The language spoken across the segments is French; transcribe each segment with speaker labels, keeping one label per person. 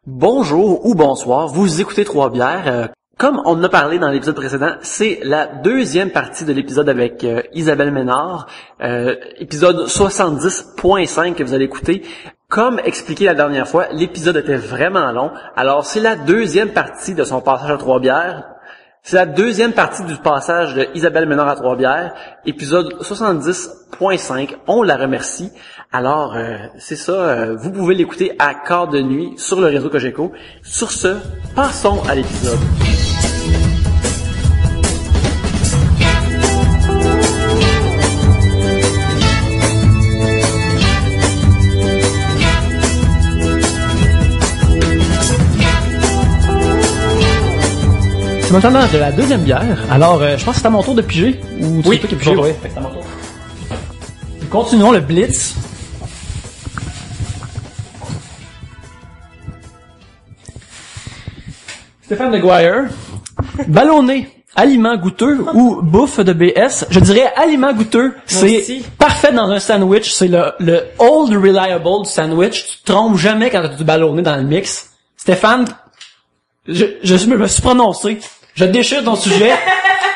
Speaker 1: Bonjour ou bonsoir, vous écoutez Trois Bières. Comme on en a parlé dans l'épisode précédent, c'est la deuxième partie de l'épisode avec Isabelle Ménard, épisode 70.5 que vous allez écouter. Comme expliqué la dernière fois, l'épisode était vraiment long, alors c'est la deuxième partie de son passage à Trois Bières. C'est la deuxième partie du passage de Isabelle Ménard à Trois-Bières, épisode 70.5. On la remercie. Alors, c'est ça, vous pouvez l'écouter à quart de nuit sur le réseau Cogeco. Sur ce, passons à l'épisode. C'est maintenant de la deuxième bière. Alors, je pense que c'est à mon tour de piger. Ou
Speaker 2: oui,
Speaker 1: c'est toi qui piger? Oui, c'est à mon tour. Continuons le blitz. Stéphane Deguire. Ballonné, aliment goûteux ou bouffe de BS. Je dirais aliment goûteux. C'est parfait dans un sandwich. C'est le old reliable du sandwich. Tu te trompes jamais quand tu as du ballonné dans le mix. Stéphane, je me suis prononcé. Je déchire ton sujet.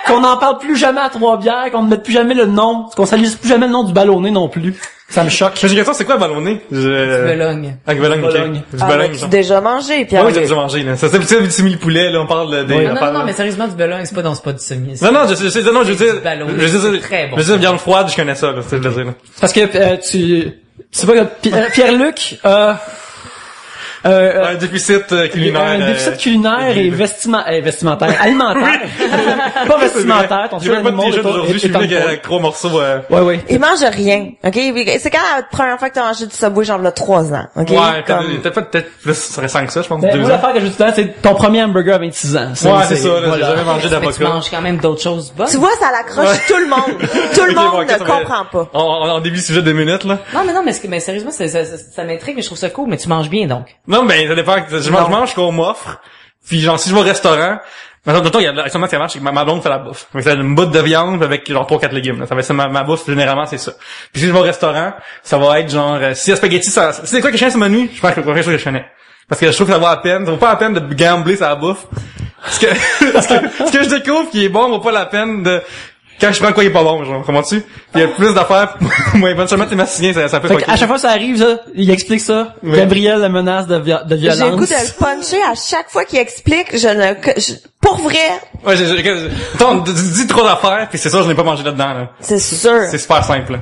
Speaker 1: Qu'on n'en parle plus jamais à Trois-Bières, qu'on ne mette plus jamais le nom, qu'on salisse plus jamais le nom du ballonné non plus. Ça me choque.
Speaker 2: Mais j'ai question, c'est quoi ballonné?
Speaker 3: Du Bologne.
Speaker 2: Ah, du Bologne, ok. Du Bologne,
Speaker 4: tu déjà mangé, Pierre?
Speaker 2: Oui, j'ai déjà mangé, là. Ça, c'est du simili-poulet, là, on parle des...
Speaker 3: Oui. Non, mais sérieusement, du Bologne, c'est pas du semi.
Speaker 2: Non, je sais, non, je veux dire...
Speaker 3: C'est très bon.
Speaker 2: Je veux dire, viande froide, je connais ça, là, c'est le dire, là.
Speaker 1: Parce que, c'est pas que Pierre-Luc,
Speaker 2: un déficit culinaire.
Speaker 1: Un déficit culinaire et vestimentaire. Alimentaire. Pas vestimentaire. Ton
Speaker 2: j'ai même pas de t-shirt aujourd'hui, je suis venu avec 3 morceaux,
Speaker 1: Ouais.
Speaker 4: Il mange rien, ok? C'est quand la première fois que t'as mangé du Subway, genre, là, 3 ans, ok?
Speaker 2: Ouais, peut-être plus, ça serait 5 que ça, je pense, 2
Speaker 1: moi,
Speaker 2: ans.
Speaker 1: l'affaire que je dis tout le temps, c'est ton premier hamburger à 26 ans.
Speaker 2: Ouais, c'est ça, là, j'ai jamais mangé
Speaker 3: Mais
Speaker 2: d'avocat.
Speaker 3: tu manges quand même d'autres choses bonnes.
Speaker 4: Tu vois, ça l'accroche tout le monde. Tout le monde ne comprend pas.
Speaker 2: On début sujet de 2 minutes, là.
Speaker 3: Non, mais sérieusement, ça m'intrigue, mais je trouve ça cool, mais tu manges bien, donc.
Speaker 2: Non, mais ça dépend. Je mange qu'on m'offre. Puis genre, si je vais au restaurant, maintenant, il y a actuellement, ce qui marche, c'est que ma blonde fait la bouffe. Donc, c'est une botte de viande avec genre 3-4 légumes, là. Ça va être ça, ma bouffe, généralement, c'est ça. Puis si je vais au restaurant, ça va être genre, si y a spaghetti, c'est quoi que je connais sur le menu? Je pense que c'est quelque chose que je connais. Parce que je trouve que ça vaut la peine. Ça vaut pas la peine de gambler sur la bouffe. Ce que je découvre qui est bon vaut pas la peine de, quand je prends quoi il est pas bon, genre, comprends-tu? Il y a plus d'affaires, moi, éventuellement, t'es massicien, ça peut
Speaker 1: à chaque fois ça arrive, ça, il explique ça. Oui. Gabriel, la menace de violence.
Speaker 4: J'ai le goût de le puncher à chaque fois qu'il explique, pour vrai.
Speaker 2: Ouais, dis trop d'affaires, puis c'est ça, je n'ai pas mangé là-dedans, là.
Speaker 4: C'est sûr.
Speaker 2: C'est super simple, là.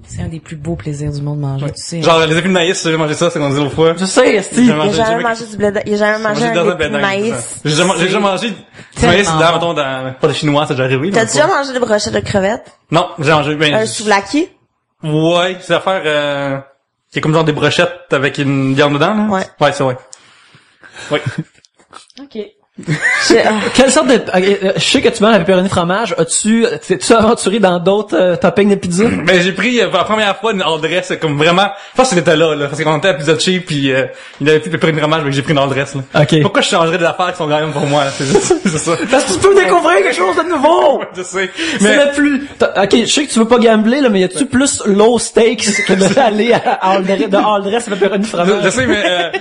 Speaker 3: C'est un des plus beaux plaisirs du monde de manger, tu sais.
Speaker 2: Genre, les épis de maïs, j'ai mangé ça, c'est qu'on dit l'autre fois.
Speaker 1: Je sais, Steve.
Speaker 4: Il a jamais mangé du blé, il a jamais mangé un épi de maïs.
Speaker 2: J'ai déjà mangé du maïs dans, pas de chinois, c'est déjà arrivé.
Speaker 4: T'as-tu déjà mangé des brochettes de crevettes?
Speaker 2: Non, j'ai mangé,
Speaker 4: un souvlaki?
Speaker 2: Ouais, c'est l'affaire, c'est comme genre des brochettes avec une viande dedans, là.
Speaker 4: Ouais.
Speaker 2: Ouais, c'est vrai. Oui.
Speaker 3: Ok.
Speaker 1: Quelle sorte de... je sais que tu manges la pepperoni fromage. T'es-tu aventuré dans d'autres toppings de pizza?
Speaker 2: Ben, j'ai pris pour la première fois une all dress, comme vraiment... Je pense que c'était là, parce qu'on était à Pizza Cheap, puis il avait plus de pepperoni fromage, mais j'ai pris une all dress, là.
Speaker 1: OK.
Speaker 2: Pourquoi je changerais des affaires qui sont quand même pour moi, là? C'est ça.
Speaker 1: Parce que tu peux découvrir quelque chose de nouveau!
Speaker 2: Ouais, je sais.
Speaker 1: C'est le plus... OK, je sais que tu veux pas gambler, là, mais y a-tu plus low stakes que d'aller à all dress et pepperoni fromage?
Speaker 2: Je sais, mais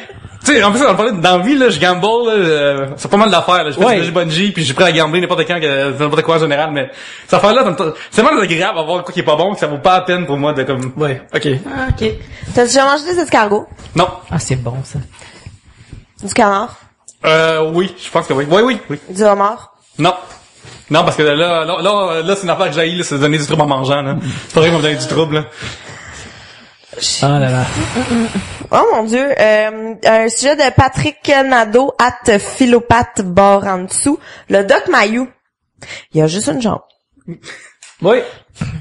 Speaker 2: tu sais, en plus, on parlait dans la vie, là, je gamble, là, c'est pas mal d'affaires, là. J'ai bungee, puis j'ai pris à gambler n'importe quand, n'importe quoi en général, mais cette affaire-là, c'est vraiment agréable à voir quoi qui est pas bon, que ça vaut pas la peine pour moi de comme...
Speaker 1: Ouais, OK.
Speaker 4: OK. T'as déjà mangé des escargots?
Speaker 2: Non.
Speaker 3: Ah, c'est bon, ça.
Speaker 4: Du canard?
Speaker 2: Oui, je pense que oui. Oui.
Speaker 4: Du homard?
Speaker 2: Non. Non, parce que là, c'est une affaire que j'haïs, là, c'est de donner du trouble en mangeant, là. C'est pas vrai qu'on me donne du trouble, là.
Speaker 1: Ah là là.
Speaker 4: Oh mon Dieu. Un sujet de Patrick Nadeau, @philopathe barre en dessous. Le Doc Mayou. Il y a juste une jambe.
Speaker 1: Oui.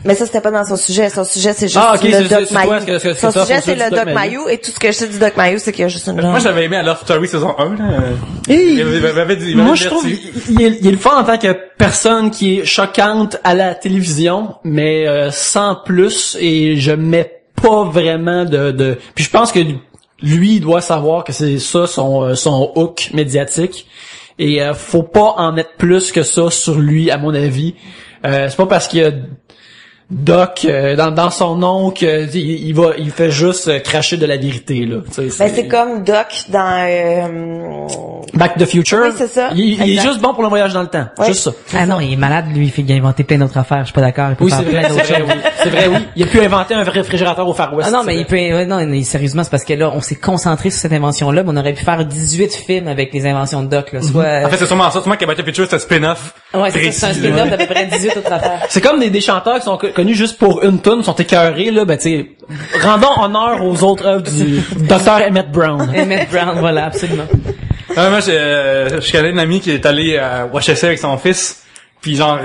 Speaker 4: Mais ça, c'était pas dans son sujet. Son sujet, c'est juste
Speaker 1: le
Speaker 4: Doc Mayou. Son sujet, c'est le
Speaker 1: Doc
Speaker 4: Doc Mayou. Et tout ce que je sais du Doc Mayou, c'est qu'il y a juste une jambe.
Speaker 2: Moi, j'avais aimé à Love Story saison 1, là.
Speaker 1: Moi, je trouve il est le fun en tant que personne qui est choquante à la télévision, mais sans plus, et je mets pas vraiment de... Puis je pense que lui, il doit savoir que c'est ça son hook médiatique. Et faut pas en mettre plus que ça sur lui, à mon avis. C'est pas parce qu'il y a
Speaker 5: Doc dans son nom il fait juste cracher de la vérité là.
Speaker 4: Ben c'est comme Doc dans
Speaker 5: Back to the Future.
Speaker 4: Oui, c'est ça.
Speaker 5: Il est juste bon pour le voyage dans le temps.
Speaker 4: Oui.
Speaker 5: Juste ça.
Speaker 3: Ah non, il est malade, lui, il a inventé plein d'autres affaires, je suis pas d'accord. Il peut
Speaker 5: Oui,
Speaker 3: faire
Speaker 5: c'est
Speaker 3: plein
Speaker 5: vrai,
Speaker 3: d'autres
Speaker 5: c'est vrai,
Speaker 3: choses.
Speaker 5: oui. C'est vrai, oui. Il a pu inventer un vrai réfrigérateur au Far West.
Speaker 3: Ah non, mais il peut, non, mais sérieusement, c'est parce que là, on s'est concentré sur cette invention-là, mais on aurait pu faire 18 films avec les inventions de Doc, là. Soit,
Speaker 2: En fait, c'est sûrement ça. Sûrement que Back to the Future, c'est un spin-off.
Speaker 3: ouais, c'est ça, c'est un
Speaker 2: précis,
Speaker 3: spin-off
Speaker 2: là.
Speaker 3: d'à peu près 18 autres affaires.
Speaker 5: C'est comme des chanteurs qui sont connus juste pour une tune, sont écœurés, là, ben, tu sais, rendons honneur aux autres œuvres du Dr. Emmett Brown.
Speaker 3: Emmett Brown, voilà, absolument.
Speaker 2: Moi, je connais une amie qui est allée à HEC avec son fils. Puis genre,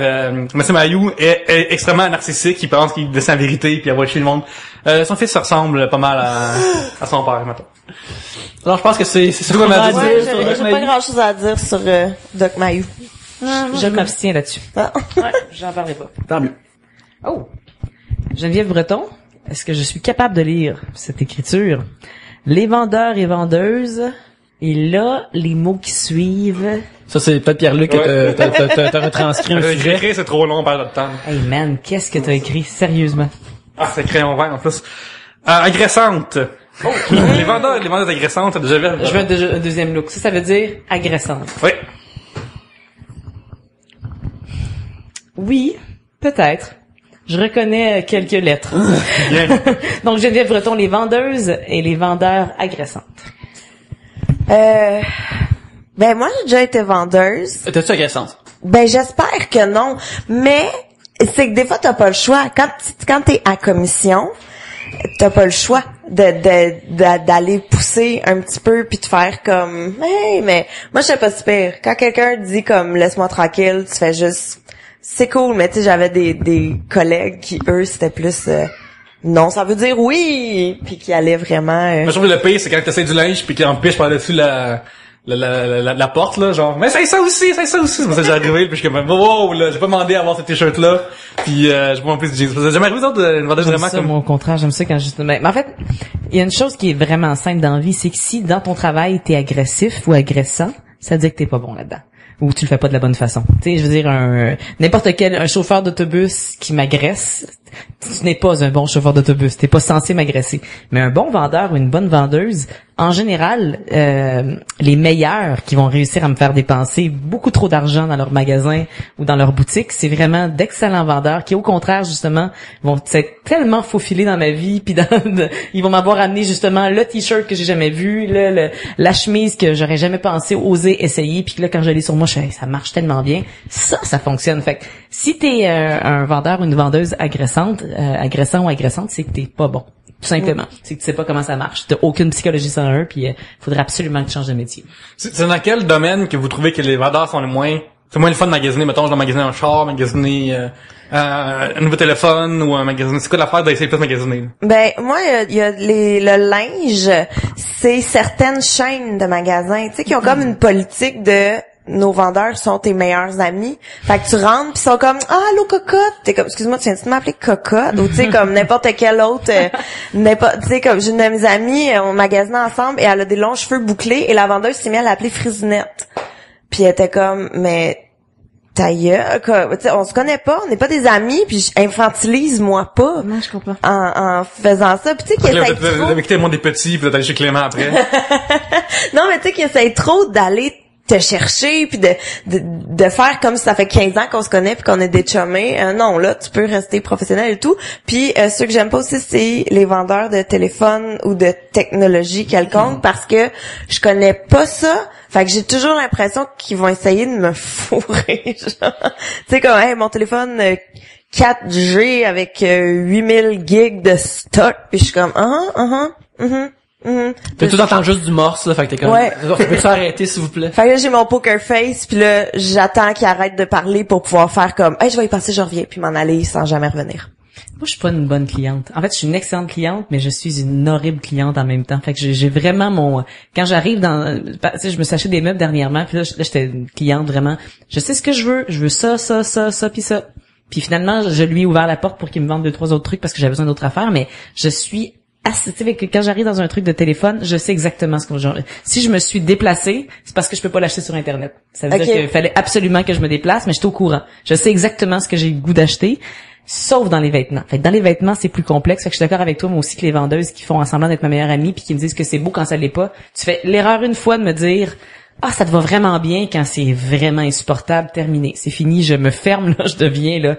Speaker 2: Monsieur Mayou est extrêmement narcissique, il pense qu'il dit la vérité, puis il va chez le monde. Son fils se ressemble pas mal à son père, maintenant.
Speaker 5: Alors, je pense que c'est
Speaker 2: tout comme à dire.
Speaker 4: Ouais,
Speaker 5: sur
Speaker 4: j'ai
Speaker 5: Doc
Speaker 4: pas
Speaker 5: Mayou.
Speaker 4: grand chose à dire sur Doc Mayou.
Speaker 3: Je m'abstiens là-dessus.
Speaker 4: Ah.
Speaker 3: Ouais, j'en parlerai pas.
Speaker 5: Tant mieux.
Speaker 3: Oh! Geneviève Breton, est-ce que je suis capable de lire cette écriture? Les vendeurs et vendeuses, et là, les mots qui suivent.
Speaker 5: Ça, c'est peut-être Pierre-Luc que t'as retranscrit un
Speaker 2: J'ai
Speaker 5: sujet.
Speaker 2: écrit, c'est trop long, on parle de temps.
Speaker 3: Hey man, qu'est-ce que t'as écrit, sérieusement?
Speaker 2: Ah, c'est crayon vert en plus. Agressante. Les vendeurs agressantes, déjà vu.
Speaker 3: Je veux un deuxième look. Ça veut dire agressante.
Speaker 2: Oui.
Speaker 3: Oui, peut-être. Je reconnais quelques lettres.
Speaker 2: Bien.
Speaker 3: Donc, Geneviève Breton, les vendeuses et les vendeurs agressantes.
Speaker 4: Ben moi j'ai déjà été vendeuse.
Speaker 5: T'es-tu agressante?
Speaker 4: Ben j'espère que non, mais c'est que des fois t'as pas le choix. Quand t'es à commission, t'as pas le choix d'aller pousser un petit peu puis de faire comme hey, mais moi je sais pas si pire. Quand quelqu'un dit comme laisse-moi tranquille, tu fais juste c'est cool, mais tu sais j'avais des collègues qui eux c'était plus non, ça veut dire oui, puis qui allaient vraiment
Speaker 2: Moi, je trouve que le pire, c'est quand t'essaies du linge puis qu'il empêche par-dessus la porte, là, genre, mais c'est ça aussi. C'est ça, j'ai arrivé, puis je suis comme, wow, là, j'ai pas demandé à avoir ce t-shirt-là, puis j'ai pas en plus de jeans. J'ai jamais arrivé d'autres une vendeuse
Speaker 3: J'aime
Speaker 2: vraiment
Speaker 3: ça,
Speaker 2: comme...
Speaker 3: moi, au contraire, j'aime ça quand mais en fait, il y a une chose qui est vraiment simple dans la vie, c'est que si dans ton travail t'es agressif ou agressant, ça veut dire que t'es pas bon là-dedans. Ou tu le fais pas de la bonne façon. Tu sais, je veux dire, n'importe quel, un chauffeur d'autobus qui m'agresse, tu n'es pas un bon chauffeur d'autobus. T'es pas censé m'agresser. Mais un bon vendeur ou une bonne vendeuse, en général, les meilleurs qui vont réussir à me faire dépenser beaucoup trop d'argent dans leur magasin ou dans leur boutique, c'est vraiment d'excellents vendeurs qui, au contraire, justement, vont s'être tellement faufilés dans ma vie, puis ils vont m'avoir amené justement le t-shirt que j'ai jamais vu, la chemise que j'aurais jamais pensé oser essayer, puis que là, quand je l'ai sur moi, je fais, ça marche tellement bien. Ça fonctionne. Fait que si t'es un vendeur ou une vendeuse agressant ou agressante, c'est que t'es pas bon. Tout simplement. C'est que tu sais pas comment ça marche. T'as aucune psychologie sur eux, puis faudrait absolument que tu changes de métier.
Speaker 2: C'est dans quel domaine que vous trouvez que les vendeurs sont c'est moins le fun de magasiner, mettons, je dois magasiner un char, magasiner un nouveau téléphone ou un magasin. C'est quoi l'affaire d'essayer de magasiner?
Speaker 4: Ben moi il y a le linge, c'est certaines chaînes de magasins, tu sais qui ont comme une politique de nos vendeurs sont tes meilleurs amis. Fait que tu rentres pis ils sont comme allô cocotte, t'es comme excuse-moi tu viens de m'appeler cocotte ou tu sais comme n'importe quel autre tu sais comme j'ai une de mes amies on magasinait ensemble et elle a des longs cheveux bouclés et la vendeuse s'est mise à l'appeler Frisinette. Puis elle était comme mais ta gueule, quoi. T'sais, on se connaît pas, on n'est pas des amis, puis infantilise-moi pas.
Speaker 3: Non, je comprends.
Speaker 4: En faisant ça. Puis tu sais qu'il essaie trop...
Speaker 2: Avec tellement des petits, puis vous êtes allé chez Clément après.
Speaker 4: Non, mais tu sais qu'il essaie trop d'aller te chercher puis de faire comme si ça fait 15 ans qu'on se connaît puis qu'on est des chummés. Non, là, tu peux rester professionnel et tout. Puis ceux que j'aime pas aussi, c'est les vendeurs de téléphone ou de technologie quelconque parce que je connais pas ça. Fait que j'ai toujours l'impression qu'ils vont essayer de me fourrer. Tu sais comme hey, mon téléphone 4G avec 8000 gigs de stock puis je suis comme
Speaker 5: T'as tout entends juste du morse, là, fait que t'es comme,
Speaker 4: ouais.
Speaker 5: Peux-tu arrêter, s'il vous plaît?
Speaker 4: Fait que là, j'ai mon poker face, puis là, j'attends qu'il arrête de parler pour pouvoir faire comme, hey, je vais y passer, je reviens, puis m'en aller sans jamais revenir.
Speaker 3: Moi, je suis pas une bonne cliente. En fait, je suis une excellente cliente, mais je suis une horrible cliente en même temps. Fait que j'ai vraiment quand j'arrive tu sais, je me suis acheté des meubles dernièrement, puis là, j'étais une cliente vraiment, je sais ce que je veux ça, puis ça. Puis finalement, je lui ai ouvert la porte pour qu'il me vende 2-3 autres trucs parce que j'avais besoin d'autres affaires, mais je suis quand j'arrive dans un truc de téléphone, je sais exactement ce que si je me suis déplacée, c'est parce que je peux pas l'acheter sur Internet. Ça veut dire qu'il fallait absolument que je me déplace, mais je suis au courant. Je sais exactement ce que j'ai le goût d'acheter. Sauf dans les vêtements. Fait que dans les vêtements, c'est plus complexe. Fait que je suis d'accord avec toi, moi aussi, que les vendeuses qui font semblant d'être ma meilleure amie puis qui me disent que c'est beau quand ça l'est pas. Tu fais l'erreur une fois de me dire, ça te va vraiment bien, quand c'est vraiment insupportable, terminé. C'est fini, je me ferme, là, je deviens, là.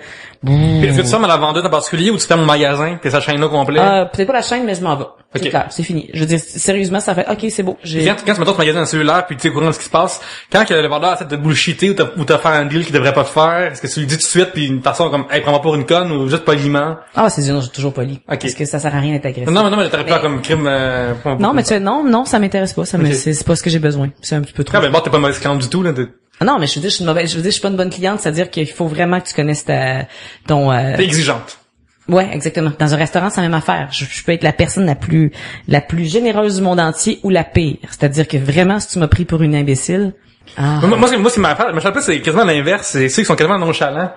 Speaker 2: Est-ce que tu fermes à la vendeuse en particulier ou tu fermes le magasin pis sa chaîne là complet?
Speaker 3: Peut-être pas la chaîne, mais je m'en vais.
Speaker 2: Okay.
Speaker 3: C'est clair, c'est fini. Je veux dire, sérieusement, ça fait, ok, c'est beau.
Speaker 2: Quand tu mets ton magasin dans le cellulaire puis tu es au courant de ce qui se passe, quand le vendeur essaie de te bullshiter ou te faire un deal qu'il devrait pas te faire, est-ce que tu lui dis tout de suite puis une personne comme, hey, prends-moi pour une conne ou juste poliment?
Speaker 3: C'est non, j'ai toujours poli.
Speaker 2: Okay.
Speaker 3: Parce que ça sert à rien d'être agressif.
Speaker 2: Non, mais t'aurais pu faire comme crime,
Speaker 3: non, mais non, ça m'intéresse pas. C'est pas ce que j'ai besoin. C'est un petit peu trop.
Speaker 2: Mais bon, t'es pas mauvaise cliente du tout, là.
Speaker 3: Non, mais je veux dire, je suis pas une bonne cliente, c'est-à-dire qu'il faut vraiment que tu connaisses t'es
Speaker 2: exigeante.
Speaker 3: Ouais, exactement. Dans un restaurant, c'est la même affaire. Je peux être la personne la plus généreuse du monde entier ou la pire. C'est-à-dire que vraiment, si tu m'as pris pour une imbécile,
Speaker 2: Moi, ce qui m'a fait, c'est quasiment l'inverse. C'est ceux qui sont quasiment nonchalants.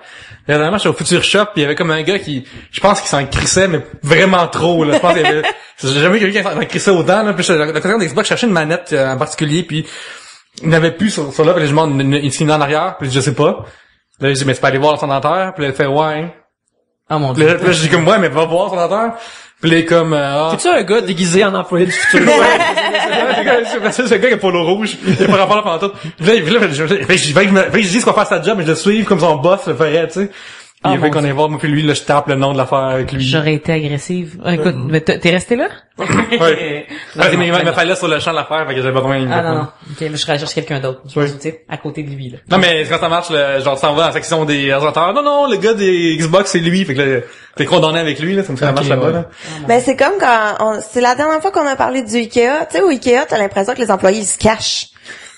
Speaker 2: Dernièrement, j'étais au Future Shop, puis il y avait comme un gars qui, je pense qu'il s'en crissait, mais vraiment trop, là. Je pense qu'il y avait, j'ai jamais vu quelqu'un qui s'en crissait autant, là. Puis j'étais dans le d'Xbox, je cherchais une manette en particulier, puis il n'avait plus sur là, puis je demande une finit en arrière, puis je sais pas. Là, je dis, mais tu peux aller voir son dentaire, puis là, elle fait, ouais.
Speaker 3: Mon Dieu.
Speaker 2: Puis là, je dis comme, ouais, mais va voir son dentaire. Puis là, comme,
Speaker 5: C'est-tu un gars déguisé en employé du futur?
Speaker 2: c'est un gars qui a polo rouge, il a pas rapport pendant tout. Puis là, je dis qu'on va faire sa job, mais je le suive comme son boss le ferait, tu sais. Il veut qu'on aille voir, moi puis lui, là, je tape le nom de l'affaire avec lui.
Speaker 3: J'aurais été agressive. Écoute, mais t'es resté là?
Speaker 2: Ouais. Il m'a fallu sur le champ de l'affaire, fait que j'avais pas besoin.
Speaker 3: Non. Ok, mais je cherche quelqu'un d'autre. Tu sais, à côté de lui, là.
Speaker 2: Non, mais quand ça marche, genre, tu s'en vas dans la section des ordinateurs. Non, le gars des Xbox, c'est lui. Fait que là, t'es condamné avec lui, là. Ça me fait la marche là-bas, là.
Speaker 4: Ben, c'est comme c'est la dernière fois qu'on a parlé du Ikea. Tu sais, au Ikea, t'as l'impression que les employés, ils se cachent.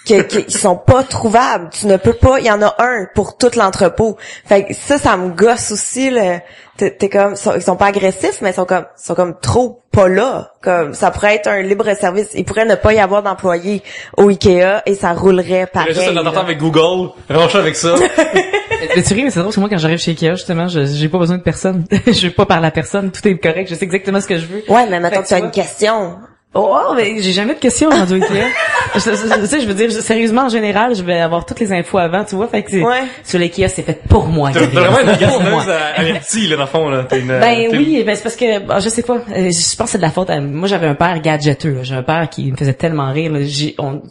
Speaker 4: Qu'ils sont pas trouvables. Tu ne peux pas, il y en a un pour tout l'entrepôt. Fait que ça me gosse aussi, là. T'es comme, ils sont pas agressifs, mais ils sont comme trop pas là. Comme, ça pourrait être un libre service. Il pourrait ne pas y avoir d'employés au Ikea et ça roulerait pareil.
Speaker 2: Juste un entretien avec Google, range avec ça.
Speaker 3: Mais tu ris, mais c'est drôle parce que moi, quand j'arrive chez Ikea, justement, j'ai pas besoin de personne. Je vais pas parler à personne. Tout est correct. Je sais exactement ce que je veux.
Speaker 4: Ouais, mais maintenant que tu as une question.
Speaker 3: Mais j'ai jamais de questions rendu Ikea. Tu sais, je veux dire, sérieusement, en général, je vais avoir toutes les infos avant, tu vois. Fait que sur l'Ikea, c'est fait pour moi.
Speaker 2: T'as vraiment une gazeuse avertie, là, dans le fond, là.
Speaker 3: Oui, c'est parce que, je sais pas, je pense que c'est de la faute moi, j'avais un père gadgeteux, là. J'ai un père qui me faisait tellement rire, là.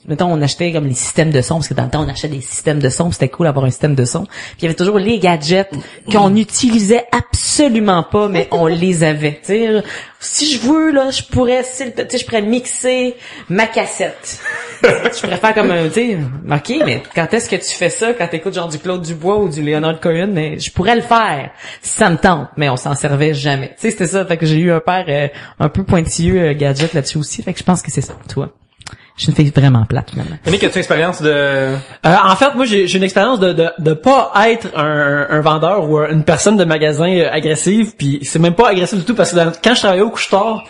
Speaker 3: Mettons, on achetait comme les systèmes de son, parce que dans le temps, on achetait des systèmes de son, c'était cool d'avoir un système de son. Puis il y avait toujours les gadgets qu'on n'utilisait absolument pas, mais on les avait, tu sais. Si je veux, là, je pourrais mixer ma cassette. Je pourrais faire comme tu sais, ok, mais quand est-ce que tu fais ça, quand t'écoutes genre du Claude Dubois ou du Leonard Cohen, mais je pourrais le faire, si ça me tente, mais on s'en servait jamais. Tu sais, c'était ça, fait que j'ai eu un père un peu pointilleux gadget là-dessus aussi, fait que je pense que c'est ça, toi. Je suis une fille vraiment plate, finalement.
Speaker 2: Nick, as-tu une expérience de...
Speaker 5: En fait, moi, j'ai une expérience de pas être un vendeur ou une personne de magasin agressive, puis c'est même pas agressif du tout, parce que quand je travaillais au couche-tard,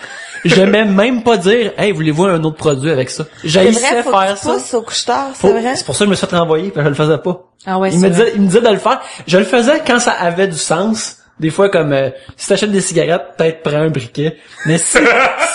Speaker 5: j'aimais même pas dire, hey, voulez-vous un autre produit avec ça? J'haïssais faire ça.
Speaker 4: Au couche-tard, c'est vrai?
Speaker 5: C'est pour ça que je me suis fait renvoyer, parce que je le faisais pas.
Speaker 3: Ah ouais,
Speaker 5: il me disait de le faire. Je le faisais quand ça avait du sens. Des fois, comme, si t'achètes des cigarettes, peut-être prends un briquet. Mais s'il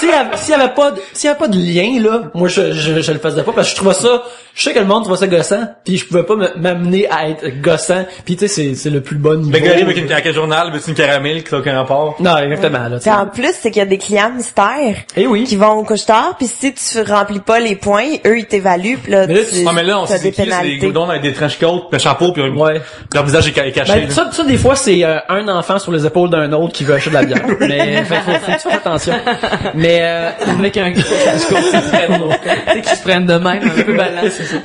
Speaker 5: y avait pas de lien, là, moi, je le faisais pas, parce que je trouvais ça, je sais que le monde trouvait ça gossant, puis je pouvais pas m'amener à être gossant, puis tu sais, c'est le plus bon niveau.
Speaker 2: Le gars avec un journal, mais c'est une caramel qui n'a aucun rapport.
Speaker 5: Non, exactement, là.
Speaker 4: Puis en plus, c'est qu'il y a des clients mystères. Qui vont au couche-tard, puis si tu remplis pas les points, eux, ils t'évaluent, puis là,
Speaker 2: mais là, on sait des pénalités. C'est des goudons avec des trench coats, puis un chapeau, puis leur visage est caché.
Speaker 5: Ben, ça, des fois, c'est un enfant sur les épaules d'un autre qui veut acheter de la bière. Mais faut que tu fasses attention. Mais
Speaker 3: avec un discours qui se prennent de même, un peu balance, c'est ça.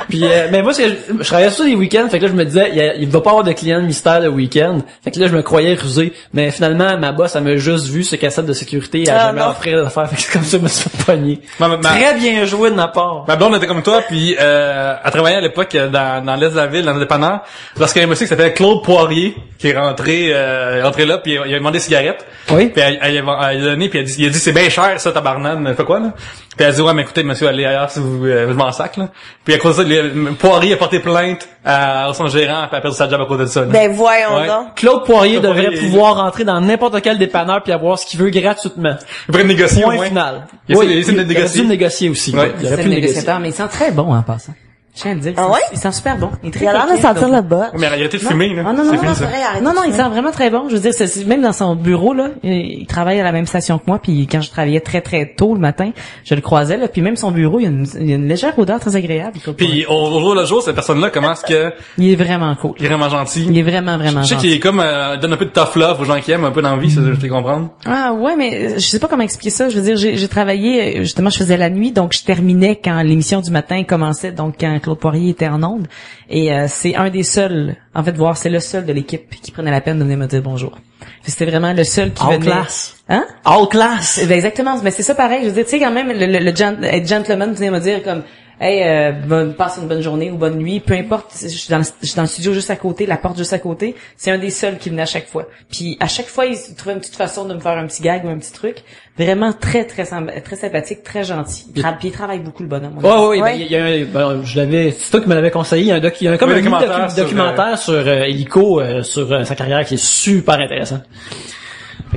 Speaker 5: Puis mais moi, je travaillais sur des week-ends, fait que là je me disais il va pas avoir de clients mystère le week-end. Fait que là je me croyais rusé, mais finalement ma boss elle m'a juste vu ce cassette de sécurité, elle jamais offrir d'affaires, fait que c'est comme ça je me suis fait pogner. Très bien joué de ma part.
Speaker 2: Ma blonde était comme toi, puis elle travaillait à l'époque dans l'est de la ville, dans le dépanneur. Lorsqu'il y a un monsieur qui s'appelait Claude Poirier qui est rentré là, puis il a demandé des cigarettes.
Speaker 5: Oui.
Speaker 2: Puis elle a donné, puis il a dit c'est bien cher ça tabarnane, fait quoi là. Puis elle dit, ouais, mais écoutez, monsieur, allez ailleurs si vous, je m'en sac, là. Puis à cause de ça, Poirier a porté plainte à son gérant, puis a perdu sa job à cause de ça, là.
Speaker 4: Ben voyons
Speaker 2: Ouais.
Speaker 4: donc.
Speaker 5: Claude Poirier
Speaker 2: Claude
Speaker 5: devrait
Speaker 2: Poirier,
Speaker 5: pouvoir rentrer dans n'importe quel dépanneur puis avoir ce qu'il veut gratuitement.
Speaker 2: Il pourrait négocier,
Speaker 5: Point
Speaker 2: au moins.
Speaker 5: final.
Speaker 2: Il essaie de
Speaker 5: il aurait
Speaker 2: négocier.
Speaker 5: dû négocier aussi.
Speaker 2: Ouais.
Speaker 5: Il aurait
Speaker 3: C'est
Speaker 5: pu
Speaker 3: le
Speaker 5: négocier.
Speaker 3: négociateur, mais il sent très bon en passant. Je tiens à le dire.
Speaker 4: Ah ouais?
Speaker 3: Il sent super bon. Il est très
Speaker 4: Il a l'air de
Speaker 3: coquet,
Speaker 4: sentir
Speaker 3: donc.
Speaker 4: le bas.
Speaker 2: Mais il a arrêté de fumer, là.
Speaker 3: Ah, non,
Speaker 2: C'est
Speaker 3: non,
Speaker 2: fini,
Speaker 3: non,
Speaker 2: ça.
Speaker 3: Non, il sent vraiment très bon. Je veux dire, même dans son bureau, là, il travaille à la même station que moi, puis quand je travaillais très, très tôt le matin, je le croisais, là, puis même son bureau, il y a une légère odeur très agréable.
Speaker 2: Puis au jour le jour, cette personne-là, comment est-ce que
Speaker 3: Il est vraiment cool.
Speaker 2: il est vraiment gentil?
Speaker 3: Il est vraiment, vraiment
Speaker 2: Je sais qu'il
Speaker 3: gentil.
Speaker 2: est comme, donne un peu de tough love aux gens qui aiment, un peu d'envie, ça, je peux comprendre.
Speaker 3: Ah ouais, mais je sais pas comment expliquer ça. Je veux dire, j'ai travaillé, justement, je faisais la nuit, donc je terminais quand l'émission du matin commençait, donc quand Claude Poirier était en onde. Et c'est un des seuls, en fait, c'est le seul de l'équipe qui prenait la peine de venir me dire bonjour. Puis c'était vraiment le seul qui
Speaker 5: All
Speaker 3: venait.
Speaker 5: class.
Speaker 3: Hein?
Speaker 5: All class.
Speaker 3: Ben exactement, mais c'est ça pareil. Je veux dire, tu sais, quand même, être gentleman venir me dire comme, hey, passe une bonne journée ou bonne nuit, peu importe. Je suis dans le studio juste à côté, la porte juste à côté. C'est un des seuls qui venait à chaque fois. Puis à chaque fois, il trouvait une petite façon de me faire un petit gag ou un petit truc. Vraiment très, très, très sympathique, très gentil. Puis il travaille beaucoup le bonhomme.
Speaker 5: Ouais.
Speaker 4: Ouais.
Speaker 5: Ben, il y a c'est toi qui me l'avais conseillé. Il y a comme
Speaker 2: Oui,
Speaker 5: un
Speaker 2: documentaire
Speaker 5: documentaire sur Hélico, sur sa carrière qui est super intéressant.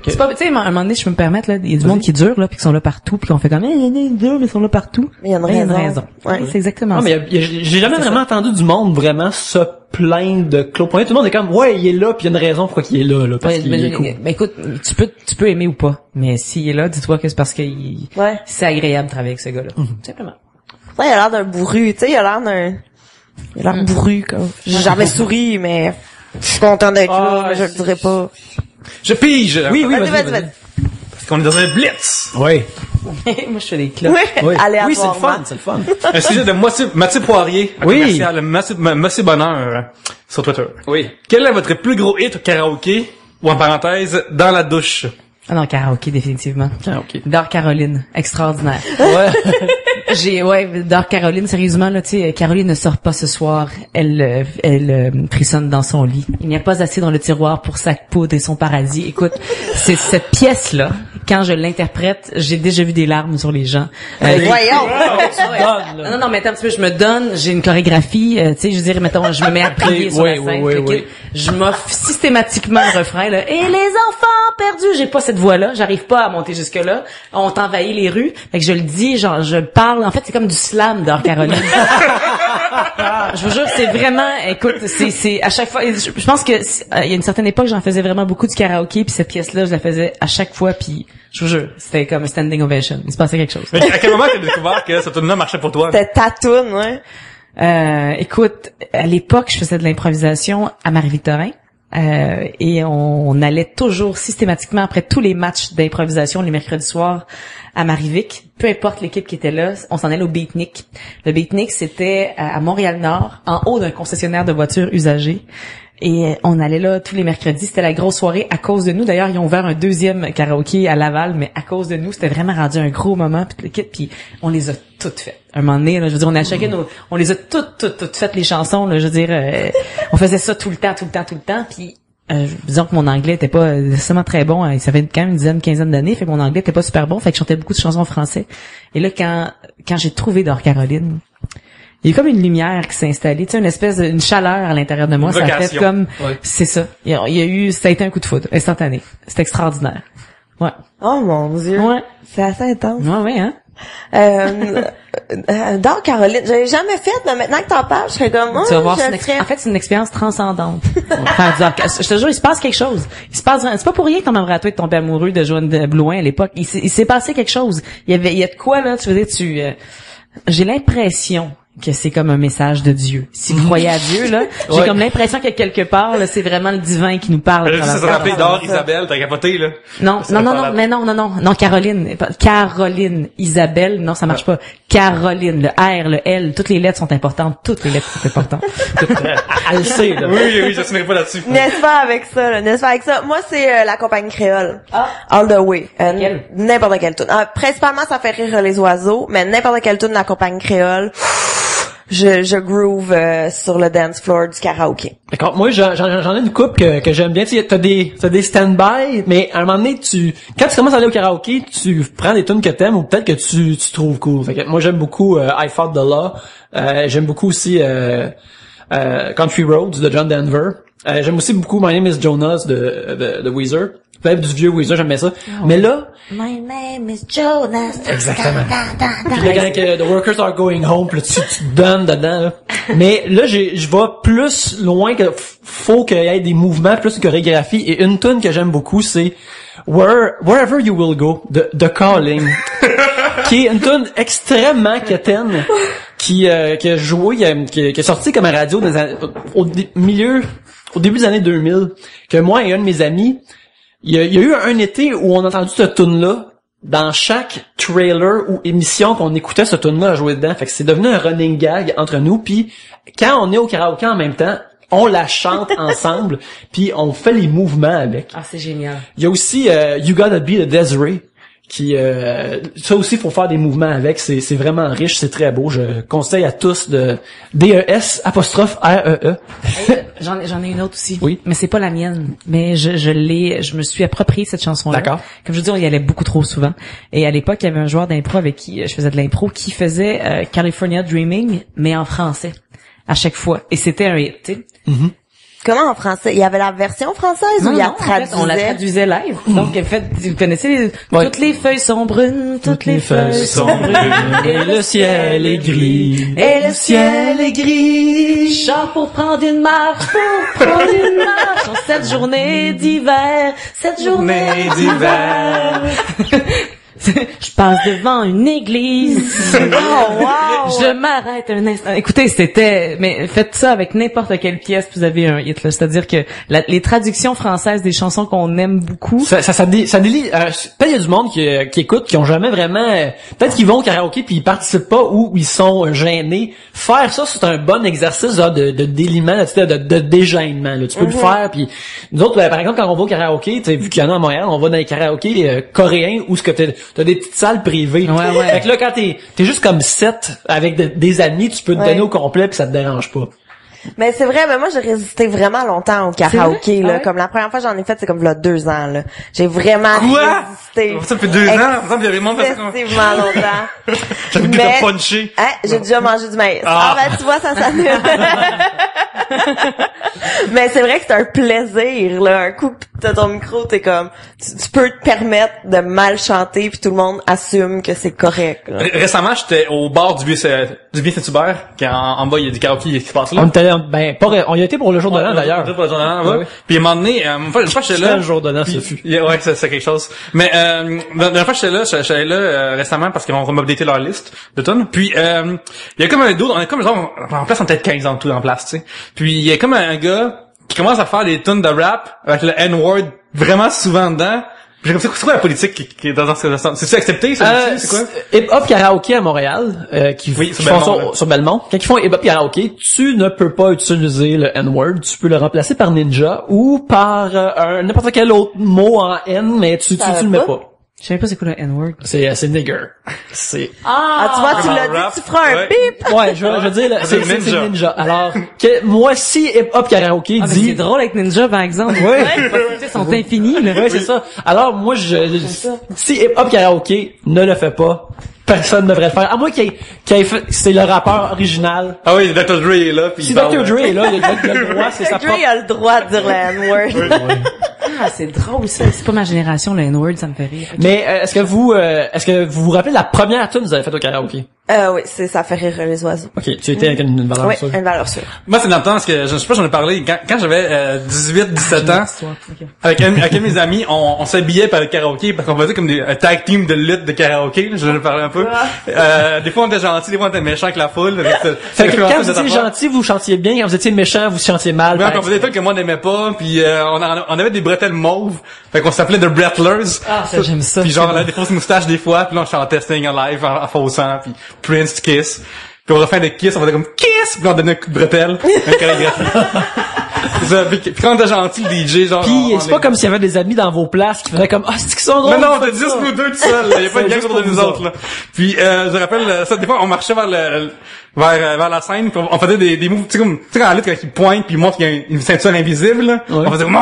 Speaker 3: C'est pas, tu sais, à un moment donné, je peux me permettre, là, il y a du monde qui dure, là, puis qui sont là partout, puis qu'on fait comme, ils durent, mais ils sont là partout.
Speaker 4: Il y a une raison.
Speaker 3: Ouais, c'est exactement
Speaker 5: Non,
Speaker 3: ça.
Speaker 5: mais j'ai jamais vraiment entendu du monde vraiment se plaindre de Claude Poirier. Tout le monde est comme, ouais, il est là, puis il y a une raison pourquoi il est là, parce qu'il est cool.
Speaker 3: Ben écoute, tu peux aimer ou pas, mais s'il est là, dis-toi que c'est parce que c'est agréable de travailler avec ce gars-là. Simplement.
Speaker 4: Ouais, il a l'air d'un bourru, tu sais, il a l'air bourru, comme. J'ai jamais souri, mais je suis content d'être là, mais je le dirais pas.
Speaker 2: Je pige!
Speaker 5: Oui,
Speaker 4: Vas-y.
Speaker 2: Parce qu'on est dans un blitz!
Speaker 5: Oui.
Speaker 3: Moi, je fais des clopes.
Speaker 4: Oui, aléatoirement.
Speaker 5: Oui, c'est le fun.
Speaker 2: Un sujet de Mathieu Poirier, un
Speaker 5: Oui.
Speaker 2: commercial, Monsieur Bonheur, sur Twitter.
Speaker 5: Oui.
Speaker 2: Quel est votre plus gros hit au karaoké, ou en parenthèse, dans la douche?
Speaker 3: Ah non, karaoké, définitivement.
Speaker 5: Karaoké.
Speaker 3: Dark Caroline, extraordinaire.
Speaker 5: Ouais.
Speaker 3: Dark Caroline, sérieusement, là, tu sais, Caroline ne sort pas ce soir. Elle frissonne dans son lit. Il n'y a pas assez dans le tiroir pour sa poudre et son paradis. Écoute, c'est cette pièce-là, quand je l'interprète, j'ai déjà vu des larmes sur les gens.
Speaker 4: Voyons!
Speaker 3: Non, mais attends un petit peu, je me donne, j'ai une chorégraphie, tu sais, je veux dire, mettons, je me mets à prier sur la scène,
Speaker 5: oui.
Speaker 3: je m'offre systématiquement le refrain, là, et les enfants perdus, j'ai pas cette voix-là, j'arrive pas à monter jusque-là, on t'envahit les rues, fait que je le dis, genre, je parle, en fait, c'est comme du slam d'Or Caroline. Je vous jure, c'est vraiment, écoute, c'est à chaque fois, je pense que il y a une certaine époque, j'en faisais vraiment beaucoup du karaoké, puis cette pièce-là, je la faisais à chaque fois, puis je vous jure, c'était comme un standing ovation. Il se passait quelque chose.
Speaker 2: Mais à quel moment t'as découvert que cette tune-là marchait pour toi?
Speaker 4: C'était ta toune, ouais.
Speaker 3: Écoute, à l'époque, je faisais de l'improvisation à Marie-Victorin. Et on allait toujours systématiquement après tous les matchs d'improvisation les mercredis soirs à Marivic, peu importe l'équipe qui était là, on s'en allait au Beatnik. Le Beatnik, c'était à Montréal-Nord, en haut d'un concessionnaire de voitures usagées. Et on allait là tous les mercredis. C'était la grosse soirée à cause de nous. D'ailleurs, ils ont ouvert un deuxième karaoké à Laval, mais à cause de nous, c'était vraiment rendu un gros moment. Puis on les a toutes faites. Un moment donné, là, je veux dire, on a chacun on les a toutes faites les chansons. Là, je veux dire, on faisait ça tout le temps. Puis disons que mon anglais était pas nécessairement très bon. Ça fait quand même une quinzaine d'années. Fait que mon anglais était pas super bon. Fait que je chantais beaucoup de chansons en français. Et là, quand j'ai trouvé Dor Caroline, il y a eu comme une lumière qui s'est installée, tu sais, une chaleur à l'intérieur de moi. Ça a fait comme, c'est ça. Ça a été un coup de foudre, instantané. C'est extraordinaire. Ouais.
Speaker 4: Oh mon Dieu.
Speaker 3: Ouais.
Speaker 4: C'est assez intense.
Speaker 3: Ouais, hein.
Speaker 4: Dor Caroline, j'avais jamais fait, mais maintenant que t'en parles, je serais comme,
Speaker 3: Tu vas voir,
Speaker 4: je le ferais.
Speaker 3: en fait, c'est une expérience transcendante. Je te jure, il se passe quelque chose. C'est pas pour rien que ton membre à toi est tombé amoureux de Joanne Blouin à l'époque. Il s'est passé quelque chose. Il y a de quoi, là, tu veux dire, j'ai l'impression que c'est comme un message de Dieu. Si vous croyez à Dieu, là, j'ai comme l'impression que quelque part, là, c'est vraiment le divin qui nous parle.
Speaker 2: Ça se rappelait Dor Isabelle, t'as capoté, là.
Speaker 3: Non, Caroline, Isabelle, non, ça marche pas. Caroline, le R, le L, toutes les lettres sont importantes. Toutes les lettres sont importantes.
Speaker 5: Elle le sait, là.
Speaker 2: Oui, je ne pas là-dessus.
Speaker 4: N'est-ce pas avec ça, là? N'est-ce pas avec ça? Moi, c'est la compagnie créole. All the way. N'importe quelle tune. Principalement, ça fait rire les oiseaux, mais n'importe quelle tune de la compagnie créole. je groove sur le dance floor du karaoké.
Speaker 5: D'accord. Moi, j'en ai une couple que j'aime bien. Tu sais, t'as des stand-by, mais à un moment donné, quand tu commences à aller au karaoké, tu prends des tunes que t'aimes ou peut-être que tu trouves cool. Fait que moi, j'aime beaucoup I Fought the Law. J'aime beaucoup aussi Country Roads de John Denver. J'aime aussi beaucoup My Name is Jonas de Weezer. Peut-être du vieux Weezer, j'aime bien ça. Mais là,
Speaker 4: My name is Jonas.
Speaker 5: exactement. Puis là, quand The Workers Are Going Home, puis là, tu te donnes dedans, là. Mais là, je vais plus loin que faut qu'il y ait des mouvements, plus une chorégraphie. Et une tune que j'aime beaucoup, c'est Wherever You Will Go, de The Calling. Qui est une tune extrêmement quétaine, qui a joué, qui est sorti comme à radio au début des années 2000, que moi et un de mes amis, il y a eu un été où on a entendu cette tune-là dans chaque trailer ou émission qu'on écoutait, cette tune-là à jouer dedans. Fait que c'est devenu un running gag entre nous. Puis quand on est au karaoké en même temps, on la chante ensemble, puis on fait les mouvements avec.
Speaker 3: Ah, c'est génial.
Speaker 5: Il y a aussi You Gotta Be de Desiree, qui ça aussi faut faire des mouvements avec, c'est vraiment riche, c'est très beau. Je conseille à tous de DES''REE.
Speaker 3: Hey, j'en ai une autre aussi.
Speaker 5: Oui.
Speaker 3: Mais c'est pas la mienne. Mais je me suis approprié cette chanson-là.
Speaker 5: D'accord.
Speaker 3: Comme je veux dire, on y allait beaucoup trop souvent. Et à l'époque, il y avait un joueur d'impro avec qui je faisais de l'impro qui faisait California Dreaming, mais en français. À chaque fois. Et c'était un hit, tu sais.
Speaker 5: Mm-hmm.
Speaker 4: Comment en français? Il y avait la version française ou il y a traduisait?
Speaker 3: On la traduisait live. Donc, en fait, vous connaissez toutes les feuilles sont brunes, toutes les feuilles sont brunes.
Speaker 5: Et le ciel est gris.
Speaker 3: Et le ciel est gris. Chante pour prendre une marche, En cette journée d'hiver, cette journée d'hiver. Je passe devant une église.
Speaker 4: Oh, wow!
Speaker 3: Je m'arrête un instant. Écoutez, mais faites ça avec n'importe quelle pièce, vous avez un hit, là. C'est-à-dire que les traductions françaises des chansons qu'on aime beaucoup.
Speaker 5: Ça délie, peut-être il y a du monde qui écoute, qui ont jamais vraiment, peut-être qu'ils vont au karaoké puis ils participent pas ou ils sont gênés. Faire ça, c'est un bon exercice, là, de déliement, de dégênement, là. Tu peux le faire puis nous autres, par exemple, quand on va au karaoké, tu sais, vu qu'il y en a à Montréal, on va dans les karaokés coréens où ce que t'as des petites salles privées.
Speaker 3: Ouais.
Speaker 5: Fait que là, quand t'es juste comme 7 avec des amis, tu peux te donner au complet pis ça te dérange pas.
Speaker 4: Mais c'est vrai, mais moi j'ai résisté vraiment longtemps au karaoké, là.
Speaker 3: Ah ouais?
Speaker 4: Comme la première fois j'en ai fait, c'est comme là 2 ans, là. J'ai vraiment résisté.
Speaker 2: Ça fait 2 ans, par exemple, il y avait vraiment fait ça.
Speaker 4: Excessivement longtemps.
Speaker 2: J'avais goûté de puncher.
Speaker 4: J'ai déjà mangé du maïs. Ah ben tu vois, ça s'annule. Mais c'est vrai que c'est un plaisir, là. Un coup que t'as ton micro, t'es comme, tu peux te permettre de mal chanter puis tout le monde assume que c'est correct, là.
Speaker 2: Récemment, j'étais au bar du vieux Saint-Hubert, qui en bas, il y a du karaoké qui se passe là.
Speaker 5: On y a été pour le jour de l'an, d'ailleurs.
Speaker 2: Pour le jour de l'an, ouais. Puis à un moment donné, une fois j'étais là.
Speaker 5: Le jour de l'an, ça fut.
Speaker 2: Ouais, c'est quelque chose. Mais, la dernière fois j'étais là, récemment parce qu'ils vont m'updater leur liste de tonnes. Puis, il y a comme un dos, on est comme genre, en place, on est peut-être 15 ans tout en place, tu sais. Puis, il y a comme un gars qui commence à faire des tonnes de rap avec le N-word vraiment souvent dedans. J'ai comme ça, c'est quoi la politique qui est dans ce sens? C'est-tu accepté, ça? C'est quoi?
Speaker 5: Hip-hop karaoké à Montréal, qui font sur Belmont. Quand ils font hip-hop karaoké, tu ne peux pas utiliser le N-word. Tu peux le remplacer par ninja ou par n'importe quel autre mot en N, mais tu le mets pas.
Speaker 3: Je sais pas c'est quoi le N-word.
Speaker 5: C'est nigger. C'est...
Speaker 4: Ah, tu vois, tu l'as dit, tu feras un bip.
Speaker 5: Ouais, je veux dire, c'est ninja. Alors, moi, si hip-hop karaoké dit...
Speaker 3: C'est drôle avec ninja, par exemple.
Speaker 5: Ouais.
Speaker 3: Les possibilités sont infinies, là.
Speaker 5: Ouais, c'est ça. Alors, moi, si hip-hop karaoké ne le fait pas, personne ne devrait le faire. À moins qu'il ait fait, c'est le rappeur original.
Speaker 2: Ah oui, Dr. Dre est là, puis
Speaker 5: si Dr. Dre est là, il a le droit, c'est sa propre...
Speaker 4: Dre a le droit de dire le N-word.
Speaker 3: Ah, c'est drôle, ça. C'est pas ma génération, le N-word, ça me fait rire. Okay.
Speaker 5: Mais, est-ce que vous vous rappelez la première tune que vous avez faite au karaoké?
Speaker 4: Oui, ça fait rire les oiseaux.
Speaker 5: Ok, tu étais avec une valeur sûre.
Speaker 4: Oui, une valeur sûre.
Speaker 2: Moi, c'est dans le temps, parce que je sais pas, j'en ai parlé, quand j'avais 18-17 ans, avec mes amis, on s'habillait par le karaoké, parce qu'on faisait comme un tag team de lutte de karaoké, je vais parler un peu. Des fois, on était gentils, des fois, on était méchants avec la foule.
Speaker 5: Fait que quand vous étiez gentils, vous chantiez bien, quand vous étiez méchants, vous chantiez mal.
Speaker 2: Ouais, on faisait des trucs que moi, n'aimais pas, puis on avait des bretelles mauves, fait qu'on s'appelait The Brettlers.
Speaker 3: Ah, ça, j'aime ça.
Speaker 2: Puis genre, on avait des fausses moustaches des fois, puis là, on chantait Sing Alive en faussant, puis Prince Kiss. Puis au refrain de Kiss, on faisait comme Kiss! Puis là, on donnait un coup de bretelle, un chorégraphie. Puis quand on était gentil, le DJ, genre...
Speaker 5: Pis c'est pas comme s'il y avait des amis dans vos places qui faisaient comme, ah, c'est qu'ils sont drôles.
Speaker 2: Non, on était juste nous deux tout seuls, là. Il y a pas de gang autour de nous autres, là. Puis, je rappelle, ça, des fois, on marchait vers la scène, puis on faisait des moves, tu sais, comme, tu sais, quand la lutte, quand il pointe, puis il montre qu'il y a une ceinture invisible, là. Ouais. On faisait comme,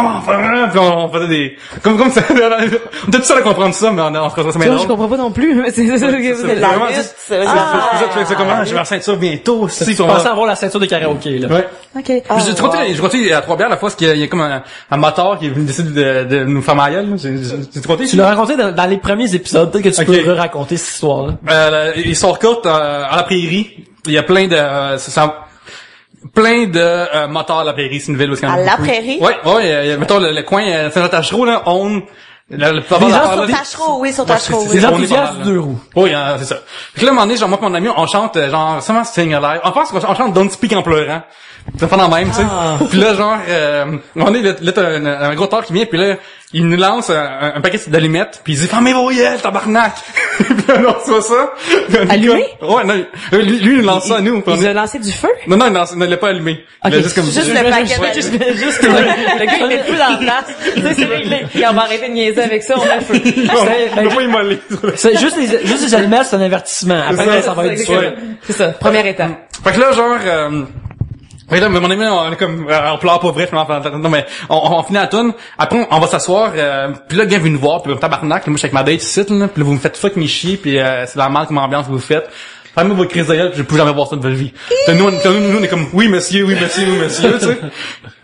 Speaker 2: puis on faisait des, comme ça, on était tout seuls à comprendre ça, mais on se retrouve ça, mais
Speaker 3: je comprends pas non plus, mais c'est
Speaker 4: la lutte,
Speaker 2: c'est comment, j'ai ma ceinture bientôt,
Speaker 5: si. Tu pensais avoir la ceinture de karaoké, là.
Speaker 2: Ouais.
Speaker 3: OK.
Speaker 2: Je continue à Trois-Bières, la fois, parce qu'il y a comme un moteur qui est venu décider de nous faire ma gueule, là.
Speaker 5: Tu l'as raconté dans les premiers épisodes, peut-être que tu peux raconter cette histoire-là.
Speaker 2: Ils sont courtes, à la prairie. Il y a plein de moteurs à la prairie, c'est une ville où
Speaker 4: à la prairie?
Speaker 2: Ouais, mettons le coin Saint-Tachereau là, on
Speaker 4: sur Tachereau, oui, sur Tachereau.
Speaker 5: Les enthousiastes du 2 roues.
Speaker 2: Oui, c'est ça. Puis là, à un moment donné, genre, moi et mon ami, on chante, genre, comment Sing Alive? On pense qu'on chante Don't Speak en pleurant. C'est pas dans le même, tu sais. Puis là, genre, on est là, t'as un gros tort qui vient, puis là, il nous lance un paquet d'allumettes, puis il dit, fermez vos yeux, tabarnak! Puis là, on reçoit ça.
Speaker 3: Allumé?
Speaker 2: Ouais, non, lui, il nous lance ça à nous.
Speaker 3: Il a lancé du feu?
Speaker 2: Non, il l'a pas allumé.
Speaker 3: Okay.
Speaker 2: Il a juste comme...
Speaker 4: Juste le paquet
Speaker 3: juste le gars, il met plus dans la place. Tu sais, c'est réglé. On va arrêter de niaiser avec ça, on met le feu.
Speaker 2: On va pas immoler.
Speaker 5: C'est juste les allumettes, c'est un avertissement. Après, ça va être du feu.
Speaker 3: C'est ça. Première étape.
Speaker 2: Fait que là, genre, oui, là, mais mon ami, on est comme, on pleure pas vrai, non, mais on finit la toune. Après, on va s'asseoir, puis là, le gars vient nous voir, puis tabarnak, moi, je suis avec ma date ici, là, puis là, vous me faites fuck mes chier, puis c'est la merde comme ambiance que vous faites. Fermez vos crises de gueule, puis je peux jamais voir ça de votre vie. Nous, on est comme, oui, monsieur, tu sais.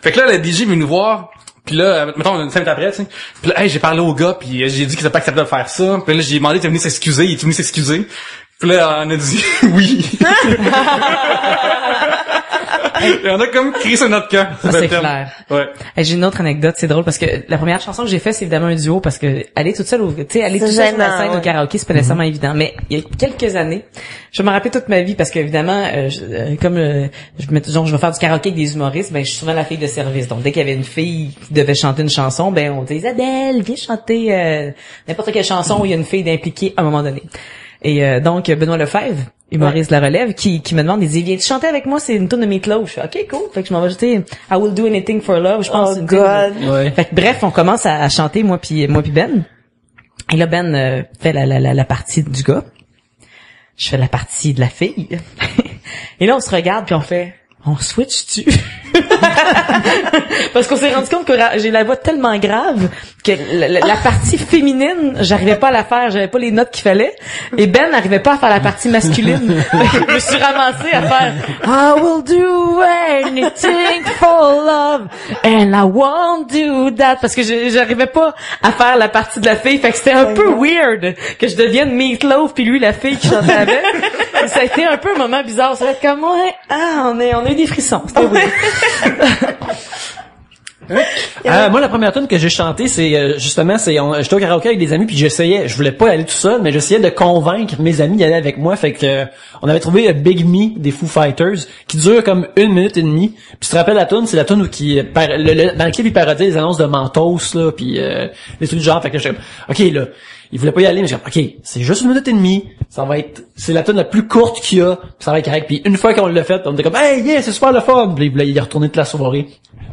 Speaker 2: Fait que là, le DJ vient nous voir, puis là, mettons, une semaine après, tu sais. Puis là, hey, j'ai parlé au gars, puis j'ai dit qu'il était pas acceptable de faire ça. Puis là, j'ai demandé, t'es venu s'excuser, il est venu s'excuser. Puis là, on a dit, oui. Et on a comme crié sur notre camp.
Speaker 3: Ça, c'est clair.
Speaker 2: Ouais.
Speaker 3: J'ai une autre anecdote, c'est drôle parce que la première chanson que j'ai faite, c'est évidemment un duo parce que aller toute seule sur la scène au karaoké, c'est pas nécessairement évident. Mais il y a quelques années, je me rappelle toute ma vie parce qu'évidemment, je vais faire du karaoké avec des humoristes, ben je suis souvent la fille de service. Donc dès qu'il y avait une fille qui devait chanter une chanson, ben on disait Isabelle, viens chanter n'importe quelle chanson où il y a une fille d'impliquée à un moment donné. Et donc Benoît Lefebvre, humoriste de la relève, qui me demande, il dit, viens-tu chanter avec moi, c'est une tourne de Meatloaf. Je fais, ok, cool. Fait que je m'en vais jeter I Will Do Anything for Love, je pense.
Speaker 4: Oh God.
Speaker 5: Ouais.
Speaker 3: Fait que bref, on commence à chanter, moi puis Ben. Et là, Ben fait la partie du gars. Je fais la partie de la fille. Et là, on se regarde puis on switch-tu? Parce qu'on s'est rendu compte que j'ai la voix tellement grave que la partie féminine, j'arrivais pas à la faire, j'avais pas les notes qu'il fallait. Et Ben n'arrivait pas à faire la partie masculine. Je me suis ramassée à faire I will do anything for love and I won't do that parce que j'arrivais pas à faire la partie de la fille. Fait que c'était un peu weird que je devienne Meatloaf puis lui la fille qui chantait avec. Et ça a été un peu un moment bizarre. Ça va être comme on a eu des frissons. C'était weird.
Speaker 5: Moi, la première tune que j'ai chantée, c'est justement, j'étais au karaoké avec des amis, puis je voulais pas aller tout seul, mais j'essayais de convaincre mes amis d'y aller avec moi. Fait que on avait trouvé Big Me des Foo Fighters, qui dure comme 1 minute et demie. Puis tu te rappelles la tune, c'est la tune où dans le clip il parodie les annonces de Mentos là, puis des trucs du genre. Fait que j'étais ok là. Il voulait pas y aller, mais j'ai dit, ok, c'est juste 1 minute et demie, c'est la tune la plus courte qu'il y a, puis ça va être correct. Puis une fois qu'on l'a fait, on était comme, hey, yeah, c'est super le fun. Puis il voulait y retourner toute la soirée.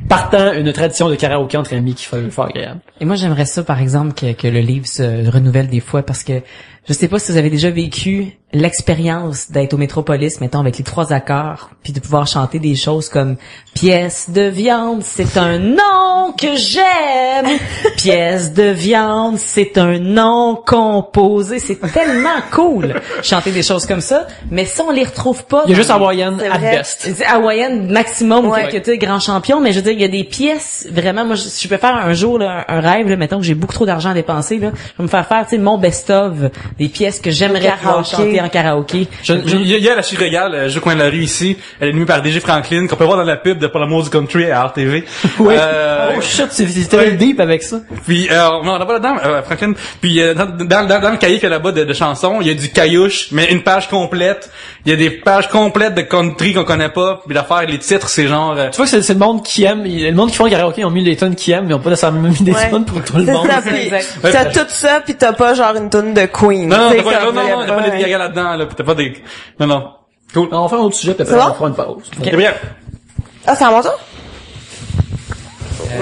Speaker 5: Partant une tradition de karaoké entre amis qui fait le fort agréable.
Speaker 3: Et moi, j'aimerais ça, par exemple, que le livre se renouvelle des fois parce que je sais pas si vous avez déjà vécu l'expérience d'être au Métropolis, mettons, avec les 3 accords, puis de pouvoir chanter des choses comme pièce de viande, c'est un nom que j'aime. Pièce de viande, c'est un nom composé. C'est tellement cool chanter des choses comme ça, mais ça, on les retrouve pas.
Speaker 5: Il y a juste Hawaïenne at best.
Speaker 3: C'est Hawaïenne maximum,
Speaker 4: ouais.
Speaker 3: que tu sais, grand champion, mais je veux dire, il y a des pièces, vraiment, moi, je peux faire un jour, là, un rêve, là, mettons que j'ai beaucoup trop d'argent à dépenser, là, je vais me faire tu sais, mon best-of, des pièces que j'aimerais pouvoir chanter en karaoké.
Speaker 2: Il y a la Chirégale, je coin de la rue ici, elle est animée par DG Franklin, qu'on peut voir dans la pub de Pour l'amour du country à RTV.
Speaker 5: Oui. Oh shit, c'était deep avec ça.
Speaker 2: Puis, on en a pas là-dedans, Franklin. Puis, dans le cahier qu'il y a là-bas de chansons, il y a du caillouche, mais une page complète. Il y a des pages complètes de country qu'on connaît pas. Puis d'affaires, les titres, c'est genre...
Speaker 5: Tu vois que c'est le monde qui aime, le monde qui font le karaoké ont mis les tunes qu'ils aiment, mais ils ont pas nécessairement mis des tunes pour tout le monde.
Speaker 4: T'as tout ça, pis t'as pas genre une tune de Queen.
Speaker 2: Non, t'as pas des Gaga là-dedans, là, pis t'as pas des... Non. Cool.
Speaker 5: On va faire un autre sujet, peut-être on fera une pause.
Speaker 2: Okay. Bien.
Speaker 4: Ah, c'est à mon tour?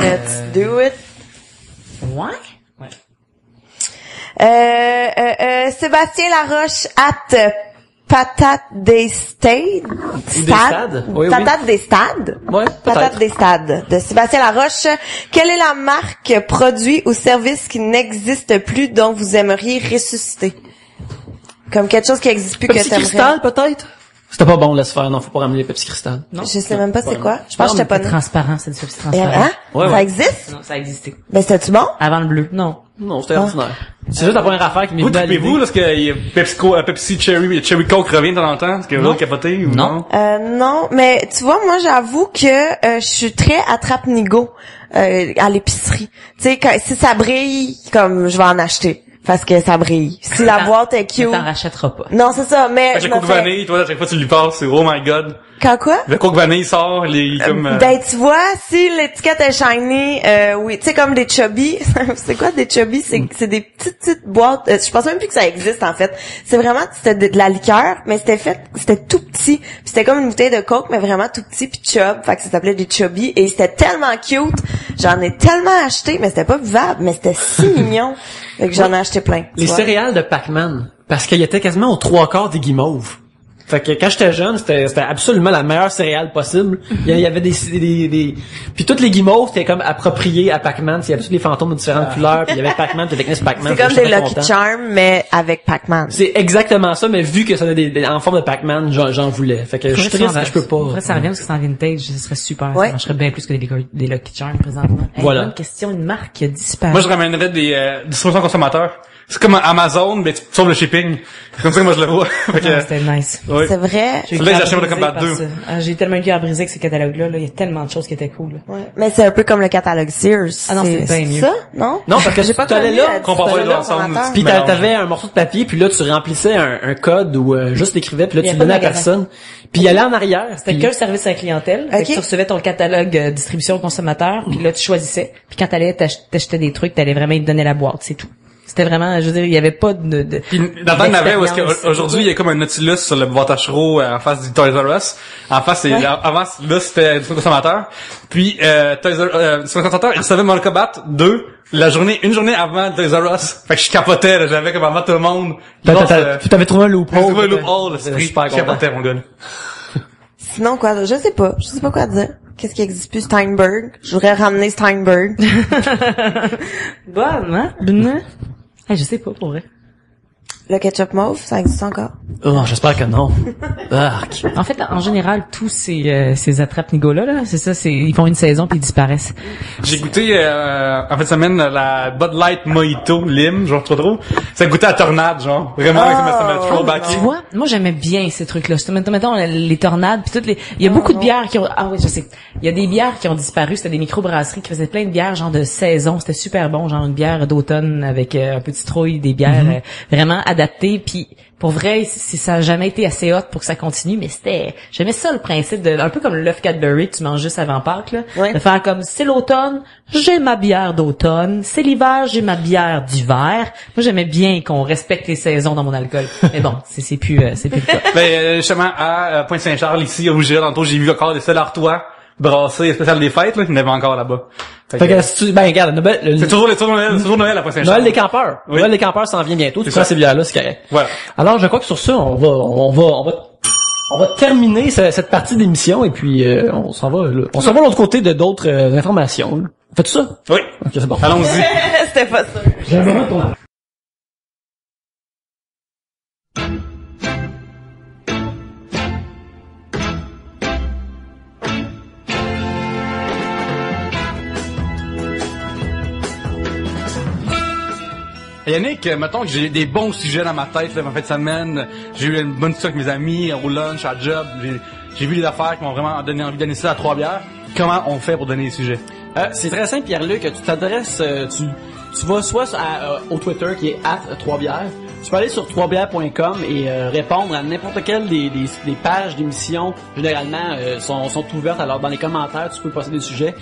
Speaker 4: Let's do it.
Speaker 3: Ouais? Ouais.
Speaker 4: Sébastien Laroche at Patate des Stades.
Speaker 5: Stades? Oui, oui.
Speaker 4: Patate des Stades.
Speaker 5: Ouais,
Speaker 4: Patate
Speaker 5: peut-être.
Speaker 4: des Stades. De Sébastien Laroche. Quelle est la marque, produit ou service qui n'existe plus dont vous aimeriez ressusciter? Comme quelque chose qui n'existe plus que
Speaker 5: Pepsi
Speaker 4: t'aimerais.
Speaker 5: Cristal, peut-être? C'était pas bon, laisse faire. Non, faut pas ramener les Pepsi Cristal.
Speaker 3: Non.
Speaker 4: Je sais même pas c'est quoi. Je pense que j'étais pas
Speaker 3: c'est
Speaker 4: née.
Speaker 3: transparent, c'est du Pepsi
Speaker 4: Hein?
Speaker 3: transparent.
Speaker 5: Ouais,
Speaker 4: Ça
Speaker 5: ouais.
Speaker 4: existe?
Speaker 3: Non, ça a existé.
Speaker 4: Ben, c'était-tu bon?
Speaker 3: Avant le bleu, non.
Speaker 5: Non, c'était ordinaire. C'est juste la première affaire qui m'est
Speaker 2: Vous
Speaker 5: venue à
Speaker 2: trouvez-vous,
Speaker 5: l'idée.
Speaker 2: lorsque Pepsi Cherry Coke revient de temps en temps? Est-ce que vous
Speaker 3: Non.
Speaker 2: autres capotez ou
Speaker 3: Non.
Speaker 2: non?
Speaker 4: Non, mais tu vois, moi, j'avoue que je suis très attrape-nigo à l'épicerie. Tu sais, si ça brille, comme je vais en acheter parce que ça brille. Si la boîte est cute.
Speaker 3: Mais t'en rachèteras pas.
Speaker 4: Non, c'est ça, mais
Speaker 2: Fait que
Speaker 4: je
Speaker 2: le
Speaker 4: me
Speaker 2: Coke
Speaker 4: fais...
Speaker 2: vanille, toi, à chaque fois que tu lui passes, c'est oh my god.
Speaker 4: Quand quoi?
Speaker 2: Le Coke vanille sort, les, comme,
Speaker 4: Ben, tu vois, si l'étiquette est shiny, oui, tu sais, comme des chubby. C'est quoi des chubby? C'est des petites boîtes. Je pense même plus que ça existe, en fait. C'est vraiment, c'était de la liqueur, mais c'était tout petit. Puis c'était comme une bouteille de Coke, mais vraiment tout petit, puis chub. Fait que ça s'appelait des chubby. Et c'était tellement cute. J'en ai tellement acheté, mais c'était pas buvable, mais c'était si mignon. Fait que j'en ai acheté plein.
Speaker 5: Les
Speaker 4: tu vois.
Speaker 5: céréales de Pac-Man. Parce qu'il était quasiment aux 3/4 des guimauves. Fait que quand j'étais jeune, c'était absolument la meilleure céréale possible. Il y avait des puis toutes les guimauves c'était comme appropriées à Pac-Man, il y avait tous les fantômes de différentes couleurs, puis il y avait Pac-Man, puis avec Pac-Man.
Speaker 4: C'est comme
Speaker 5: j'étais
Speaker 4: des
Speaker 5: très
Speaker 4: Lucky
Speaker 5: content.
Speaker 4: Charms, mais avec Pac-Man.
Speaker 5: C'est exactement ça, mais vu que ça avait en forme de Pac-Man, j'en voulais. Fait que je suis triste que je peux pas.
Speaker 3: Faudrait que ça revienne parce que c'est en vintage, ce serait super.
Speaker 4: Ouais.
Speaker 3: Ça marcherait bien plus que des Lucky Charms présentement. Hey,
Speaker 5: Voilà.
Speaker 3: bonne question, une marque qui a disparu.
Speaker 2: moi, je ramènerais des distributions consommateurs. C'est comme Amazon, mais tu sauves le shipping. C'est comme ça que moi je le vois. Fait que,
Speaker 3: Ah, c'était nice.
Speaker 2: oui.
Speaker 4: C'est vrai.
Speaker 3: J'ai eu
Speaker 2: Là,
Speaker 3: le
Speaker 2: j'ai
Speaker 3: cœur
Speaker 2: acheté Mortal
Speaker 3: brisé
Speaker 2: Kombat
Speaker 3: par
Speaker 2: 2.
Speaker 3: ça. Ah, j'ai tellement eu le cœur brisé avec ce catalogue-là. Là. Il y a tellement de choses qui étaient cool. Là.
Speaker 4: Ouais. Mais c'est un peu comme le catalogue Sears.
Speaker 3: Ah non, c'est bien mieux.
Speaker 4: ça, non?
Speaker 5: Non, parce que
Speaker 4: J'ai pas
Speaker 5: tu allais
Speaker 4: connu,
Speaker 5: là,
Speaker 2: qu'on parle pas
Speaker 4: tu
Speaker 2: de
Speaker 4: allais
Speaker 2: l'ensemble.
Speaker 4: là, formateur.
Speaker 5: puis
Speaker 2: mélange.
Speaker 5: t'avais un morceau de papier, puis là tu remplissais un code ou juste t'écrivais, puis là
Speaker 3: Il y
Speaker 5: tu
Speaker 3: avait
Speaker 5: le donnais à
Speaker 3: pas de magasin.
Speaker 5: personne. Puis il allait en arrière.
Speaker 3: C'était
Speaker 5: puis-
Speaker 3: qu'un service à la clientèle. Fait que
Speaker 4: Ok.
Speaker 3: tu recevais ton catalogue distribution consommateur, puis là tu choisissais. Puis quand t'allais t'achetais des trucs, t'allais vraiment te donner la boîte, c'est tout. C'était vraiment, je veux dire, il y avait pas de
Speaker 2: Puis, dans le temps, il y en avait où est-ce
Speaker 3: d'expérience.
Speaker 2: qu'aujourd'hui, il y a comme un Nautilus sur le boîte à chevaux en face du Toys R Us. En face, c'est, avant, là, c'était du consommateur. Puis, sur le consommateur, il recevait Mortal Kombat 2 une journée avant Toys R Us. Fait que je capotais, là, j'avais comme avant tout le monde.
Speaker 5: T'avais trouvé un loophole.
Speaker 2: J'ai trouvé un loophole,
Speaker 5: J'étais
Speaker 2: c'est
Speaker 5: super
Speaker 2: je
Speaker 5: content.
Speaker 2: capotais, mon gars.
Speaker 4: Sinon, quoi, je sais pas quoi dire. Qu'est-ce qui existe plus? Steinberg. Je voudrais ramener Steinberg.
Speaker 3: Bonne, hein? Bonne. Hey, je sais pas, pour vrai.
Speaker 4: Le ketchup mauve, ça existe encore?
Speaker 5: Oh, j'espère que non. Arc.
Speaker 3: En fait, en général, tous ces attrape-nigo-là, là, c'est ça, ils font une saison puis ils disparaissent.
Speaker 2: J'ai goûté, en fin de semaine, la Bud Light Mojito Lime, genre trop. Ça goûtait à tornade, genre. Vraiment, ça m'a trop backé.
Speaker 3: Tu vois, moi j'aimais bien ces trucs-là. Mettons les tornades puis toutes il y a beaucoup de bières qui ont, ah oui, je sais. Il y a des bières qui ont disparu, c'était des microbrasseries qui faisaient plein de bières genre de saison, c'était super bon, genre une bière d'automne avec un peu de citrouille, des bières vraiment adaptées puis pour vrai, ça a jamais été assez hot pour que ça continue, mais j'aimais ça le principe de, un peu comme le Love Cadbury que tu manges juste avant Pâques, là.
Speaker 4: Ouais.
Speaker 3: De faire comme, c'est l'automne, j'ai ma bière d'automne, c'est l'hiver, j'ai ma bière d'hiver. Moi, j'aimais bien qu'on respecte les saisons dans mon alcool. Mais bon, c'est plus le cas.
Speaker 2: Ben, justement, à Pointe-Saint-Charles, ici, au Rouge, tantôt, j'ai vu encore des seuls Artois brassés spécial des fêtes, là, qu'il y en avait encore là-bas.
Speaker 5: Fait que si tu, ben regarde,
Speaker 2: c'est toujours Noël à Pointe-Saint-Charles.
Speaker 5: Noël des campeurs.
Speaker 2: Oui.
Speaker 5: Noël des campeurs s'en vient bientôt. Tu
Speaker 2: C'est
Speaker 5: prends
Speaker 2: ça.
Speaker 5: ces bières-là, c'est correct.
Speaker 2: Voilà.
Speaker 5: Alors, je crois que sur ça, on va terminer cette partie de l'émission et puis on s'en va là. On s'en va de l'autre côté de d'autres informations. Là. Faites ça?
Speaker 2: Oui.
Speaker 5: Ok, c'est bon.
Speaker 2: Allons-y.
Speaker 4: C'était pas ça.
Speaker 5: J'ai un moment pour-
Speaker 2: Yannick, mettons que j'ai des bons sujets dans ma tête, là, en fin de semaine. J'ai eu une bonne discussion avec mes amis, au lunch, à job. J'ai vu des affaires qui m'ont vraiment donné envie de donner ça à Trois-Bières. Comment on fait pour donner les sujets?
Speaker 5: C'est très simple, Pierre-Luc. Tu t'adresses, tu vas soit au Twitter qui est @3bières. Tu peux aller sur 3bières.com et répondre à n'importe quelle des pages d'émissions. Généralement, sont ouvertes. Alors, dans les commentaires, tu peux passer des sujets.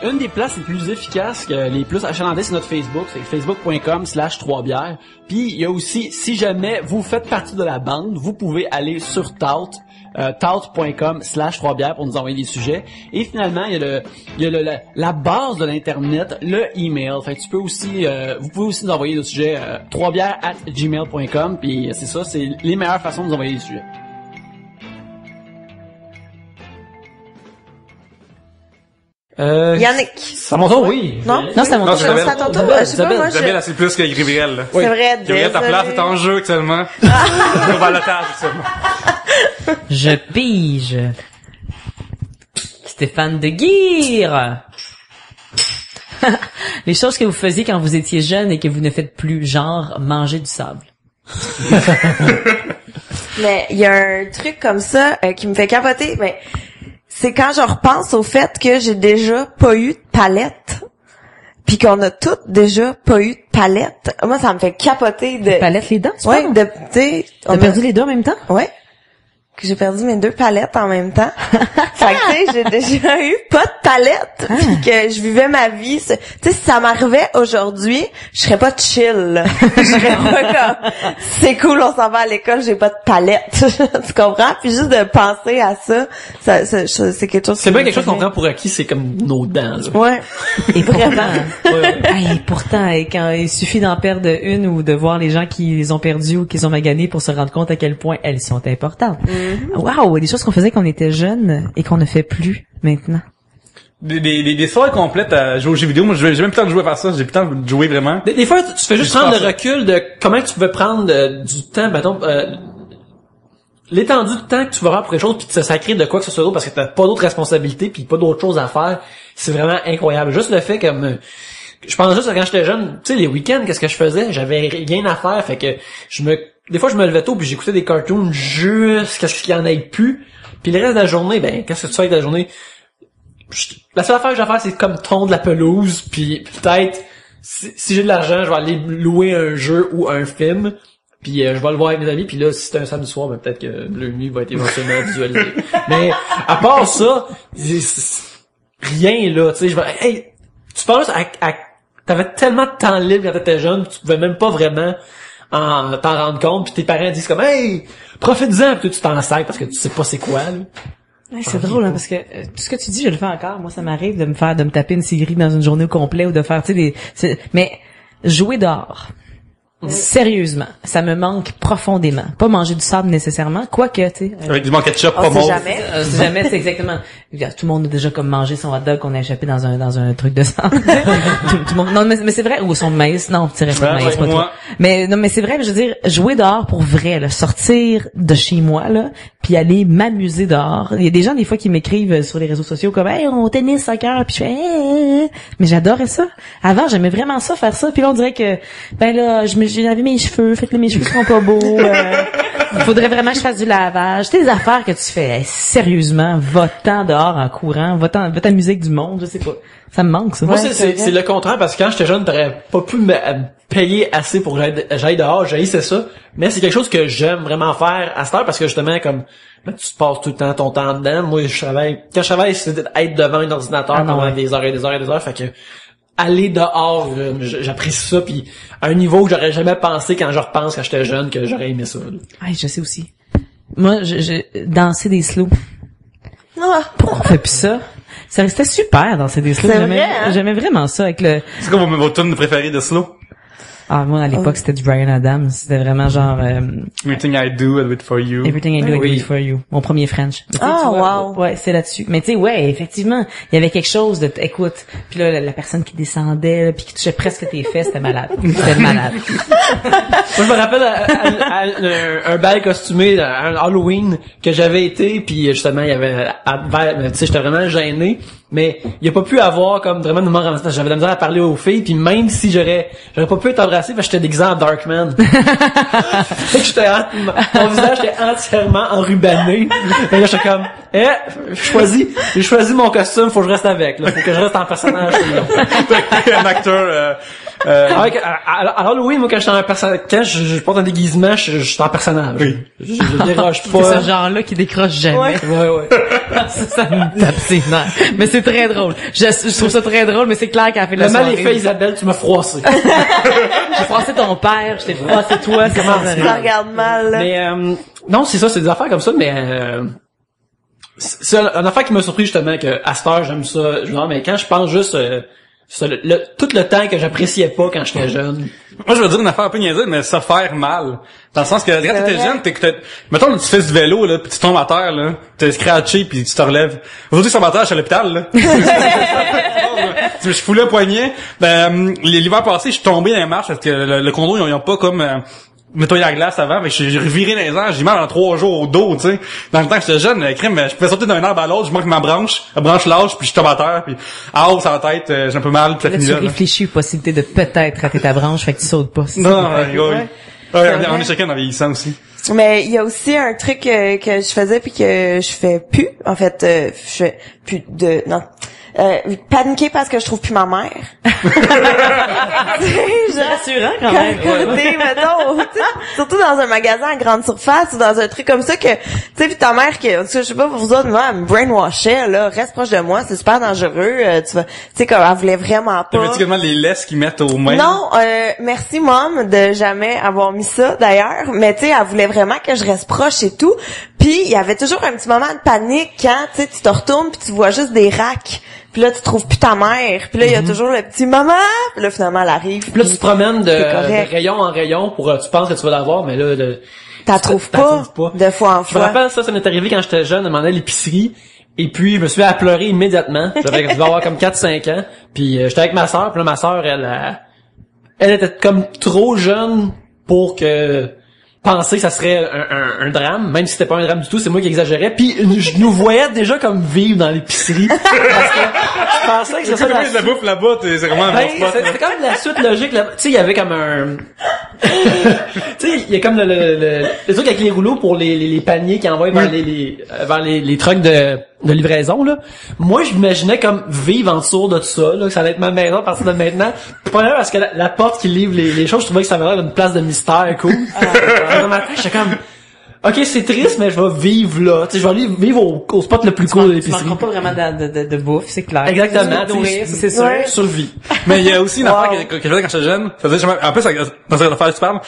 Speaker 5: Une des places les plus efficaces, les plus achalandées, c'est notre Facebook. C'est facebook.com/3bières. Puis, il y a aussi, si jamais vous faites partie de la bande, vous pouvez aller sur Tout.
Speaker 6: tout.com/3bières pour nous envoyer des sujets. Et finalement, il y a la base de l'internet, le email. Fait que tu peux aussi, vous pouvez aussi nous envoyer des sujets 3bières@gmail.com. Puis c'est ça, c'est les meilleures façons de nous envoyer des sujets.
Speaker 4: Yannick.
Speaker 5: C'est à mon tour, oui.
Speaker 4: Non?
Speaker 3: Non, c'est à mon tour.
Speaker 2: c'est Isabelle.
Speaker 4: C'est à ton tour. Je sais pas, moi,
Speaker 2: Isabelle, c'est plus que Gabriel, là.
Speaker 4: C'est vrai,
Speaker 2: Gabriel, ta place est en jeu actuellement. Au balotage, actuellement.
Speaker 3: Je pige. Stéphane de Guire. Les choses que vous faisiez quand vous étiez jeune et que vous ne faites plus, genre manger du sable.
Speaker 4: Mais il y a un truc comme ça qui me fait capoter, mais c'est quand je repense au fait que j'ai déjà pas eu de palette, puis qu'on a toutes déjà pas eu de palette. Moi, ça me fait capoter de...
Speaker 3: Palette les dents, tu
Speaker 4: Ouais,
Speaker 3: parles?
Speaker 4: tu sais...
Speaker 3: T'as perdu les deux en même temps?
Speaker 4: Ouais. Que j'ai perdu mes 2 palettes en même temps. Fait que, tu sais, j'ai déjà eu pas de palette. Puis que je vivais ma vie. Tu sais, si ça m'arrivait aujourd'hui, je serais pas chill, là. Je serais pas comme, c'est cool, on s'en va à l'école, j'ai pas de palette. Tu comprends? Puis juste de penser à ça, c'est quelque chose
Speaker 5: C'est bien quelque chose qu'on prend pour acquis, c'est comme nos dents, là.
Speaker 4: Ouais.
Speaker 3: Et vraiment.
Speaker 5: Ouais.
Speaker 3: Hey, pourtant, quand il suffit d'en perdre une ou de voir les gens qui les ont perdues ou qui les ont maganées pour se rendre compte à quel point elles sont importantes. Wow, des choses qu'on faisait quand on était jeune et qu'on ne fait plus maintenant.
Speaker 2: Des soirées complètes à jouer aux jeux vidéo. Moi, j'ai même plus le temps de jouer à faire ça. J'ai plus le temps de jouer vraiment.
Speaker 5: Des fois, tu fais juste
Speaker 2: Je
Speaker 5: prendre
Speaker 2: pense
Speaker 5: le recul de comment tu pouvais prendre du temps, mettons, l'étendue de temps que tu vas avoir pour quelque chose puis te sacrer de quoi que ce soit d'autre parce que t'as pas d'autres responsabilités puis pas d'autres choses à faire. C'est vraiment incroyable. Juste le fait comme, je pense juste à quand j'étais jeune, tu sais, les week-ends, qu'est-ce que je faisais? J'avais rien à faire, fait que des fois je me levais tôt puis j'écoutais des cartoons jusqu'à ce qu'il y en ait plus. Puis le reste de la journée, ben, qu'est-ce que tu fais avec la journée? La seule affaire que j'ai à faire, c'est comme tondre la pelouse puis peut-être, si j'ai de l'argent, je vais aller louer un jeu ou un film. Puis je vais le voir avec mes amis, puis là, si c'est un samedi soir, ben peut-être que le nuit va être éventuellement visualisé. Mais à part ça, rien là, tu sais, je vais, hey, tu penses t'avais tellement de temps libre quand t'étais jeune, tu pouvais même pas vraiment t'en rendre compte, puis tes parents disent comme, hey, profite-en, puis tu t'en sers parce que tu sais pas c'est quoi, là.
Speaker 3: Ouais, c'est drôle, hein, parce que tout ce que tu dis, je le fais encore. Moi, ça m'arrive de me taper une série dans une journée au complet ou de faire, tu sais, mais jouer dehors. Sérieusement, ça me manque profondément. Pas manger du sable nécessalement, quoique, tu sais.
Speaker 2: Avec du bon ketchup, pas
Speaker 4: On sait
Speaker 2: mauve.
Speaker 4: jamais.
Speaker 3: C'est jamais, c'est exactement. Tout le monde a déjà comme mangé son hot dog qu'on a échappé dans un truc de sang. tout le monde, non, mais c'est vrai, ou son maïs, non, tu dirais pas de maïs, pas trop. Mais, non, mais c'est vrai, je veux dire, jouer dehors pour vrai, là, sortir de chez moi, là, puis aller m'amuser dehors. Il y a des gens, des fois, qui m'écrivent sur les réseaux sociaux comme, hey, on tennis, soccer, puis je fais, hey. Mais j'adorais ça. Avant, j'aimais vraiment ça, faire ça, puis là, on dirait que, ben là, j'ai lavé mes cheveux, fait que mes cheveux seront pas beaux, il faudrait vraiment que je fasse du lavage. C'est des affaires que tu fais, hey, sérieusement, va-t'en dehors en courant, va-t'en musique avec du monde, je sais pas. Ça me manque, ça.
Speaker 5: Moi, c'est le contraire, parce que quand j'étais jeune, t'aurais pas pu me payer assez pour que j'aille dehors, j'haïssais ça. Mais c'est quelque chose que j'aime vraiment faire à cette heure, parce que justement, comme, ben, tu passes tout le temps ton temps dedans. Moi, quand je travaille, c'est d'être devant un ordinateur pendant des heures et des heures et des heures, fait que, aller dehors, j'apprécie ça, puis à un niveau que j'aurais jamais pensé quand je repense quand j'étais jeune que j'aurais aimé ça.
Speaker 3: Ah, je sais aussi. Moi, je dansais des slows.
Speaker 4: Ah.
Speaker 3: Pourquoi on fait plus ça? Ça restait super danser des slows.
Speaker 4: C'est vrai, hein?
Speaker 3: J'aimais vraiment ça avec le...
Speaker 2: C'est quoi vos tunes préférées de slow?
Speaker 3: Ah, moi, à l'époque, c'était du Bryan Adams. C'était vraiment genre,
Speaker 2: Everything I Do, I Do It For You.
Speaker 3: Everything I Do, I Do It For You. Mon premier French. Mais tu sais, tu vois,
Speaker 4: wow.
Speaker 3: Ouais, c'est là-dessus. Mais tu sais, ouais, effectivement, il y avait quelque chose de, écoute, puis là, la personne qui descendait, là, puis qui touchait presque tes fesses, c'était malade. C'était malade.
Speaker 5: Moi, je me rappelle à un bal costumé, à un Halloween que j'avais été, puis justement, il y avait, tu sais, j'étais vraiment gêné, mais il y a pas pu avoir comme vraiment de moment ramassage. J'avais de la misère à parler aux filles, puis même si j'aurais pas pu être embrassé, parce que j'étais déguisé en Darkman. Fait que mon visage était entièrement enrubanné. Et là, j'étais comme, j'ai choisi mon costume, faut que je reste avec, là. Faut que je reste en personnage.
Speaker 2: Un acteur,
Speaker 5: À Halloween, moi, quand je porte un déguisement, je suis en personnage.
Speaker 2: Oui.
Speaker 5: Je déroge
Speaker 3: C'est
Speaker 5: pas.
Speaker 3: ce genre-là qui décroche jamais.
Speaker 5: Ouais.
Speaker 3: Ça me tape ses nerfs. Mais c'est très drôle. Je trouve ça très drôle, mais c'est clair qu'à la fin de la
Speaker 5: Le mal
Speaker 3: soirée...
Speaker 5: est fait, Isabelle, tu m'as froissé.
Speaker 3: J'ai froissé ton père, je t'ai froissé toi, c'est
Speaker 4: Ça regarde mal, là.
Speaker 5: Mais non, c'est ça, c'est des affaires comme ça, mais c'est un affaire qui m'a surpris justement que à cette heure j'aime ça. Non, mais quand je pense juste tout le temps que j'appréciais pas quand j'étais jeune.
Speaker 2: Moi, je veux dire une affaire un peu niaiseuse, mais ça faire mal. Dans le sens que, quand t'étais jeune, mettons, là, tu fais du vélo, là, pis tu tombes à terre, là, t'es scratché pis tu te relèves. Aujourd'hui, sur ma terre, je suis à l'hôpital, là. Je foulais le poignet. L'hiver passé, je suis tombé dans les marches parce que le condo, ils ont pas comme, mettons, il y a la glace avant, mais j'ai reviré dans les airs, j'ai mal en 3 jours au dos, tu sais. Dans le temps que j'étais jeune, je pouvais sauter d'un arbre à l'autre, je manque ma branche, la branche lâche, puis je tombe à terre, puis sur la tête, j'ai un peu mal, puis ça
Speaker 3: Là,
Speaker 2: finit
Speaker 3: tu
Speaker 2: là.
Speaker 3: réfléchis aux possibilités de peut-être rater ta branche, fait que tu sautes pas.
Speaker 2: Non, ouais. On est chacun dans vieillissant aussi.
Speaker 4: Mais il y a aussi un truc que je faisais puis que je fais plus. En fait, je fais plus de... Non. Paniquer parce que je trouve plus ma mère.
Speaker 3: C'est rassurant quand même.
Speaker 4: Mettons, surtout dans un magasin à grande surface ou dans un truc comme ça que, tu sais, puis ta mère je sais pas pour vous autres, moi, elle me brainwashait, là, reste proche de moi, c'est super dangereux, tu sais, comme, elle voulait vraiment pas.
Speaker 2: T'avais-tu également les laisses qu'ils mettent aux mains?
Speaker 4: Non, merci, mom, de jamais avoir mis ça, d'ailleurs, mais tu sais, elle voulait vraiment que je reste proche et tout, puis il y avait toujours un petit moment de panique quand, tu sais, tu te retournes puis tu vois juste des racks. Puis là, tu trouves plus ta mère. Puis là, il y a toujours le petit maman. Puis là, finalement, elle arrive.
Speaker 5: Puis là, tu te promènes de rayon en rayon tu penses que tu vas l'avoir, mais là,
Speaker 4: t'as trouves pas. De fois en
Speaker 5: fois. Je me rappelle, ça m'est arrivé quand j'étais jeune, à demander à l'épicerie. Et puis, je me suis mis à pleurer immédiatement. Je devais avoir comme 4-5 ans. Puis, j'étais avec ma sœur. Puis là, ma sœur, elle était comme trop jeune pour penser que ça serait un drame, même si c'était pas un drame du tout, c'est moi qui exagérais. Puis je nous voyais déjà comme vivre dans l'épicerie parce que je pensais que c'était ça.
Speaker 2: La bouffe là-bas, c'est vraiment un bon spot.
Speaker 5: C'était comme la suite logique. Tu sais, il y avait comme un, tu sais, il y a comme le truc avec les rouleaux pour les paniers qui envoient vers les trucks de livraison, là. Moi, je m'imaginais comme vivre en dessous de tout ça, là, que ça allait être ma maison à partir de maintenant. Premièrement, parce que la porte qui livre les choses, je trouvais que ça avait l'air d'une place de mystère, cool. Dans ma tête, j'étais comme, ok, c'est triste, mais je vais vivre là. Tu sais, je vais aller vivre au spot le plus cool de l'épicerie.
Speaker 3: Tu manqueras pas vraiment de bouffe, c'est clair.
Speaker 5: Exactement.
Speaker 3: C'est sûr.
Speaker 5: Survie.
Speaker 2: Mais il y a aussi une affaire que je faisais quand j'étais jeune. En plus, dans cette affaire que tu parles,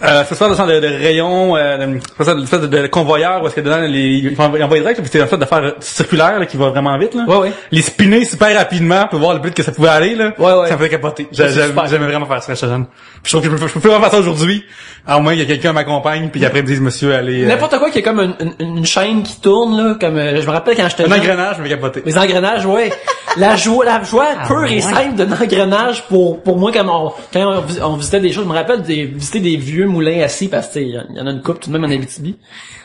Speaker 2: c'est ça, de rayon, de convoyeur, où est-ce que dedans, ils envoient direct, puis c'est en fait de faire circulaire, là, qui va vraiment vite, là.
Speaker 5: Ouais.
Speaker 2: Les spinner super rapidement pour voir le but que ça pouvait aller, là.
Speaker 5: Ouais.
Speaker 2: Ça me fait capoter. J'aimais vraiment faire ça quand j'étais jeune. Puis je trouve que je peux plus vraiment faire ça aujourd'hui. À moins qu'il y ait quelqu'un m'accompagne, puis après, ils me disent, monsieur, allez,
Speaker 5: n'importe quoi qui est comme une chaîne qui tourne, là, comme, je me rappelle quand j'étais jeune.
Speaker 2: Un engrenage, je me capoter.
Speaker 5: Les engrenages, ouais. La joie pure et simple d'un engrenage pour moi, quand on visitait des choses, je me rappelle visiter des vieux moulins assis, parce que, il y en a une couple tout de même en Abitibi.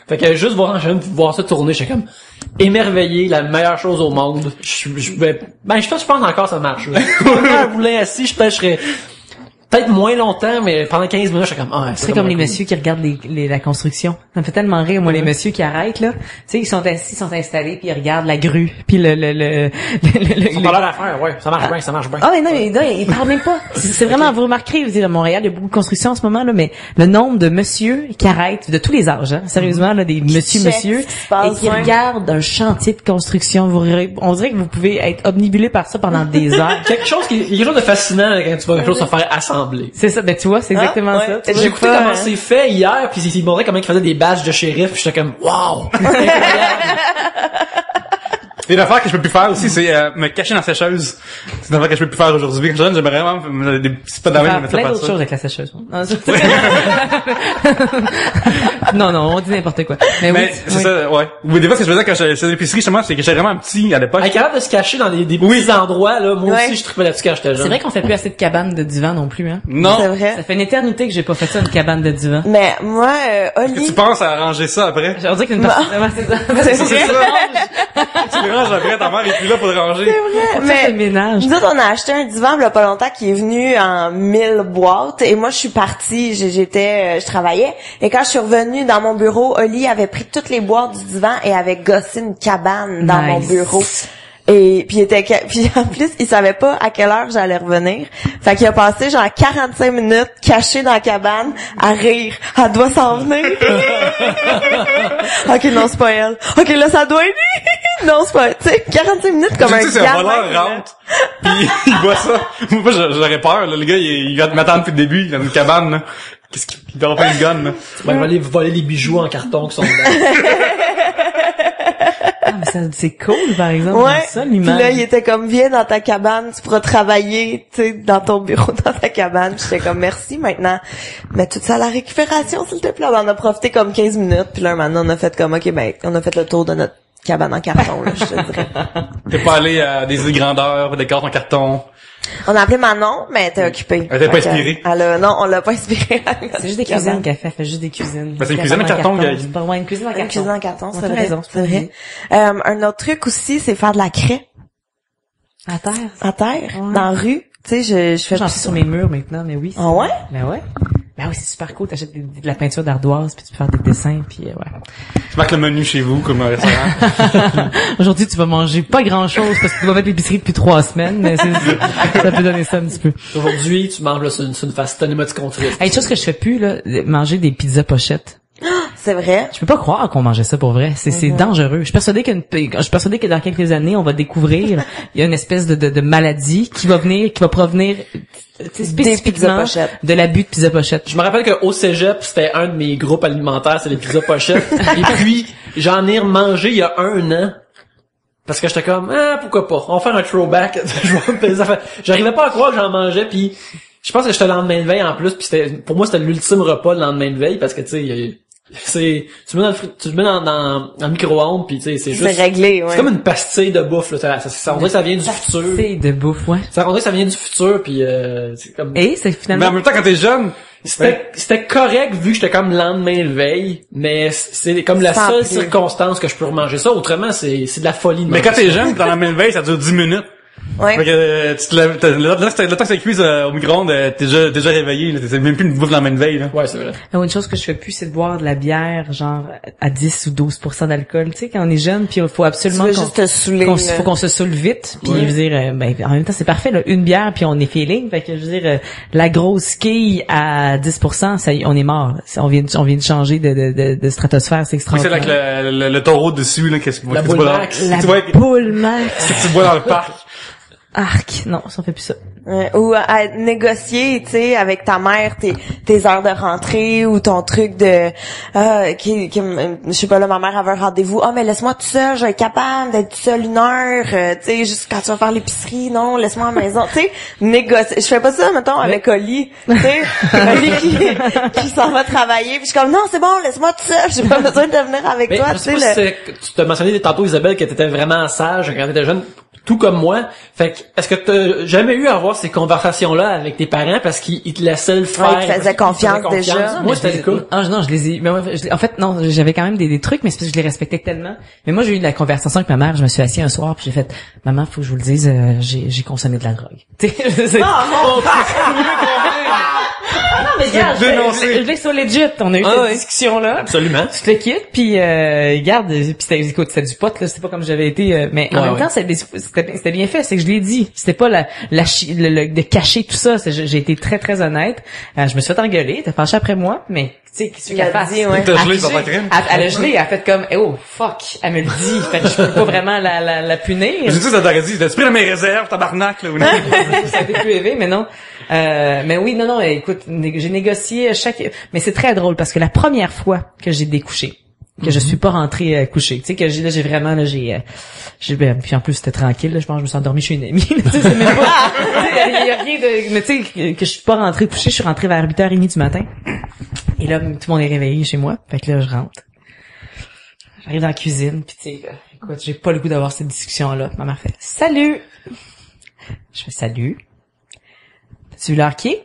Speaker 5: Fait que juste voir ça tourner, j'étais comme émerveillé, la meilleure chose au monde. Je pense encore ça marche. Un moulin assis, je serais peut-être moins longtemps, mais pendant 15 minutes, je suis comme,
Speaker 3: c'est comme les messieurs qui regardent la construction. Ça me fait tellement rire, moi, les messieurs qui arrêtent, là. Tu sais, ils sont assis, ils sont installés, puis ils regardent la grue, puis
Speaker 5: Ils ont pas l'air à faire, ouais. Ça marche bien.
Speaker 3: Ah, mais non, ils parlent même pas. C'est vraiment, vous remarquerez, vous dites, à Montréal, il y a beaucoup de construction en ce moment, là, mais le nombre de messieurs qui arrêtent, de tous les âges, hein, sérieusement, là, des monsieur, et qui regardent un chantier de construction. On dirait que vous pouvez être obnubilé par ça pendant des heures.
Speaker 5: Quelque chose de fascinant quand tu vois quelque chose se faire assembler.
Speaker 3: C'est ça, ben tu vois, c'est exactement ça.
Speaker 5: J'ai écouté comment c'est fait hier, puis il montraient comment ils faisaient des badges de shérif, puis j'étais comme wow.
Speaker 2: Et l'affaire que je peux plus faire aussi, c'est me cacher dans la sécheuse. C'est une affaire que je peux plus faire aujourd'hui. Quand je jeune, j'aimerais vraiment des petits pas d'amène,
Speaker 3: plein d'autres choses avec la sécheuse. Non, on dit n'importe quoi. Mais oui,
Speaker 2: c'est ça, ouais. Ou des fois, ce que je faisais quand j'étais à l'épicerie, justement, c'est que j'étais vraiment petit à l'époque.
Speaker 5: Capable de se cacher dans des petits endroits, là. Moi aussi, je trippais là-dessus quand j'étais jeune.
Speaker 3: C'est vrai qu'on fait plus assez de cabanes de divan non plus, hein.
Speaker 2: Non.
Speaker 4: C'est vrai.
Speaker 3: Ça fait une éternité que j'ai pas fait ça, une cabane de divan.
Speaker 4: Mais moi, Oli...
Speaker 2: Tu penses à arranger ça après?
Speaker 3: J'ai dit qu'une personne,
Speaker 4: C'est vrai.
Speaker 2: Tu le ranges après, ta mère est plus là pour le ranger.
Speaker 4: C'est vrai. Mais
Speaker 3: le ménage.
Speaker 4: Nous autres, on a acheté un divan il y a pas longtemps qui est venu en 1000 boîtes et moi je suis partie, je travaillais et quand je suis revenue dans mon bureau, Oli avait pris toutes les boîtes du divan et avait gossé une cabane dans mon bureau. Et puis en plus, il savait pas à quelle heure j'allais revenir. Fait qu'il a passé genre 45 minutes caché dans la cabane à rire. Elle doit s'en venir. OK, non, c'est pas elle. OK, là ça doit être non, c'est pas elle. Tu sais, 45 minutes comme un
Speaker 2: c'est un voleur rentre. Puis il voit ça. Moi j'aurais peur, là. Le gars il va te m'attendre depuis le début, il a une cabane là. Qu'est-ce qu'il doit faire une gun là?
Speaker 5: Il va aller voler les bijoux en carton qui sont dedans.
Speaker 3: c'est cool, par exemple.
Speaker 4: Ouais.
Speaker 3: Ça,
Speaker 4: Puis
Speaker 3: l'image.
Speaker 4: là, il était comme, viens dans ta cabane, tu pourras travailler, tu sais, dans ton bureau, dans ta cabane. Puis j'étais comme, merci, maintenant. Mets tout ça à la récupération, s'il te plaît. On en a profité comme 15 minutes. Puis là, maintenant, on a fait comme, ok, ben, on a fait le tour de notre cabane en carton, là, je te dirais.
Speaker 2: T'es pas allé à des îles grandeurs, des cartes en carton.
Speaker 4: On a appelé Manon, mais elle était occupée.
Speaker 2: Elle était pas
Speaker 4: Fait que,
Speaker 2: inspirée.
Speaker 4: Non, on l'a pas inspirée.
Speaker 3: C'est juste des cuisines qu'elle fait. Elle fait juste des cuisines.
Speaker 2: Ben, c'est une cuisine en carton,
Speaker 3: C'est pas une cuisine en carton.
Speaker 4: Une cuisine en carton, c'est
Speaker 3: T'as
Speaker 4: vrai.
Speaker 3: raison,
Speaker 4: C'est vrai. Un autre truc aussi, c'est faire de la craie
Speaker 3: À terre.
Speaker 4: à terre,
Speaker 3: Ouais.
Speaker 4: dans la rue. Tu sais, je fais
Speaker 3: J'en suis sur mes murs maintenant, mais oui.
Speaker 4: Ah ouais?
Speaker 3: Ben ouais. Ben oui, c'est super cool. T'achètes de la peinture d'ardoise, puis tu peux faire des dessins, puis ouais.
Speaker 2: Tu marques le menu chez vous, comme un restaurant.
Speaker 3: Aujourd'hui, tu vas manger pas grand-chose parce que tu vas mettre l'épicerie depuis 3 semaines, mais ça peut donner ça un petit peu.
Speaker 5: Aujourd'hui, tu manges là sur une face, c'est un émoticon triste.
Speaker 3: Hey, une chose que je fais plus, là, manger des pizzas pochettes.
Speaker 4: C'est vrai.
Speaker 3: Je peux pas croire qu'on mangeait ça pour vrai. C'est dangereux. Je suis persuadée que dans quelques années, on va découvrir, il y a une espèce de maladie qui va provenir spécifiquement
Speaker 4: pochettes.
Speaker 3: de l'abus de pizza pochette.
Speaker 5: Je me rappelle qu'au cégep, c'était un de mes groupes alimentaires, c'est les pizzas pochettes. Et puis, j'en ai remangé il y a 1 an. Parce que j'étais comme, pourquoi pas? On va faire un throwback. J'arrivais pas à croire que j'en mangeais, puis je pense que j'étais le lendemain de veille en plus, puis pour moi, c'était l'ultime repas le lendemain de veille, parce que, tu sais, tu le mets dans le micro-ondes, puis tu sais, c'est juste...
Speaker 4: C'est réglé, ouais.
Speaker 5: C'est comme une pastille de bouffe, là. On dirait que ça vient du futur.
Speaker 3: C'est de bouffe, ouais.
Speaker 5: Ça, on dirait que ça vient du futur, puis c'est comme...
Speaker 3: Et c'est
Speaker 2: Mais
Speaker 3: finalement...
Speaker 2: en même temps, quand t'es jeune,
Speaker 5: C'était correct vu que j'étais comme lendemain de veille, mais c'est comme la
Speaker 4: Sans
Speaker 5: seule
Speaker 4: plus.
Speaker 5: circonstance que je peux remanger ça. Autrement, c'est de la folie de
Speaker 2: mais
Speaker 5: manger
Speaker 2: quand t'es
Speaker 5: ça.
Speaker 2: jeune, dans la même veille, ça dure 10 minutes.
Speaker 4: Ouais.
Speaker 2: Fait que, tu te lèves, le temps que c'est cuit au micro-ondes, t'es déjà réveillé, là. C'est même plus une bouffe dans la même veille, là.
Speaker 5: Ouais, c'est vrai.
Speaker 3: Une chose que je fais plus, c'est de boire de la bière, genre, à 10 ou 12% d'alcool. Tu sais, quand on est jeune, puis il faut absolument
Speaker 4: Tu veux juste te saouler, là.
Speaker 3: faut qu'on se saoule vite. Puis,
Speaker 5: Ouais.
Speaker 3: je veux dire, en même temps, c'est parfait, là. Une bière, puis on est feeling. Fait que, je veux dire, la grosse quille à 10%, ça y est, on est mort. On vient de changer de stratosphère, c'est
Speaker 2: Oui, c'est
Speaker 3: extraordinaire.
Speaker 2: là que le taureau dessus, là, qu'est-ce que
Speaker 5: La
Speaker 2: tu
Speaker 5: boule
Speaker 2: bois dans,
Speaker 5: max.
Speaker 3: La
Speaker 2: tu vois,
Speaker 3: boule max.
Speaker 2: que tu bois dans le parc.
Speaker 3: Arc. Non, ça on fait plus ça.
Speaker 4: Ou à négocier, tu sais, avec ta mère tes heures de rentrée ou ton truc de je sais pas là, ma mère avait un rendez-vous. Mais laisse-moi tout seul, je vais être capable d'être tout seul 1 heure, tu sais, juste quand tu vas faire l'épicerie, non, laisse-moi à la maison. Tu sais, négocier. Je fais pas ça mettons avec Oli, tu sais, Oli qui s'en va travailler, puis je suis comme non, c'est bon, laisse-moi tout seul, j'ai pas besoin de venir avec
Speaker 5: Mais
Speaker 4: toi,
Speaker 5: je
Speaker 4: tu
Speaker 5: sais
Speaker 4: sais.
Speaker 5: pas si tu t'as mentionné tantôt, Isabelle, que t'étais vraiment sage quand t'étais jeune, tout comme moi. Fait que, est-ce que t'as jamais eu à avoir ces conversations-là avec tes parents parce qu'ils te laissaient le faire?
Speaker 4: ils te faisaient confiance déjà.
Speaker 5: Moi, c'était le cas.
Speaker 3: Ah non, je les ai. Mais moi, en fait, non, j'avais quand même des trucs, mais c'est parce que je les respectais tellement. Mais moi, j'ai eu de la conversation avec ma mère. Je me suis assis un soir, puis j'ai fait, maman, faut que je vous le dise, j'ai consommé de la drogue. Tu sais, non, mais regarde, je l'ai sur legit. On a eu cette discussion-là.
Speaker 5: Absolument.
Speaker 3: Tu le quittes, puis regarde, puis c'était du pot, là, c'est pas comme j'avais été, mais en même temps, c'était bien fait, c'est que je l'ai dit. C'était pas de cacher tout ça, j'ai été très très honnête. Je me suis fait engueuler, t'as fâché après moi, mais tu sais, qu'est-ce qu'elle fasse?
Speaker 4: dit, ouais.
Speaker 2: T'as gelé
Speaker 3: Elle
Speaker 2: sur ta crème.
Speaker 3: a gelé, elle a fait comme, oh, fuck, elle me le dit, fait que je peux pas vraiment la punir.
Speaker 2: J'ai dit, ça t'aurait dit, t'as pris dans mes réserves, tabarnak, là, ou non?
Speaker 3: Ça a été plus élevé, mais non. Mais oui, non, écoute, j'ai négocié mais c'est très drôle parce que la première fois que j'ai découché, que je suis pas rentrée coucher, tu sais, que j'ai vraiment, là, puis en plus c'était tranquille, là, je pense que je me suis endormie chez une amie, là, tu sais, c'est même pas, il y a rien de, mais tu sais, que je suis pas rentrée coucher, je suis rentrée vers 8h30 du matin. Et là, tout le monde est réveillé chez moi, fait que là, je rentre. J'arrive dans la cuisine, puis tu sais, écoute, j'ai pas le goût d'avoir cette discussion-là. Ma mère fait, salut! Je fais, salut. T'as-tu vu l'heure qui est?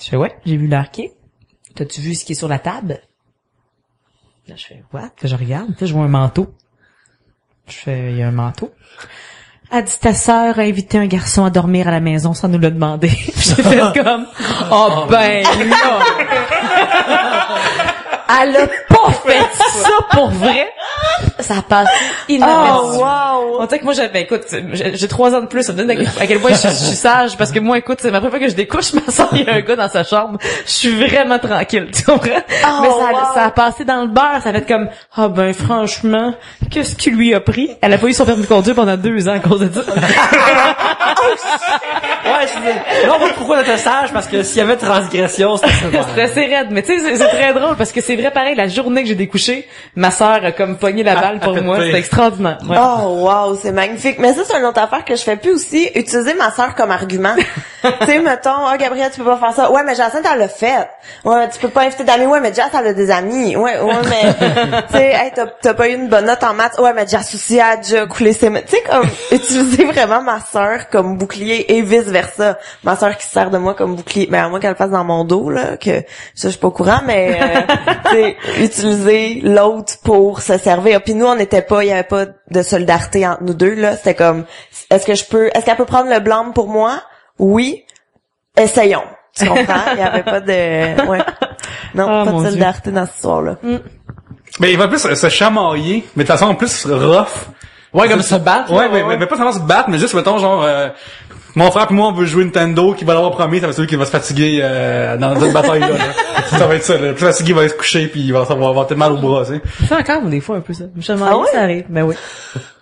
Speaker 3: Je fais, ouais, j'ai vu l'heure qui est. T'as-tu vu ce qui est sur la table? Là, je fais, what? Là, je regarde, là, je vois un manteau. Je fais, il y a un manteau. Elle dit, ta sœur a invité un garçon à dormir à la maison sans nous le demander. J'ai fait comme, oh ben là! Elle a pas fait ça pour vrai! Ça a passé inaperçu.
Speaker 4: Oh, wow!
Speaker 3: On dirait que moi, écoute, j'ai 3 ans de plus, ça me donne à quel point je suis sage, parce que moi, écoute, c'est ma première fois que je découche, ma soeur, il y a un gars dans sa chambre, je suis vraiment tranquille, tu comprends? Mais ça a passé dans le beurre, ça a fait comme, ben, franchement, qu'est-ce qui lui a pris? Elle a pas eu son permis de conduire pendant 2 ans à cause de ça.
Speaker 5: Ouais, là, on voit pourquoi on était sage, parce que s'il y avait transgression, c'était
Speaker 3: C'était assez raide, mais tu sais, c'est très drôle, parce que c'est vrai, pareil, la journée que j'ai découché, ma sœur a comme pogné la balle. idéal pour moi. C'est extraordinaire. Ouais.
Speaker 4: Oh wow, c'est magnifique. Mais ça, c'est une autre affaire que je fais plus aussi. Utiliser ma sœur comme argument. Tu sais, mettons, Gabrielle, tu peux pas faire ça. Ouais, mais Jacinthe, elle l'a fait. Ouais, tu peux pas inviter d'amis. Ouais, mais Jas, elle a des amis. Ouais, mais, tu sais, hey, t'as pas eu une bonne note en maths. Ouais, mais Jas aussi a déjà coulé ses maths. Tu sais, comme, utiliser vraiment ma sœur comme bouclier et vice versa. Ma sœur qui se sert de moi comme bouclier. Mais à moins qu'elle le fasse dans mon dos, là, que ça, je suis pas au courant, mais, tu sais, utiliser l'autre pour se servir. Puis nous, il y avait pas de solidarité entre nous deux, là. C'était comme, est-ce qu'elle peut prendre le blâme pour moi? Oui. Essayons. Tu comprends? Il y avait pas de, ouais. Non, pas de solidarité dans cette histoire-là.
Speaker 2: Mais il va plus se chamailler, mais de façon en plus rough.
Speaker 5: Ouais, comme se battre.
Speaker 2: Ouais, mais pas seulement se battre, mais juste, mettons, genre, mon frère et moi, on veut jouer Nintendo, qui va l'avoir premier, ça va être celui qui va se fatiguer, dans une bataille-là, là. Ça va être ça, le plus fatigué va se coucher, puis il va avoir peut-être mal au bras, tu sais.
Speaker 3: Je fais encore, des fois, un peu ça. Justement, ça arrive. Ben oui.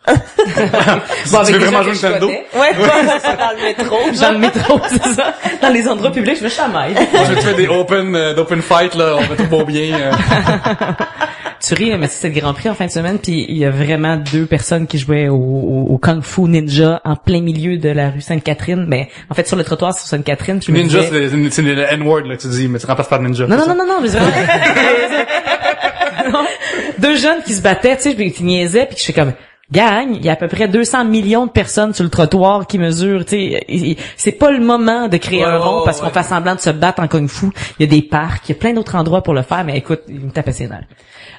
Speaker 2: Bon, tu veux vraiment jouer Nintendo?
Speaker 4: Ouais, dans le métro.
Speaker 3: Dans le métro, c'est ça. Dans les endroits publics, je me chamaille.
Speaker 2: Moi, je fais des d'open fight, là, on met tout beau bien.
Speaker 3: Tu ris, mais c'est le Grand Prix en fin de semaine, puis il y a vraiment 2 personnes qui jouaient au Kung Fu Ninja en plein milieu de la rue Sainte-Catherine, mais en fait sur le trottoir sur Sainte-Catherine.
Speaker 2: Ninja, c'est le N-word, là, tu dis, mais tu remplaces pas de ninja.
Speaker 3: Non, mais c'est vraiment... 2 jeunes qui se battaient, tu sais, qui niaisaient, puis je fais comme... Gagne, il y a à peu près 200 millions de personnes sur le trottoir qui mesurent, tu sais, c'est pas le moment de créer un rond parce qu'on fait semblant de se battre en kung-fu. Il y a des parcs, il y a plein d'autres endroits pour le faire, mais écoute, il me tapait ses nerfs.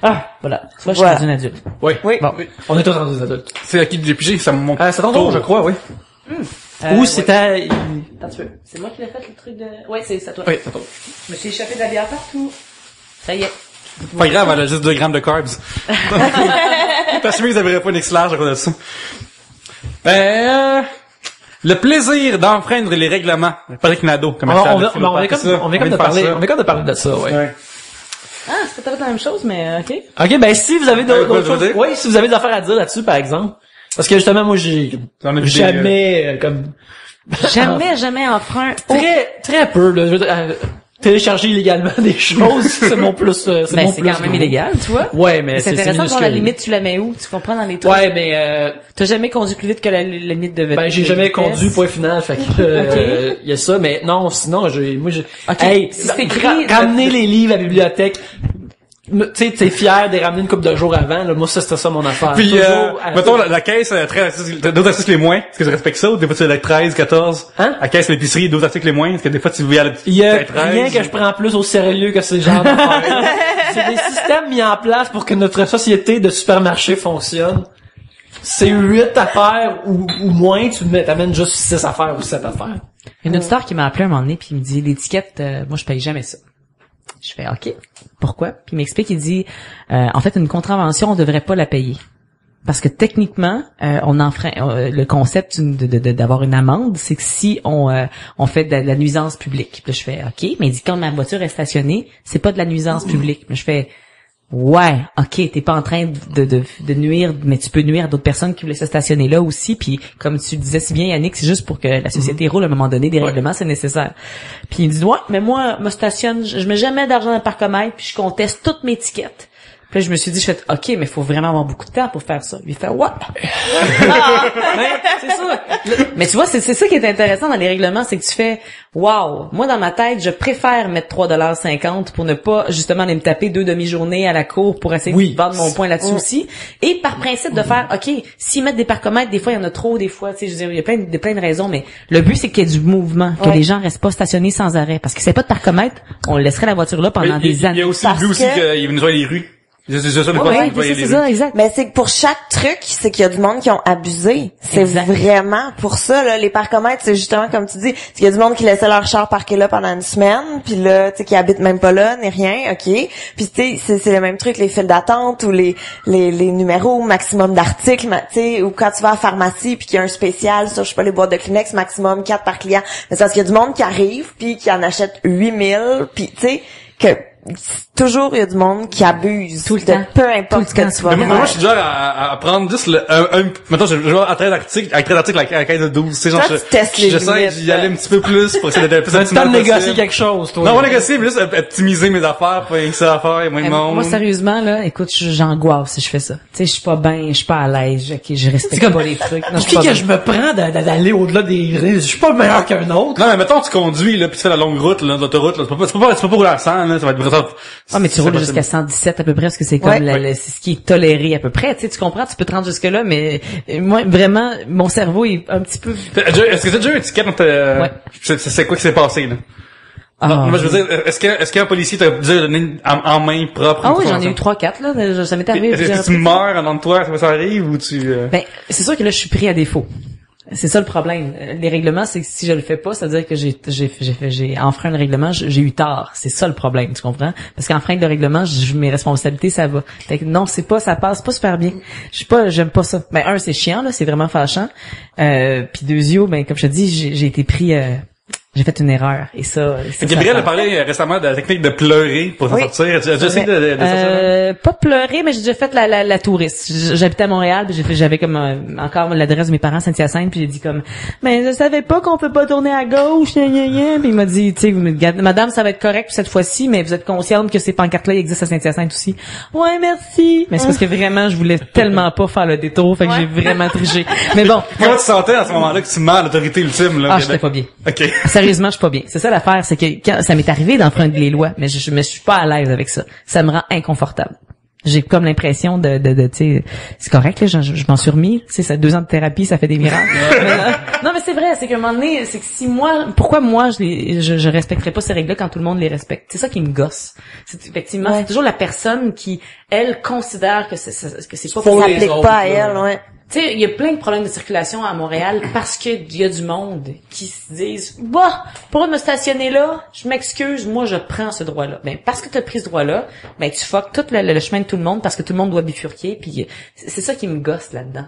Speaker 3: Ah, voilà. Moi, je suis rendu une adulte.
Speaker 2: Oui.
Speaker 3: Bon.
Speaker 5: On est tous rendus adultes.
Speaker 2: C'est à qui j'ai pigé, ça me monte.
Speaker 5: C'est ton tour, je crois, oui. Ou c'était...
Speaker 3: Attends, c'est moi qui l'ai fait, le truc de... Ouais, c'est ça, toi.
Speaker 2: Oui, c'est toi.
Speaker 3: Je me suis échappé de la bière partout. Ça y est.
Speaker 2: Pas grave, elle a juste 2 grammes de carbs. Ta chemise, elle verrait pas une X large à cause de ça. Le plaisir d'enfreindre les règlements. Pas avec Nado, comme
Speaker 5: on vient comme de parler de ça, ouais.
Speaker 3: Ah, c'est peut-être la même chose, mais ok.
Speaker 5: Ok, ben si vous avez d'autres choses, oui, si vous avez des affaires à dire là-dessus, par exemple. Parce que justement, moi, j'ai jamais,
Speaker 3: Jamais enfreint.
Speaker 5: Très peu, là. Je veux dire, télécharger illégalement des choses, c'est mon plus, c'est
Speaker 3: quand même illégal, tu vois.
Speaker 5: Ouais, mais
Speaker 3: c'est intéressant de voir la limite, tu la mets où? Tu comprends dans les trucs?
Speaker 5: Ouais, mais
Speaker 3: t'as jamais conduit plus vite que la limite de vitesse?
Speaker 5: Ben, j'ai jamais conduit, point final, fait que, y a ça, mais non, sinon, hey,
Speaker 3: si c'est écrit,
Speaker 5: ramener les livres à la bibliothèque, tu sais, t'es fier de les ramener une couple de jours avant, là. Moi, c'était ça mon affaire.
Speaker 2: Puis, mettons, la caisse, t'as 2 articles les moins. Est-ce que je respecte ça? Ou des fois, tu as 13, 14?
Speaker 5: Hein?
Speaker 2: La caisse, l'épicerie, 2 articles les moins. Est-ce que des fois, tu veux y aller
Speaker 5: il y a rien que je prends plus au sérieux que ces genres d'affaires. C'est des systèmes mis en place pour que notre société de supermarché fonctionne. C'est 8 affaires ou moins, tu t'amènes juste 6 affaires ou 7 affaires.
Speaker 3: Il y a une auditeur qui m'a appelé un moment donné puis il me dit, l'étiquette, moi, je paye jamais ça. Je fais OK. Pourquoi? Puis il m'explique, il dit en fait une contravention, on devrait pas la payer. Parce que techniquement, on enfreint le concept d'avoir une amende, c'est que si on fait de la nuisance publique. Puis là, je fais OK, mais il dit quand ma voiture est stationnée, c'est pas de la nuisance publique. Mais je fais ouais, OK, t'es pas en train de nuire, mais tu peux nuire à d'autres personnes qui voulaient se stationner là aussi. Puis comme tu disais si bien, Yannick, c'est juste pour que la société roule à un moment donné, des règlements, c'est nécessaire. Puis il me dit ouais, mais moi, me stationne, je mets jamais d'argent dans le parcomètre, puis je conteste toutes mes étiquettes. Puis là, je me suis dit, OK, mais faut vraiment avoir beaucoup de temps pour faire ça. Puis il fait, ouais. C'est ça. Mais tu vois, c'est ça qui est intéressant dans les règlements, c'est que tu fais, wow, moi, dans ma tête, je préfère mettre 3,50 pour ne pas, justement, aller me taper 2 demi-journées à la cour pour essayer de vendre mon point là-dessus aussi. Et par principe de faire, OK, s'ils mettent des parcomètres, des fois, il y en a trop, des fois, tu sais, je veux dire, il y a plein de raisons, mais le but, c'est qu'il y ait du mouvement, que les gens restent pas stationnés sans arrêt. Parce que s'il n'y a pas de parcomètre, on laisserait la voiture là pendant des années.
Speaker 2: Il y a aussi le but aussi qu'il nous nettoie les rues. C'est
Speaker 4: ça, exact. Mais c'est que pour chaque truc, c'est qu'il y a du monde qui ont abusé. C'est vraiment pour ça, là. Les parcomètres, c'est justement comme tu dis, il y a du monde qui laissait leur char parqué là pendant une semaine, puis là, tu sais, qui habite même pas là, ni rien, OK. Puis tu sais, c'est le même truc, les files d'attente ou les numéros, maximum d'articles, tu sais, ou quand tu vas à la pharmacie puis qu'il y a un spécial sur, je sais pas, les boîtes de Kleenex, maximum 4 par client. Mais c'est parce qu'il y a du monde qui arrive puis qui en achète 8000, puis tu sais, que toujours il y a du monde qui abuse
Speaker 3: Tout le
Speaker 4: de
Speaker 3: temps.
Speaker 4: peu importe ce
Speaker 3: Tout le
Speaker 4: que tu vas
Speaker 2: Mais
Speaker 4: faire.
Speaker 2: moi, je suis déjà à prendre juste mettons, je vais à 13 articles, à 13 articles à 15 de 12, tu sais, genre,
Speaker 4: Toi, tu testes les
Speaker 2: j'essaie
Speaker 4: limites,
Speaker 2: d'y aller un petit peu plus pour essayer d'être le plus
Speaker 5: Tu as le temps
Speaker 2: optimal
Speaker 5: de négocier
Speaker 2: possible.
Speaker 5: quelque chose, toi.
Speaker 2: Non, on va négocier, mais juste optimiser mes affaires, pas rien que ça à faire, moins de monde.
Speaker 3: Moi, sérieusement, là, écoute, j'angoisse si je fais ça. Tu sais, je suis pas bien, je suis pas à l'aise, je respecte
Speaker 5: comme-
Speaker 3: pas les trucs. Non,
Speaker 5: Pour
Speaker 3: je suis
Speaker 5: qui
Speaker 3: pas
Speaker 5: que
Speaker 3: bien.
Speaker 5: je me prends d'aller au-delà des... Je suis pas meilleur qu'un autre.
Speaker 2: Non, mais mettons, tu conduis, là, pis tu fais la longue route, là, l'autoroute, là, tu peux pas rouler à 100, là, ça va être
Speaker 3: Ah, mais tu
Speaker 2: c'est
Speaker 3: roules
Speaker 2: possible.
Speaker 3: jusqu'à 117 à peu près, parce que c'est comme
Speaker 2: Ouais.
Speaker 3: c'est ce qui est toléré à peu près. Tu sais, tu comprends, tu peux te rendre jusque là, mais moi, vraiment, mon cerveau est un petit peu...
Speaker 2: Est-ce que t'as déjà eu un ticket dans
Speaker 3: Ouais.
Speaker 2: c'est quoi qui s'est passé, là? Non, moi, je veux dire, est-ce qu'un policier t'a déjà donné en main propre?
Speaker 3: Ah oui, j'en ai eu 3-4, là, ça m'est arrivé.
Speaker 2: Est-ce
Speaker 3: plusieurs
Speaker 2: que tu
Speaker 3: reprises.
Speaker 2: meurs en dedans de toi, ça arrive, ou tu,
Speaker 3: Ben, c'est sûr que là, je suis pris à défaut. C'est ça le problème. Les règlements, c'est que si je le fais pas, ça veut dire que j'ai enfreint le règlement, j'ai eu tort. C'est ça le problème, tu comprends? Parce qu'enfreindre le règlement, mes responsabilités, ça va. Fait que non, ça passe pas super bien. J'aime pas ça. Ben, un, c'est chiant, là, c'est vraiment fâchant. Puis deuxièmement, ben, comme je te dis, j'ai été pris, j'ai fait une erreur. Et ça,
Speaker 2: Gabriel a parlé récemment de la technique de pleurer pour s'en
Speaker 4: Oui.
Speaker 2: sortir. Tu as déjà essayé de sortir?
Speaker 3: Pas pleurer, mais j'ai déjà fait la touriste. J'habitais à Montréal, puis j'avais comme encore l'adresse de mes parents à Saint-Hyacinthe, puis j'ai dit comme, mais je savais pas qu'on peut pas tourner à gauche, gna, gna, gna. Puis il m'a dit, tu sais, madame, ça va être correct cette fois-ci, mais vous êtes consciente que ces pancartes-là existent à Saint-Hyacinthe aussi. Ouais, merci. Mais c'est parce que vraiment, je voulais tellement pas faire le détour, fait que j'ai vraiment triché. Mais bon.
Speaker 2: Comment tu sentais à ce moment-là que tu mens à l'autorité ultime, là?
Speaker 3: Ah, j'étais pas bien.
Speaker 2: OK.
Speaker 3: Sérieusement, je suis pas bien. C'est ça l'affaire, c'est que quand ça m'est arrivé d'enfreindre les lois, mais je me suis pas à l'aise avec ça. Ça me rend inconfortable. J'ai comme l'impression de tu sais, c'est correct là, je m'en suis remis. Tu sais, ça 2 ans de thérapie, ça fait des miracles. Non, mais c'est vrai, c'est qu'à un moment donné, c'est que si pourquoi moi je respecterais pas ces règles-là quand tout le monde les respecte. C'est ça qui me gosse. C'est effectivement, c'est toujours la personne qui elle considère que c'est pas
Speaker 4: Ça
Speaker 3: pour les
Speaker 4: s'applique
Speaker 3: autres,
Speaker 4: pas à
Speaker 3: là.
Speaker 4: elle, ouais.
Speaker 3: Tu sais, il y a plein de problèmes de circulation à Montréal parce que il y a du monde qui se disent bah, pour me stationner là, je m'excuse, moi je prends ce droit-là. Ben parce que tu as pris ce droit-là, ben tu fuck tout le chemin de tout le monde parce que tout le monde doit bifurquer, puis c'est ça qui me gosse là-dedans.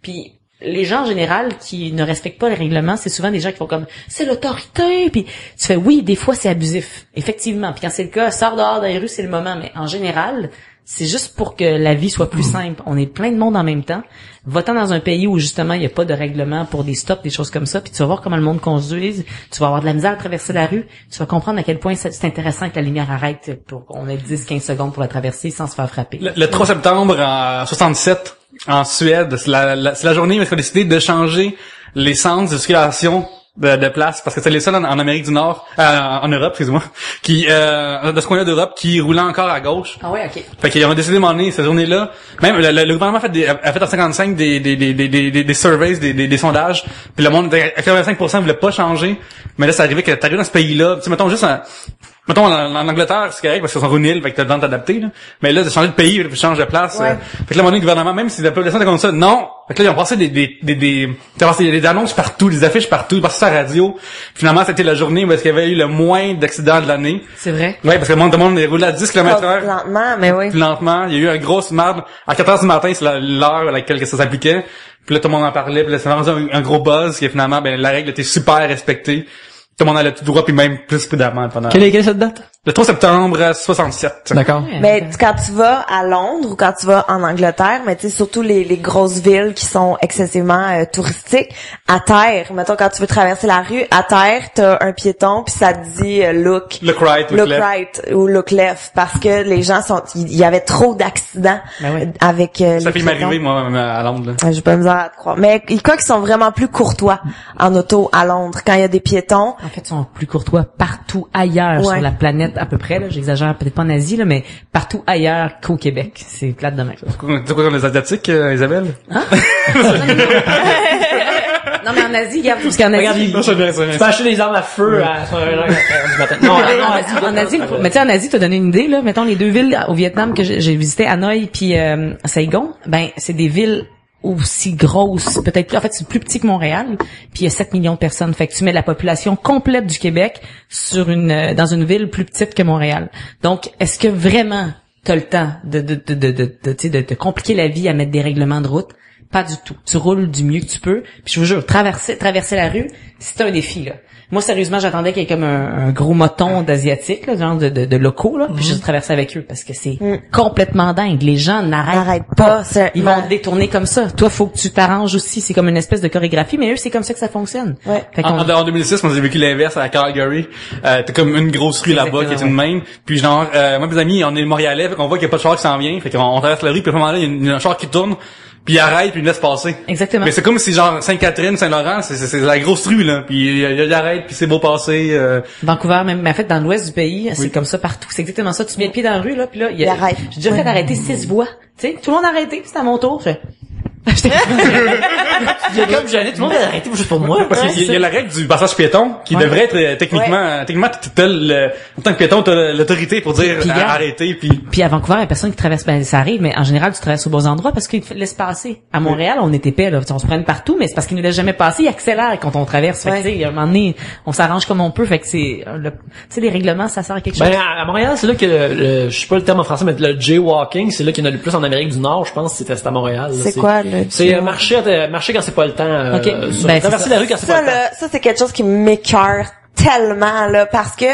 Speaker 3: Puis les gens en général qui ne respectent pas les règlements, c'est souvent des gens qui font comme c'est l'autorité, puis tu fais oui, des fois c'est abusif. Effectivement, puis quand c'est le cas, sors dehors dans les rues, c'est le moment, mais en général, c'est juste pour que la vie soit plus simple. On est plein de monde en même temps. Va-t'en dans un pays où justement il n'y a pas de règlement pour des stops, des choses comme ça, puis tu vas voir comment le monde conduise. Tu vas avoir de la misère à traverser la rue. Tu vas comprendre à quel point c'est intéressant que la lumière arrête pour qu'on ait 10-15 secondes pour la traverser sans se faire frapper.
Speaker 2: Le 3 septembre en 67, en Suède, c'est la journée où ils ont décidé de changer les sens de circulation de place, parce que c'est les seuls en Amérique du Nord, en Europe, excuse-moi, qui, de ce coin-là d'Europe, qui roulaient encore à gauche.
Speaker 3: Ah ouais, ok.
Speaker 2: Fait qu'ils ont décidé de m'emmener cette journée-là. Même, le gouvernement a fait en 55 des surveys, des sondages, puis le monde, à 85% voulait pas changer. Mais là, c'est arrivé que t'arrives dans ce pays-là, tu sais, mettons juste mettons, en Angleterre, c'est correct, parce qu'ils sont sur une île, fait que t'as le temps de t'adapter, là. Mais là, de changer de pays, puis changer de place.
Speaker 4: Ouais.
Speaker 2: Fait que là, à un moment donné, le gouvernement, même si la population était comme ça, non! Fait que là, ils ont passé des annonces partout, des affiches partout, passé sur la radio. Finalement, c'était la journée où est-ce qu'il y avait eu le moins d'accidents de l'année.
Speaker 3: C'est vrai.
Speaker 2: Ouais, parce que tout le monde est roulé à 10 km/h.
Speaker 4: Lentement, mais oui.
Speaker 2: Plus lentement. Il y a eu un gros marde. À 4h du matin, c'est l'heure à laquelle ça s'appliquait. Puis là, tout le monde en parlait. Puis là, c'est vraiment un gros buzz, que finalement, ben, la règle était super respectée. Tout le monde allait tout droit, puis même plus prudemment pendant...
Speaker 5: Quelle est cette date?
Speaker 2: Le 3 septembre 67.
Speaker 5: D'accord.
Speaker 4: Mais quand tu vas à Londres ou quand tu vas en Angleterre, mais tu sais surtout les grosses villes qui sont excessivement touristiques, à terre, mettons quand tu veux traverser la rue, à terre, t'as un piéton puis ça te dit look
Speaker 2: Look
Speaker 4: right ou look left parce que les gens il y avait trop d'accidents avec les
Speaker 2: ça fait
Speaker 4: piétons.
Speaker 2: m'arriver moi à Londres. Là.
Speaker 4: J'ai pas misère à te croire. Mais quoi qu'ils sont vraiment plus courtois en auto à Londres quand il y a des piétons.
Speaker 3: En fait, ils sont plus courtois partout ailleurs sur la planète à peu près, là. J'exagère peut-être pas en Asie, là, mais partout ailleurs qu'au Québec. C'est plate de même.
Speaker 2: C'est quoi les Asiatiques, Isabelle?
Speaker 3: Hein? Non, mais en Asie, regarde, parce qu'en Asie...
Speaker 5: Tu peux acheter des armes à feu à 1h du matin. Non,
Speaker 3: en Asie, mais tu sais, en Asie, t'as donné une idée, là. Mettons les deux villes au Vietnam que j'ai visité, Hanoï puis Saigon. Ben, c'est des villes aussi grosses, peut-être plus, en fait, c'est plus petit que Montréal, puis il y a 7 millions de personnes. Fait que tu mets la population complète du Québec sur dans une ville plus petite que Montréal. Donc, est-ce que vraiment t'as le temps de compliquer la vie à mettre des règlements de route? Pas du tout. Tu roules du mieux que tu peux. Puis je vous jure, traverser la rue, c'est un défi, là. Moi, sérieusement, j'attendais qu'il y ait comme un gros moton d'asiatique, là, genre de locaux, là, puis je traversais avec eux parce que c'est complètement dingue. Les gens n'arrêtent pas. Ils vont te détourner comme ça. Toi, faut que tu t'arranges aussi. C'est comme une espèce de chorégraphie, mais eux, c'est comme ça que ça fonctionne.
Speaker 4: Ouais.
Speaker 3: Fait
Speaker 2: En 2006, moi j'ai vécu l'inverse à Calgary. T'as comme une grosse rue là-bas qui est une même. Puis genre, moi mes amis, on est Montréalais, fait qu'on voit qu'il y a pas de char qui s'en vient. Fait qu'on traverse la rue, puis à un moment là, il y a un char qui tourne. Puis il arrête, puis il laisse passer.
Speaker 3: Exactement.
Speaker 2: Mais c'est comme si genre Sainte-Catherine, Saint-Laurent, c'est la grosse rue là. Puis il arrête, puis c'est beau passer.
Speaker 3: Vancouver, même, mais en fait, dans l'ouest du pays, c'est comme ça partout. C'est exactement ça. Tu mets le pied dans la rue, là, puis là,
Speaker 4: Il arrête.
Speaker 3: J'ai déjà fait arrêter 6 voies. Tu sais, tout le monde a arrêté, puis c'est à mon tour.
Speaker 5: Il y a comme gêné, tout le monde a arrêté juste pour moi.
Speaker 2: Parce qu'il y a la règle du passage piéton qui devrait être techniquement en tant que piéton, t'as l'autorité pour dire
Speaker 3: Puis,
Speaker 2: arrêter.
Speaker 3: Puis à Vancouver, il y a personne qui traverse. Ben ça arrive, mais en général, tu traverses aux bons endroits parce qu'ils te laissent passer. À Montréal, on est épais là, on se prenne partout, mais c'est parce qu'ils nous laissent jamais passer. Ils accélèrent quand on traverse. Fait que, tu sais, à un moment donné, on s'arrange comme on peut. Fait que tu sais, les règlements, ça sert à quelque chose.
Speaker 5: Ben, à Montréal, c'est là que je sais pas le terme en français, mais le jaywalking, c'est là qu'il y en a le plus en Amérique du Nord, je pense, c'était à Montréal. Là.
Speaker 4: C'est quoi, le
Speaker 5: C'est marcher quand c'est pas le temps. Traverser la rue quand c'est pas le temps.
Speaker 4: Ça, c'est quelque chose qui m'écœure tellement, là, parce que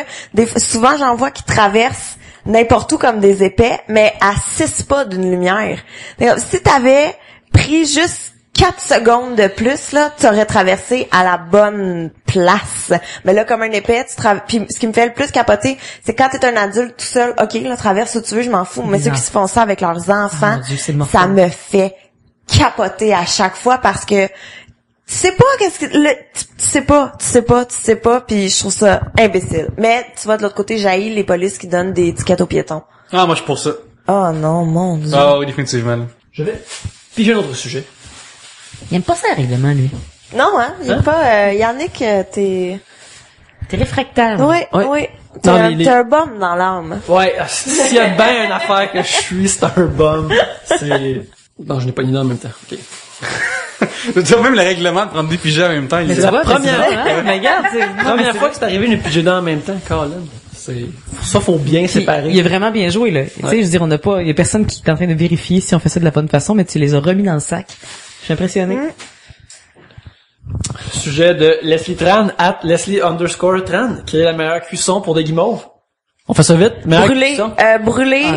Speaker 4: souvent, j'en vois qui traversent n'importe où comme des épais, mais à 6 pas d'une lumière. Si t'avais pris juste 4 secondes de plus, là, tu aurais traversé à la bonne place. Mais là, comme un épais, puis ce qui me fait le plus capoter, c'est quand t'es un adulte tout seul, ok, là, traverse où tu veux, je m'en fous. Mais ceux qui se font ça avec leurs enfants,
Speaker 3: Dieu,
Speaker 4: ça me fait capoter à chaque fois parce que tu sais pas tu sais pas, puis je trouve ça imbécile. Mais tu vois, de l'autre côté, j'haïs les polices qui donnent des étiquettes aux piétons.
Speaker 2: Ah, moi je suis pour ça.
Speaker 4: Oh non, mon Dieu.
Speaker 2: Ah oui, définitivement. Là.
Speaker 5: Je vais piger un autre sujet.
Speaker 3: Il aime pas ça, le règlement, lui.
Speaker 4: Non, il est pas Yannick, t'es
Speaker 3: réfractaire.
Speaker 4: Oui. T'es un bum dans l'âme.
Speaker 5: Ouais, s'il y a bien une affaire que je suis, c'est un bum. C'est... Non, je n'ai pas une idée en même temps. OK.
Speaker 2: Tu vois, même le règlement de prendre des pigeons en même temps,
Speaker 5: C'est la première
Speaker 3: Première
Speaker 5: fois que c'est arrivé une pigeon en même temps, Colin. Ça, faut bien séparer.
Speaker 3: Il est vraiment bien joué, là. Tu sais, je veux dire, il y a personne qui est en train de vérifier si on fait ça de la bonne façon, mais tu les as remis dans le sac. Je suis impressionné.
Speaker 5: Sujet de Leslie Tran, @Leslie_Tran, qui est la meilleure cuisson pour des guimauves. On fait ça vite.
Speaker 4: Brûler,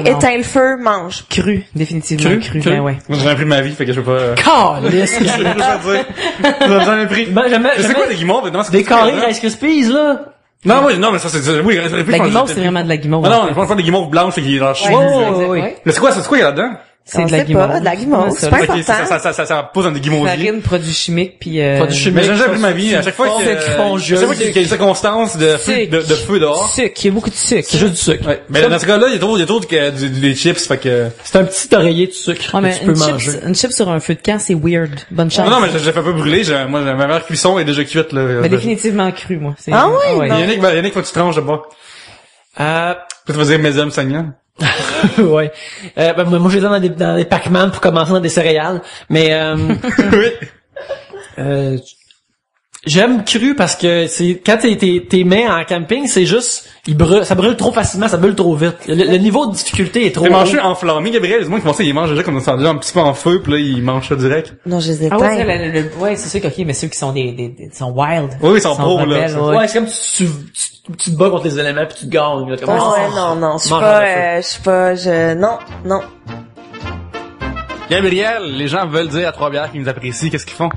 Speaker 4: éteins le feu, mange.
Speaker 3: Cru, définitivement cru. Ben ouais.
Speaker 2: Moi, j'en ai pris de ma vie, fait que je peux pas...
Speaker 5: Calisse!
Speaker 2: J'en ai pris. C'est quoi des guimauves?
Speaker 5: Des carrés Rice Krispies, là?
Speaker 2: Non, mais ça, c'est... Oui,
Speaker 3: la guimauve, c'est vraiment de la guimauve.
Speaker 2: Non, je pense pas des guimauves blanches, c'est qui est genre...
Speaker 3: Oui.
Speaker 2: Mais c'est quoi qu'il y a là-dedans?
Speaker 3: C'est de la guimauve.
Speaker 4: Pas, de la guimauve. C'est pas important.
Speaker 2: Ça pose dans des guimauves.
Speaker 3: Farine, produits chimiques, puis
Speaker 2: produits chimiques. Mais j'ai jamais pris ma vie. À chaque fois qu'il y a une circonstance de feu dehors.
Speaker 3: Sucre. Il y a beaucoup de sucre.
Speaker 5: C'est juste du sucre.
Speaker 2: Ouais. Mais dans ce cas-là, il y a trop des chips, fait que...
Speaker 5: C'est un petit oreiller de sucre que tu peux manger.
Speaker 3: Une chip sur un feu de camp, c'est weird. Bonne chance.
Speaker 2: Non, mais j'ai fait un peu brûler. Moi, ma meilleure cuisson est déjà cuite, là.
Speaker 3: Mais définitivement cru, moi.
Speaker 4: Ah oui?
Speaker 2: Yannick, faut que tu tranches de bas. Tu vas dire mes hommes saignants.
Speaker 5: Ouais. Moi, je les donne dans des Pac-Man pour commencer dans des céréales. Mais,
Speaker 2: oui.
Speaker 5: J'aime cru parce que c'est, quand t'es mains en camping, c'est juste, ça brûle trop facilement, ça brûle trop vite. Le niveau de difficulté est trop haut.
Speaker 2: T'es mangé enflammé, Gabriel. Les gens qui font ça, ils mangent déjà comme ça, déjà un petit peu en feu, puis là, ils mangent ça direct.
Speaker 4: Non, je les éteins.
Speaker 3: Ouais, c'est sûr que, ok, mais ceux qui sont sont wild.
Speaker 2: Oui, ils sont pauvres, là.
Speaker 5: Ouais, c'est comme tu te bats contre les éléments puis tu te gagnes, là.
Speaker 4: Non, non.
Speaker 2: Gabriel, les gens veulent dire à Trois-Bières qu'ils nous apprécient, qu'est-ce qu'ils font?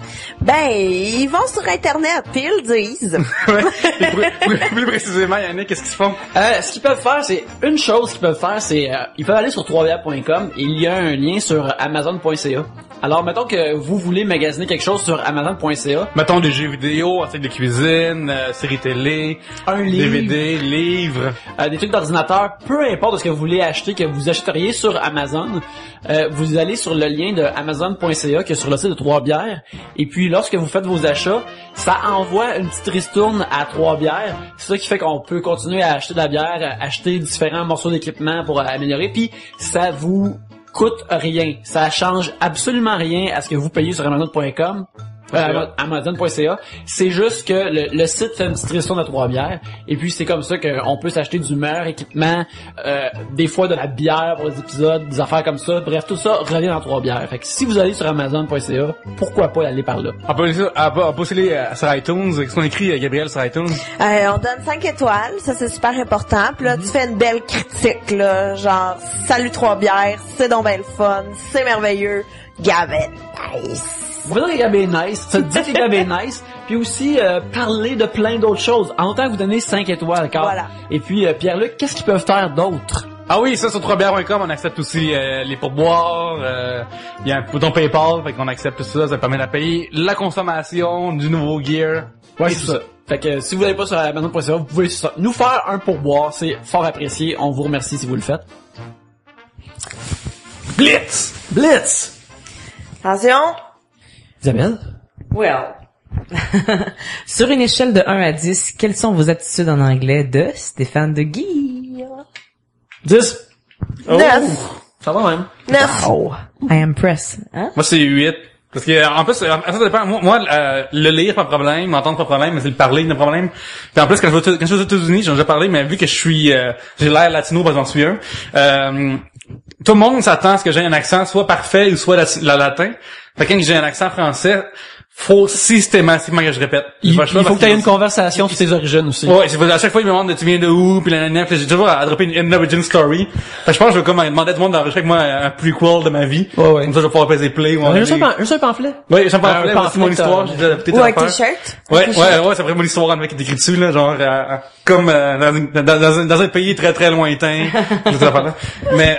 Speaker 4: Ben, ils vont sur Internet, puis ils le disent.
Speaker 2: Ouais. Plus précisément, Yannick, qu'est-ce qu'ils font?
Speaker 6: Ce qu'ils peuvent faire, c'est une chose qu'ils peuvent faire, c'est ils peuvent aller sur troisbières.com et il y a un lien sur Amazon.ca. Alors, mettons que vous voulez magasiner quelque chose sur Amazon.ca.
Speaker 2: Mettons des jeux vidéo, articles de cuisine, séries télé,
Speaker 6: un livre,
Speaker 2: DVD, livres,
Speaker 6: des trucs d'ordinateur, peu importe ce que vous voulez acheter, que vous achèteriez sur Amazon, vous allez sur le lien de Amazon.ca qui est sur le site de Trois-Bières. Et puis, lorsque vous faites vos achats, ça envoie une petite ristourne à Trois-Bières. C'est ça qui fait qu'on peut continuer à acheter de la bière, acheter différents morceaux d'équipement pour améliorer. Puis, ça vous coûte rien. Ça change absolument rien à ce que vous payez sur Amazon.com. Amazon.ca. C'est juste que le site fait une petite restriction de Trois-Bières. Et puis, c'est comme ça qu'on peut s'acheter du meilleur équipement, des fois de la bière pour les épisodes, des affaires comme ça. Bref, tout ça revient dans Trois-Bières. Fait que si vous allez sur Amazon.ca, pourquoi pas aller par là?
Speaker 2: On peut aller sur iTunes. Qu'est-ce qu'on écrit, Gabriel, sur iTunes?
Speaker 4: On donne 5 étoiles, ça c'est super important. Puis là, tu fais une belle critique, là, genre, salut Trois-Bières, c'est donc ben le fun, c'est merveilleux, Gavin, nice.
Speaker 6: Vous pouvez dire que Gab est nice, ça dit que Gab est nice, puis aussi parler de plein d'autres choses. En tant que vous donnez 5 étoiles, car.
Speaker 4: Voilà.
Speaker 6: Et puis, Pierre-Luc, qu'est-ce qu'ils peuvent faire d'autre?
Speaker 2: Ah oui, ça sur troisbières.com, on accepte aussi les pourboires, il y a un bouton PayPal, fait qu'on accepte tout ça, ça permet de payer la consommation du nouveau gear.
Speaker 6: Ouais, c'est ça. Fait que si vous n'allez pas sur Amazon.ca, vous pouvez nous faire un pourboire, c'est fort apprécié. On vous remercie si vous le faites.
Speaker 5: Blitz!
Speaker 4: Attention.
Speaker 6: Isabelle?
Speaker 3: Well. Sur une échelle de 1 à 10, quelles sont vos aptitudes en anglais de Stéphane de Guy?
Speaker 5: 10.
Speaker 4: 9.
Speaker 5: Ça va même.
Speaker 4: 9.
Speaker 3: Oh, I am pressed. Hein?
Speaker 2: Moi, c'est 8. Parce que, en plus, ça dépend. Moi, le lire, pas de problème, m'entendre, pas de problème, mais c'est le parler, pas de problème. Puis en plus, quand je suis aux États-Unis, j'en ai déjà parlé, mais vu que j'ai l'air latino, parce que j'en suis un, tout le monde s'attend à ce que j'ai un accent soit parfait ou soit latin. Fait que quand j'ai un accent français, faut systématiquement que je répète.
Speaker 5: Il faut que tu aies une conversation sur tes origines aussi.
Speaker 2: Ouais, à chaque fois, ils me demandent tu viens de où, puis puis j'ai toujours à dropper une origin story. Fait que je pense que je vais comme demander à tout le monde d'enregistrer avec moi un prequel de ma vie.
Speaker 5: Ouais.
Speaker 2: Comme ça, je vais pouvoir peser play.
Speaker 5: Juste un pamphlet.
Speaker 2: Ouais, j'ai un pamphlet, c'est mon histoire, j'ai déjà adapté
Speaker 4: Ou un t-shirt.
Speaker 2: Ouais, c'est vraiment mon histoire avec écrit dessus, là, genre, comme, dans un pays très très lointain. Mais,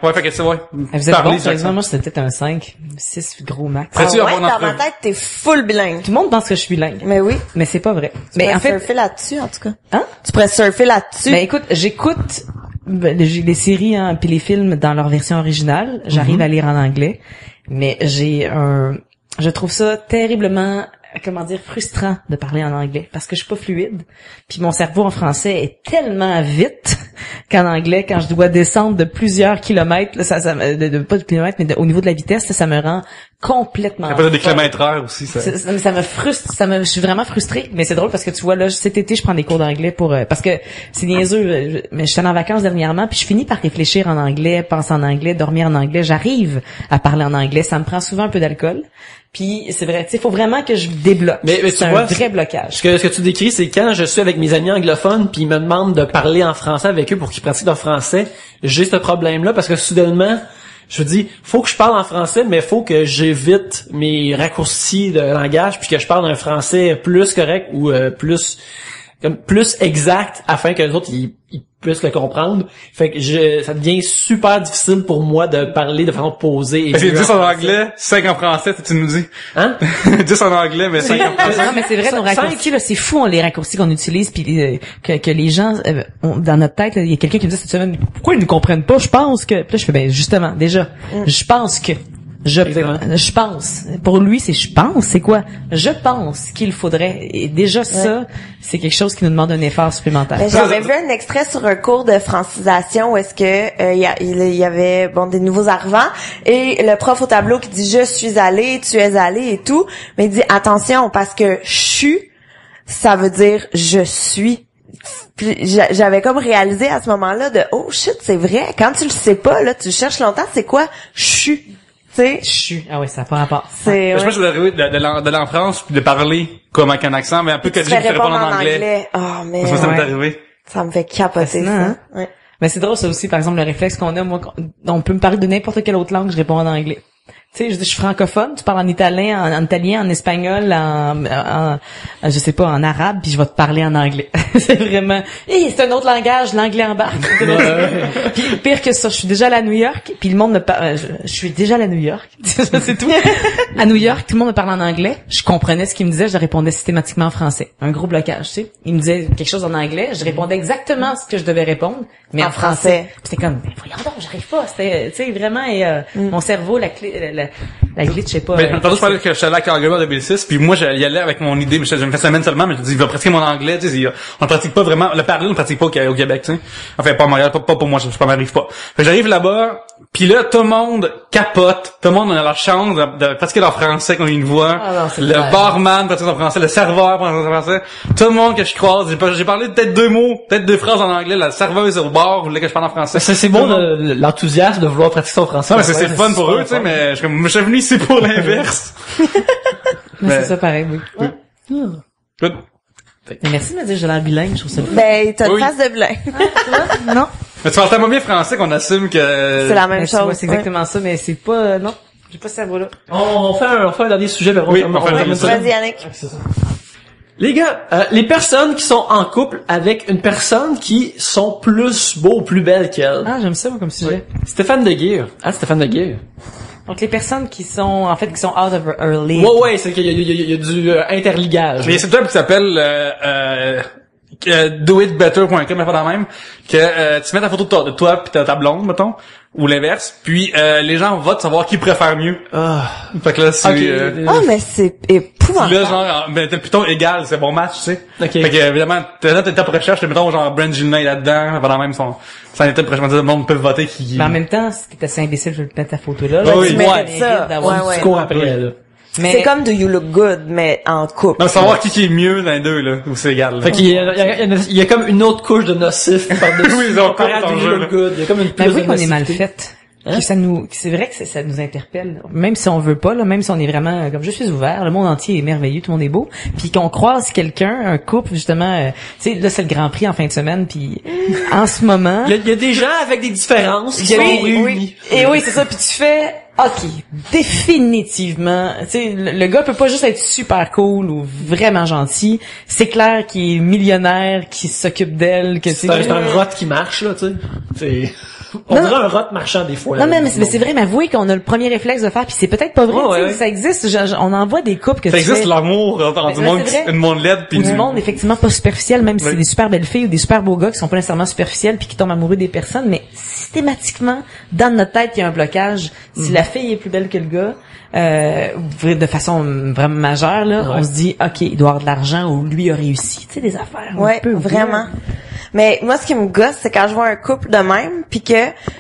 Speaker 2: ouais, fait que c'est, ouais.
Speaker 3: Vous êtes bon, sérieusement, moi, c'était peut-être un 5, 6 gros max.
Speaker 4: Ah ouais, dans ma tête, t'es full bilingue.
Speaker 3: Tout le monde pense que je suis bilingue.
Speaker 4: Mais oui.
Speaker 3: Mais c'est pas vrai.
Speaker 4: Tu pourrais surfer là-dessus, en tout cas.
Speaker 3: Hein?
Speaker 4: Tu pourrais surfer là-dessus.
Speaker 3: Ben écoute, j'écoute les séries puis les films dans leur version originale. J'arrive à lire en anglais. Mais je trouve ça terriblement, frustrant de parler en anglais parce que je suis pas fluide. Puis mon cerveau en français est tellement vite qu'en anglais, quand je dois descendre de plusieurs kilomètres, là, pas de kilomètres, mais au niveau de la vitesse, ça me rend complètement.
Speaker 2: Ça peut être des kilomètres-heure aussi, ça.
Speaker 3: Ça me frustre, je suis vraiment frustrée. Mais c'est drôle parce que tu vois, là, cet été, je prends des cours d'anglais parce que c'est niaiseux, mais je suis allée en vacances dernièrement, puis je finis par réfléchir en anglais, penser en anglais, dormir en anglais. J'arrive à parler en anglais. Ça me prend souvent un peu d'alcool. Puis c'est vrai, tu sais, faut vraiment que je débloque.
Speaker 5: Mais
Speaker 3: c'est un vrai blocage.
Speaker 5: Ce que tu décris, c'est quand je suis avec mes amis anglophones puis ils me demandent de parler en français avec eux pour qu'ils pratiquent leur français, j'ai ce problème-là parce que soudainement, je me dis, faut que je parle en français, mais faut que j'évite mes raccourcis de langage puis que je parle un français plus correct ou plus exact afin que les autres ils puissent le comprendre. Fait que ça devient super difficile pour moi de parler de façon posée. Et
Speaker 2: c'est 10 en anglais, 5 en français, tu nous dis.
Speaker 5: Hein?
Speaker 2: 10 en anglais, mais 5 en français.
Speaker 3: Non, mais c'est vrai, nos raccourcis, là, c'est fou, les raccourcis qu'on utilise, puis que les gens, dans notre tête, il y a quelqu'un qui me dit cette semaine, pourquoi ils nous comprennent pas? Je pense que, puis là, je fais, justement, déjà, je pense que. Je pense. Pour lui, je pense. C'est quoi? Je pense qu'il faudrait. Et déjà, ça, c'est quelque chose qui nous demande un effort supplémentaire.
Speaker 4: Ben, j'avais vu un extrait sur un cours de francisation où est-ce que il y avait des nouveaux arrivants et le prof au tableau qui dit je suis allé, tu es allé et tout, mais il dit attention parce que je suis, ça veut dire je suis. Puis j'avais comme réalisé à ce moment-là de oh shit, c'est vrai. Quand tu le sais pas là, tu cherches longtemps, c'est quoi je suis. Tu sais,
Speaker 3: ah ouais, ça n'a pas rapport.
Speaker 2: Je pense que je voulais arriver d'aller en France puis de parler comme avec un accent, mais un peu que je répondre en anglais.
Speaker 4: Oh mais
Speaker 2: ça m'est arrivé.
Speaker 4: Ça me fait capoter ça.
Speaker 3: Hein?
Speaker 4: Ouais.
Speaker 3: Mais c'est drôle ça aussi, par exemple le réflexe qu'on a, moi, on peut me parler de n'importe quelle autre langue, je réponds en anglais. Tu sais, je suis francophone, tu parles en italien, en italien, en espagnol, je sais pas, en arabe, puis je vais te parler en anglais. C'est vraiment, c'est un autre langage, l'anglais embarque. Puis pire que ça, je suis déjà allée à New York, puis le monde me parle, je suis déjà allée à New York, c'est tout. À New York, tout le monde me parle en anglais, je comprenais ce qu'il me disait, je répondais systématiquement en français. Un gros blocage, tu sais. Il me disait quelque chose en anglais, je répondais exactement ce que je devais répondre, mais en français. Puis c'était comme, voyons donc, j'arrive pas. C'était, tu sais, vraiment, mon cerveau, la la glitch, je sais pas.
Speaker 2: Ben, tantôt, je parlais que je suis allé à Calgary en 2006, puis moi, j'y allais avec mon idée, mais je me fais semaine seulement, mais je dis, il va pratiquer mon anglais, tu sais, on ne pratique pas vraiment, le parler, on ne pratique pas au Québec, tu sais. Enfin, pas à Montréal, pas pour moi, je m'arrive pas. Fait que j'arrive là-bas, puis là, tout le monde capote, tout le monde a leur chance de pratiquer leur français quand ils nous voient.
Speaker 3: Ah non, c'est
Speaker 2: le
Speaker 3: clair.
Speaker 2: barman pratique son français, le serveur pratique son français. Tout le monde que je croise, j'ai parlé peut-être 2 mots, peut-être 2 phrases en anglais, la serveuse au bar voulait que je parle en français.
Speaker 5: C'est bon l'enthousiasme de vouloir pratiquer son français.
Speaker 2: Non, mais c'est fun pour eux, tu sais, mais je suis venu ici pour l'inverse.
Speaker 3: Mais c'est ça pareil, oui.
Speaker 2: Good.
Speaker 3: Mais merci de me dire que j'ai l'air bilingue, je trouve ça.
Speaker 4: Ben, t'as une
Speaker 2: Oui.
Speaker 4: face de blanc.
Speaker 3: Non.
Speaker 2: Mais tu parles tellement bien français qu'on assume que...
Speaker 4: C'est la même
Speaker 3: Mais tu vois,
Speaker 4: chose.
Speaker 3: c'est exactement ça, mais c'est pas, non. J'ai pas ce cerveau-là.
Speaker 5: On fait un dernier sujet, mais
Speaker 2: Oui, on fait un dernier sujet.
Speaker 4: Vas-y, Yannick.
Speaker 5: Les gars, les personnes qui sont en couple avec une personne qui sont plus beaux ou plus belles qu'elles.
Speaker 3: Ah, j'aime ça, moi, comme sujet.
Speaker 5: Stéphane Deguire. Ah, Stéphane Deguire.
Speaker 3: Donc, les personnes qui sont out of her league.
Speaker 5: Ouais, c'est qu'il y a du interligage.
Speaker 2: Mais il y a cette web qui s'appelle doitbetter.com, mais pas la même, que tu mets ta photo de toi pis ta blonde, mettons, ou l'inverse, puis les gens votent savoir qui préfère mieux. Fait que là, c'est...
Speaker 4: Ah, mais c'est
Speaker 2: Puis
Speaker 4: épouvantable.
Speaker 2: là, genre, ben, t'es plutôt égal, c'est bon match, tu sais.
Speaker 5: Ok.
Speaker 2: Fait que, évidemment, t'as ta recherche, mettons, genre, Brent Gilnet là-dedans, pendant même son état de prochaine, le monde peut voter qui...
Speaker 3: Mais en même temps, si t'es assez imbécile, je vais te mettre ta photo là.
Speaker 2: Oui,
Speaker 3: tu
Speaker 2: oui.
Speaker 3: mérites
Speaker 4: Ouais, ça.
Speaker 3: d'avoir
Speaker 4: Ouais,
Speaker 3: une
Speaker 5: Tu cours après, là.
Speaker 3: Mais
Speaker 4: C'est comme Do You Look Good, mais en couple.
Speaker 2: Non, savoir qui est mieux dans les deux, là, ou c'est égal. là.
Speaker 5: Fait qu'il y a comme une autre couche de nocif par-dessus.
Speaker 2: Oui, ils ont
Speaker 5: comparé à
Speaker 2: compris
Speaker 5: Do
Speaker 2: ton
Speaker 5: You
Speaker 2: jeu,
Speaker 5: Look
Speaker 2: là.
Speaker 5: Good. Il y a comme une
Speaker 3: mais
Speaker 5: plus
Speaker 3: oui
Speaker 5: de
Speaker 3: qu'on est mal
Speaker 5: nocivité.
Speaker 3: fait. C'est vrai que ça nous interpelle. Même si on veut pas, là, même si on est vraiment, comme je suis ouvert, le monde entier est merveilleux, tout le monde est beau. Puis qu'on croise quelqu'un, un couple, justement, tu sais, là, c'est le Grand Prix en fin de semaine, puis en ce moment...
Speaker 5: Il y a des gens avec des différences qui sont réunis.
Speaker 3: Et oui, c'est ça. Puis tu fais, ok, définitivement, tu sais, le gars peut pas juste être super cool ou vraiment gentil. C'est clair qu'il est millionnaire, qu'il s'occupe d'elle, que
Speaker 5: C'est un rot qui marche, là, tu sais. On
Speaker 3: Non.
Speaker 5: dirait un rot marchand des fois.
Speaker 3: Non,
Speaker 5: là.
Speaker 3: mais c'est vrai, mais avouez qu'on a le premier réflexe de faire, puis c'est peut-être pas vrai,
Speaker 5: Oh,
Speaker 3: tu sais,
Speaker 5: ouais.
Speaker 3: ça existe, on en voit des couples que
Speaker 2: Ça
Speaker 3: tu
Speaker 2: existe
Speaker 3: fais,
Speaker 2: l'amour entre du
Speaker 3: Mais
Speaker 2: monde,
Speaker 3: c'est vrai.
Speaker 2: une monde laide pis
Speaker 3: ou du monde effectivement pas superficiel, même si c'est
Speaker 2: Oui.
Speaker 3: des super belles filles ou des super beaux gars qui sont pas nécessairement superficiels puis qui tombent amoureux des personnes, mais systématiquement, dans notre tête, il y a un blocage. Si la fille est plus belle que le gars, de façon vraiment majeure, là,
Speaker 5: Ouais.
Speaker 3: on se dit, ok, il doit avoir de l'argent ou lui a réussi, tu sais, des affaires. un
Speaker 4: Ouais,
Speaker 3: peu
Speaker 4: vraiment. Mais moi, ce qui me gosse, c'est quand je vois un couple de même, puis que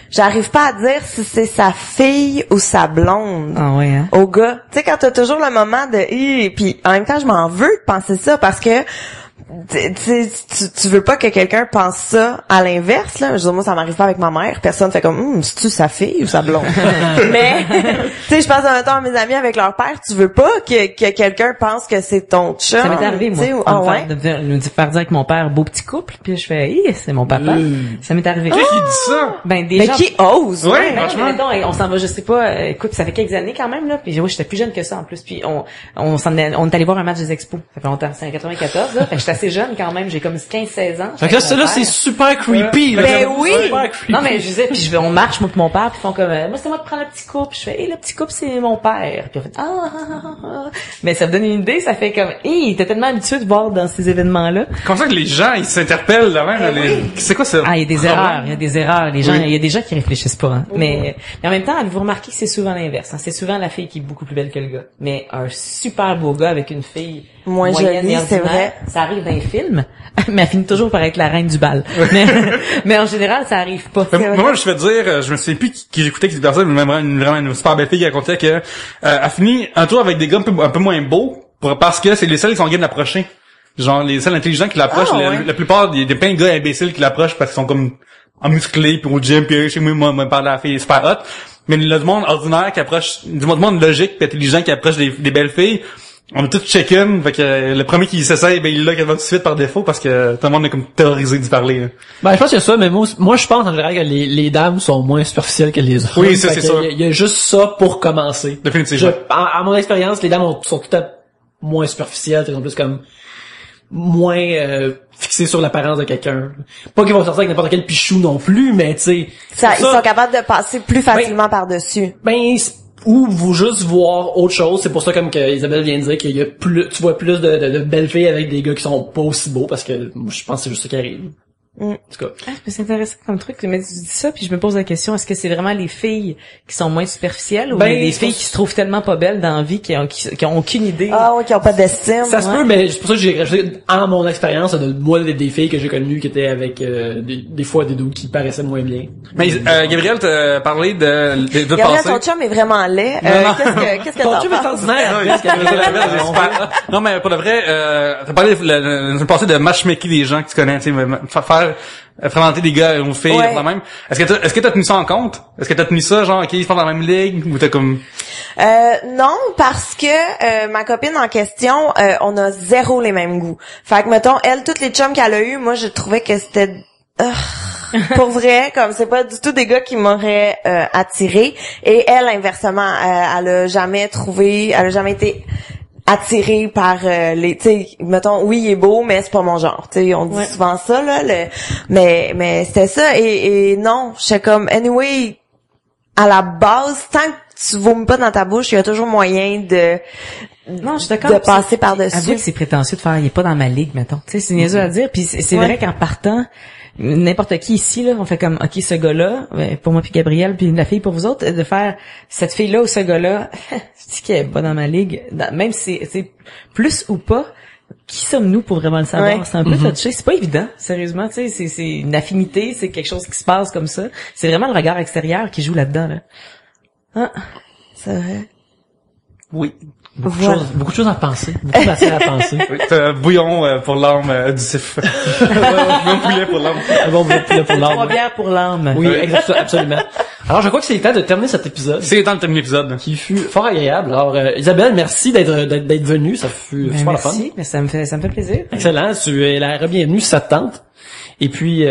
Speaker 4: j'arrive pas à dire si c'est sa fille ou sa blonde.
Speaker 3: Ah ouais, hein?
Speaker 4: Au gars. Tu sais, quand t'as toujours le moment de puis en même temps, je m'en veux de penser ça parce que tu veux pas que quelqu'un pense ça à l'inverse, là. Je veux dire, moi, ça m'arrive pas avec ma mère. Personne fait comme, c'est-tu sa fille ou sa blonde? Mais, tu sais, je pense en même temps à mes amis avec leur père, tu veux pas que quelqu'un pense que c'est ton chum.
Speaker 3: Ça m'est arrivé, moi,
Speaker 4: tu sais, ou-
Speaker 3: de me
Speaker 4: ah
Speaker 3: faire-
Speaker 4: ouais?
Speaker 3: de faire dire avec mon père, beau petit couple, puis je fais, c'est mon papa. Ça m'est arrivé.
Speaker 2: Qui dit ça?
Speaker 3: Ben, des
Speaker 4: Mais
Speaker 3: gens...
Speaker 4: qui ose?
Speaker 2: Ouais,
Speaker 3: Ben,
Speaker 2: franchement.
Speaker 3: mettons, on s'en va, je sais pas, écoute, ça fait quelques années quand même, là, puis ouais, j'étais plus jeune que ça, en plus, puis on est allé voir un match des Expos. Ça fait longtemps, c'est en 94, là, fait que j'étais assez jeune quand même, j'ai comme 15-16 ans.
Speaker 5: Fait que là, ça, là, c'est super creepy, là.
Speaker 4: Ben oui!
Speaker 5: Super creepy.
Speaker 3: Non, mais je disais, puis on marche, moi pis mon père, puis ils font comme, moi, c'est moi de prendre le petit couple. Je fais, le petit couple, c'est mon père. Puis on fait, Mais ça me donne une idée, ça fait comme, t'es tellement habitué de voir dans ces événements-là.
Speaker 2: Comme ça que les gens, ils s'interpellent là même, c'est quoi ça?
Speaker 3: Ah, il y a des erreurs, il y a des erreurs. Les gens,
Speaker 2: Oui.
Speaker 3: il y a des gens qui réfléchissent pas, hein. Mais en même temps, avez-vous remarqué que c'est souvent l'inverse, hein? C'est souvent la fille qui est beaucoup plus belle que le gars. Mais un super beau gars avec une fille
Speaker 4: Moins
Speaker 3: moyenne
Speaker 4: jolie,
Speaker 3: et
Speaker 4: c'est
Speaker 3: ordinaire,
Speaker 4: vrai.
Speaker 3: ça arrive dans les films, mais elle finit toujours par être la reine du bal. Mais en général, ça arrive pas.
Speaker 2: Mais moi, je vais te dire, je me souviens plus qui j'écoutais qui disait ça, mais vraiment une super belle fille qui racontait que a fini un tour avec des gars un peu moins beaux parce que c'est les seuls qui sont gays d'approcher. Genre les seuls intelligents qui l'approchent.
Speaker 4: Ah, ouais.
Speaker 2: La plupart, il y a plein de gars imbéciles qui l'approchent parce qu'ils sont comme en musclé puis au gym puis chez moi parle à la fille super hot. Mais le monde ordinaire qui approche, du monde logique puis intelligent qui approche des belles filles, on a tout check-in, fait que le premier qui s'essaye, ben il l'a quasiment tout de suite par défaut parce que tout le monde est comme terrorisé d'y parler. Là.
Speaker 5: Ben, je pense qu'il y a ça, mais moi, je pense en général que les dames sont moins superficielles que les hommes.
Speaker 2: Oui, ça,
Speaker 5: Fait
Speaker 2: c'est
Speaker 5: que
Speaker 2: sûr.
Speaker 5: Il y a juste ça pour commencer.
Speaker 2: Définitivement.
Speaker 5: À mon expérience, les dames sont tout à moins superficielles, elles sont plus comme moins fixées sur l'apparence de quelqu'un. Pas qu'ils vont sortir avec n'importe quel pichou non plus, mais tu sais.
Speaker 4: Ça,
Speaker 5: c'est
Speaker 4: ils sont capables de passer plus facilement par-dessus.
Speaker 5: Ben, ou vous juste voir autre chose. C'est pour ça comme que Isabelle vient de dire qu'il y a plus, tu vois plus de belles filles avec des gars qui sont pas aussi beaux parce que moi, je pense que c'est juste ça qui arrive. En tout cas.
Speaker 3: Ah, mais c'est intéressant comme truc, mais tu dis ça, puis je me pose la question, est-ce que c'est vraiment les filles qui sont moins superficielles ou les filles qui se trouvent tellement pas belles dans la vie qui ont aucune idée?
Speaker 4: Ah oui, qui ont pas d'estime.
Speaker 5: Ça se peut, mais c'est pour ça que j'ai rajouté en mon expérience de moi des filles que j'ai connues qui étaient avec des fois des dudes qui paraissaient moins bien.
Speaker 2: Mais Gabriel t'a parlé de
Speaker 4: Gabriel,
Speaker 2: passer.
Speaker 4: ton chum est vraiment laid. Qu'est-ce que
Speaker 5: Ton
Speaker 4: t'en
Speaker 5: chum est
Speaker 4: penses?
Speaker 5: ordinaire.
Speaker 2: Non, mais pour de vrai, t'as parlé le passé de matchmaking des gens que tu connais, tu sais, faire présenter des gars aux filles,
Speaker 4: Ouais.
Speaker 2: quand même. Est-ce que t'as tenu ça en compte? Est-ce que t'as tenu ça, genre, ok, ils se font dans la même ligue, ou t'as comme...
Speaker 4: Non, parce que ma copine en question, on a zéro les mêmes goûts. Fait que, mettons, elle, toutes les chums qu'elle a eu, moi, je trouvais que c'était... pour vrai, comme c'est pas du tout des gars qui m'auraient attiré. Et elle, inversement, elle a jamais été attirée par les, tu sais, mettons, oui, il est beau, mais c'est pas mon genre. Tu sais, on dit souvent ça, là, mais c'était ça. Et non, j'étais comme, anyway, à la base, tant que tu vomis pas dans ta bouche, il y a toujours moyen de
Speaker 3: Non, je suis d'accord.
Speaker 4: de passer par-dessus.
Speaker 3: Avouez que c'est prétentieux de faire, il est pas dans ma ligue, mettons. Tu sais, c'est niaiseux à dire, puis c'est vrai qu'en partant, n'importe qui ici, là, on fait comme, ok, ce gars-là, pour moi puis Gabriel, puis la fille pour vous autres, de faire cette fille-là ou ce gars-là, c'est qui est pas dans ma ligue, même si c'est plus ou pas, qui sommes-nous pour vraiment le savoir?
Speaker 4: Ouais.
Speaker 3: C'est un peu touché, c'est pas évident, sérieusement, tu sais, c'est une affinité, c'est quelque chose qui se passe comme ça. C'est vraiment le regard extérieur qui joue là-dedans, là. Ah.
Speaker 4: C'est vrai.
Speaker 5: Oui. Beaucoup de choses à penser. Beaucoup d'affaires à penser.
Speaker 2: Oui, t'as un bouillon pour l'âme du CIF. Un poulet pour l'âme.
Speaker 5: Un bon poulet pour
Speaker 3: Trois
Speaker 5: l'âme.
Speaker 3: bières pour l'âme.
Speaker 5: Oui, absolument. Alors, je crois que c'est le temps de terminer cet épisode.
Speaker 2: C'est le temps de terminer l'épisode.
Speaker 5: Qui fut fort agréable. Alors, Isabelle, merci d'être venue. Ça fut
Speaker 3: Ben,
Speaker 5: super le fun.
Speaker 3: merci, mais ça me fait plaisir.
Speaker 5: Excellent. Tu es la bienvenue si ça te tente. Et puis,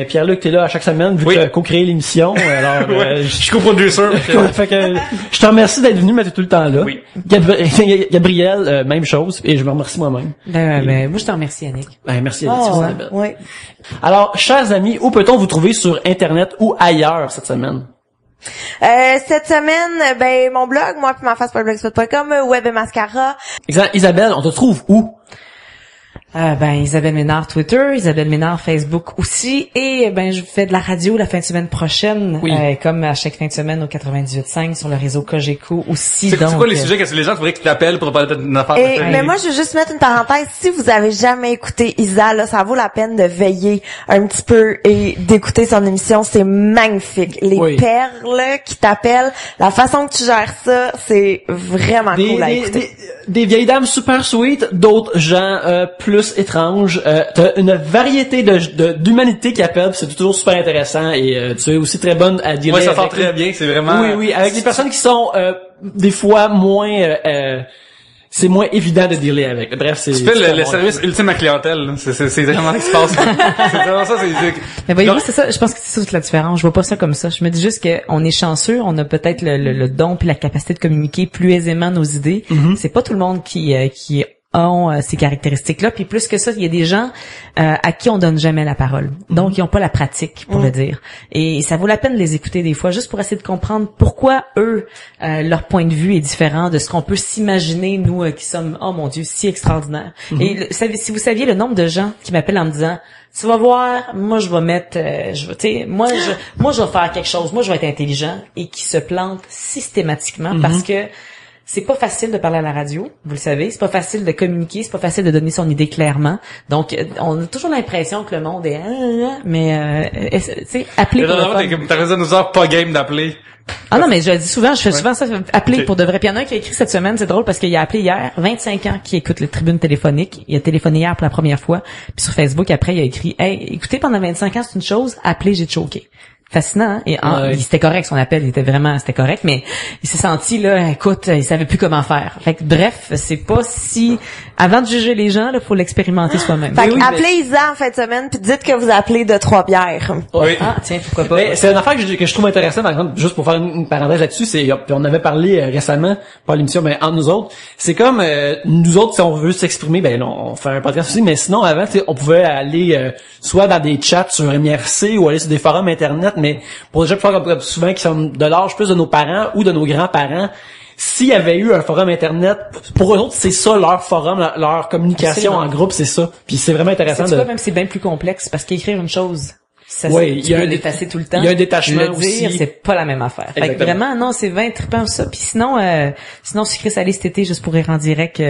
Speaker 5: Pierre-Luc, t'es là à chaque semaine, vu que t'as co-créé l'émission. Alors,
Speaker 2: Je suis coproducer.
Speaker 5: fait que, je te remercie d'être venu, mais t'es tout le temps là.
Speaker 2: Oui.
Speaker 5: Gabriel, même chose. Et je me remercie moi-même.
Speaker 3: Ben, moi, je te remercie, Yannick.
Speaker 5: Merci,
Speaker 4: Oh,
Speaker 5: Isabelle.
Speaker 4: ouais.
Speaker 5: Alors, chers amis, où peut-on vous trouver sur Internet ou ailleurs cette semaine?
Speaker 4: Cette semaine, mon blog, moi puis ma face.blogspot.com, Web et Mascara.
Speaker 5: Excellent. Isabelle, on te trouve où?
Speaker 3: Isabelle Ménard Twitter, Isabelle Ménard Facebook aussi, et je fais de la radio la fin de semaine prochaine,
Speaker 5: Oui.
Speaker 3: comme à chaque fin de semaine au 98.5 sur le réseau Cogeco aussi.
Speaker 2: C'est quoi les
Speaker 3: donc,
Speaker 2: sujets que les gens voudraient que tu t'appelles pour parler d'une affaire?
Speaker 4: Mais moi, je veux juste mettre une parenthèse. Si vous avez jamais écouté Isa, là, ça vaut la peine de veiller un petit peu et d'écouter son émission. C'est magnifique. Les perles qui t'appellent, la façon que tu gères ça, c'est vraiment cool à écouter.
Speaker 5: Des vieilles dames super sweet, d'autres gens plus étranges. T'as une variété d'humanité qui appellent, c'est toujours super intéressant et tu es aussi très bonne à dire.
Speaker 2: Ouais, ça sent très bien, c'est vraiment...
Speaker 5: Oui, avec des personnes qui sont des fois moins... c'est moins évident de dealer avec. Bref, c'est...
Speaker 2: Tu fais le service ultime à clientèle, là. C'est vraiment ce qui se passe. C'est vraiment ça,
Speaker 3: Mais voyez-vous, c'est ça, je pense que c'est ça toute la différence. Je vois pas ça comme ça. Je me dis juste qu'on est chanceux, on a peut-être le don puis la capacité de communiquer plus aisément nos idées. C'est pas tout le monde qui ont ces caractéristiques-là. Puis plus que ça, il y a des gens à qui on donne jamais la parole. Donc, ils ont pas la pratique, pour le dire. Et ça vaut la peine de les écouter des fois, juste pour essayer de comprendre pourquoi eux, leur point de vue est différent de ce qu'on peut s'imaginer, nous, qui sommes, oh mon Dieu, si extraordinaires. Et si vous saviez le nombre de gens qui m'appellent en me disant, tu vas voir, moi je vais mettre, moi je vais faire quelque chose, moi je vais être intelligent, et qui se plantent systématiquement parce que c'est pas facile de parler à la radio, vous le savez, c'est pas facile de communiquer, c'est pas facile de donner son idée clairement. Donc on a toujours l'impression que le monde est tu sais, appelez pour le fun.
Speaker 2: T'as raison de nous dire pas game d'appeler.
Speaker 3: Ah non, mais je le dis souvent, je fais souvent ça, appeler pour de vrai. Puis il y en a un qui a écrit cette semaine, c'est drôle parce qu'il a appelé hier, 25 ans, qui écoute le tribune téléphonique. Il a téléphoné hier pour la première fois. Puis sur Facebook, après, il a écrit, hey, écoutez, pendant 25 ans, c'est une chose, appeler, j'ai choqué. Fascinant, hein? Et c'était correct, son appel, c'était correct, mais il s'est senti, là, écoute, il savait plus comment faire. Fait que, bref, c'est pas si, avant de juger les gens, là, faut l'expérimenter soi-même.
Speaker 4: Fait que appelez Isa en fin de semaine puis dites que vous appelez de Trois-Bières.
Speaker 2: Oui.
Speaker 3: Ah, tiens, pourquoi pas.
Speaker 5: Mais c'est une affaire que je trouve intéressante, par exemple, juste pour faire une parenthèse là-dessus, puis on avait parlé récemment, pas l'émission, mais entre nous autres. C'est comme, nous autres, si on veut s'exprimer, là, on fait un podcast aussi, mais sinon, avant, on pouvait aller, soit dans des chats sur MRC ou aller sur des forums internet, mais pour des gens plus souvent qui sont de l'âge plus de nos parents ou de nos grands-parents, s'il y avait eu un forum internet, pour eux autres, c'est ça leur forum, leur communication
Speaker 3: Absolument.
Speaker 5: en groupe, c'est ça. Puis c'est vraiment intéressant
Speaker 3: C'est quoi, même c'est bien plus complexe parce qu'écrire une chose, ça
Speaker 5: Ouais,
Speaker 3: tu
Speaker 5: il y a
Speaker 3: peux
Speaker 5: un
Speaker 3: l'effacer tout le temps.
Speaker 5: il y a un détachement
Speaker 3: le dire,
Speaker 5: aussi.
Speaker 3: c'est pas la même affaire. Fait que
Speaker 5: Exactement.
Speaker 3: vraiment, non, c'est 20 trippant ça. Puis sinon, sucré salé cet été, juste pour rire en direct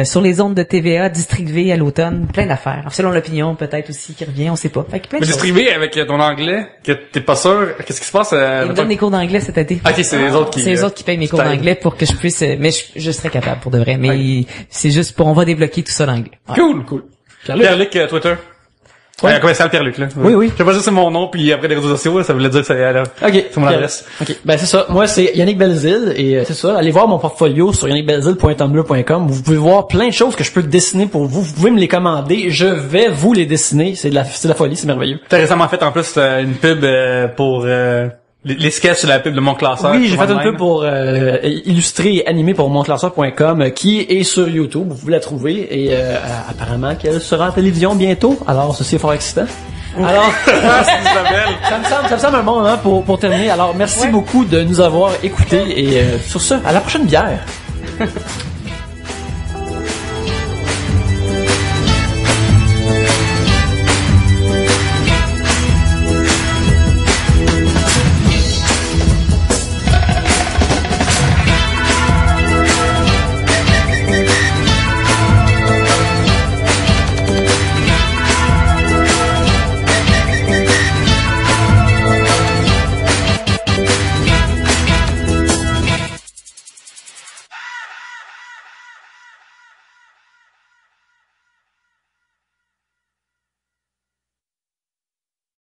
Speaker 3: sur les ondes de TVA, District V à l'automne, plein d'affaires. Selon l'opinion, peut-être aussi qui revient, on sait pas. Fait que plein de
Speaker 2: Mais
Speaker 3: choses.
Speaker 2: distribué avec ton anglais, que t'es pas sûr, qu'est-ce qui se passe?
Speaker 3: Ils me donnent des cours d'anglais cet été.
Speaker 2: Ok, c'est les autres qui...
Speaker 3: C'est les autres qui payent mes cours
Speaker 2: t'aident.
Speaker 3: d'anglais pour que je puisse, mais je serais capable pour de vrai. Mais c'est juste pour, on va débloquer tout ça l'anglais. Ouais.
Speaker 2: Cool. Pierre-Luc, Twitter.
Speaker 5: Ouais.
Speaker 2: Commercial Pierre-Luc, là.
Speaker 5: Oui.
Speaker 2: Je sais pas si c'est mon nom, puis après les réseaux sociaux, là, ça voulait dire que c'est mon adresse.
Speaker 5: OK. Ben, c'est ça. Moi, c'est Yannick Belzile, et c'est ça. Allez voir mon portfolio sur yannickbelzile.tumblr.com. Vous pouvez voir plein de choses que je peux dessiner pour vous. Vous pouvez me les commander. Je vais vous les dessiner. C'est de la folie, c'est merveilleux.
Speaker 2: T'as récemment fait, en plus, une pub pour les sketchs sur la pub de Mon Classeur.
Speaker 5: Oui, j'ai fait une
Speaker 2: moi-même.
Speaker 5: pub pour illustrer et animer pour monclasseur.com qui est sur YouTube. Vous pouvez la trouver et apparemment qu'elle sera en télévision bientôt. Alors, ceci est fort excitant. Alors, ça me semble un bon moment pour terminer. Alors, merci beaucoup de nous avoir écoutés et sur ce, à la prochaine bière.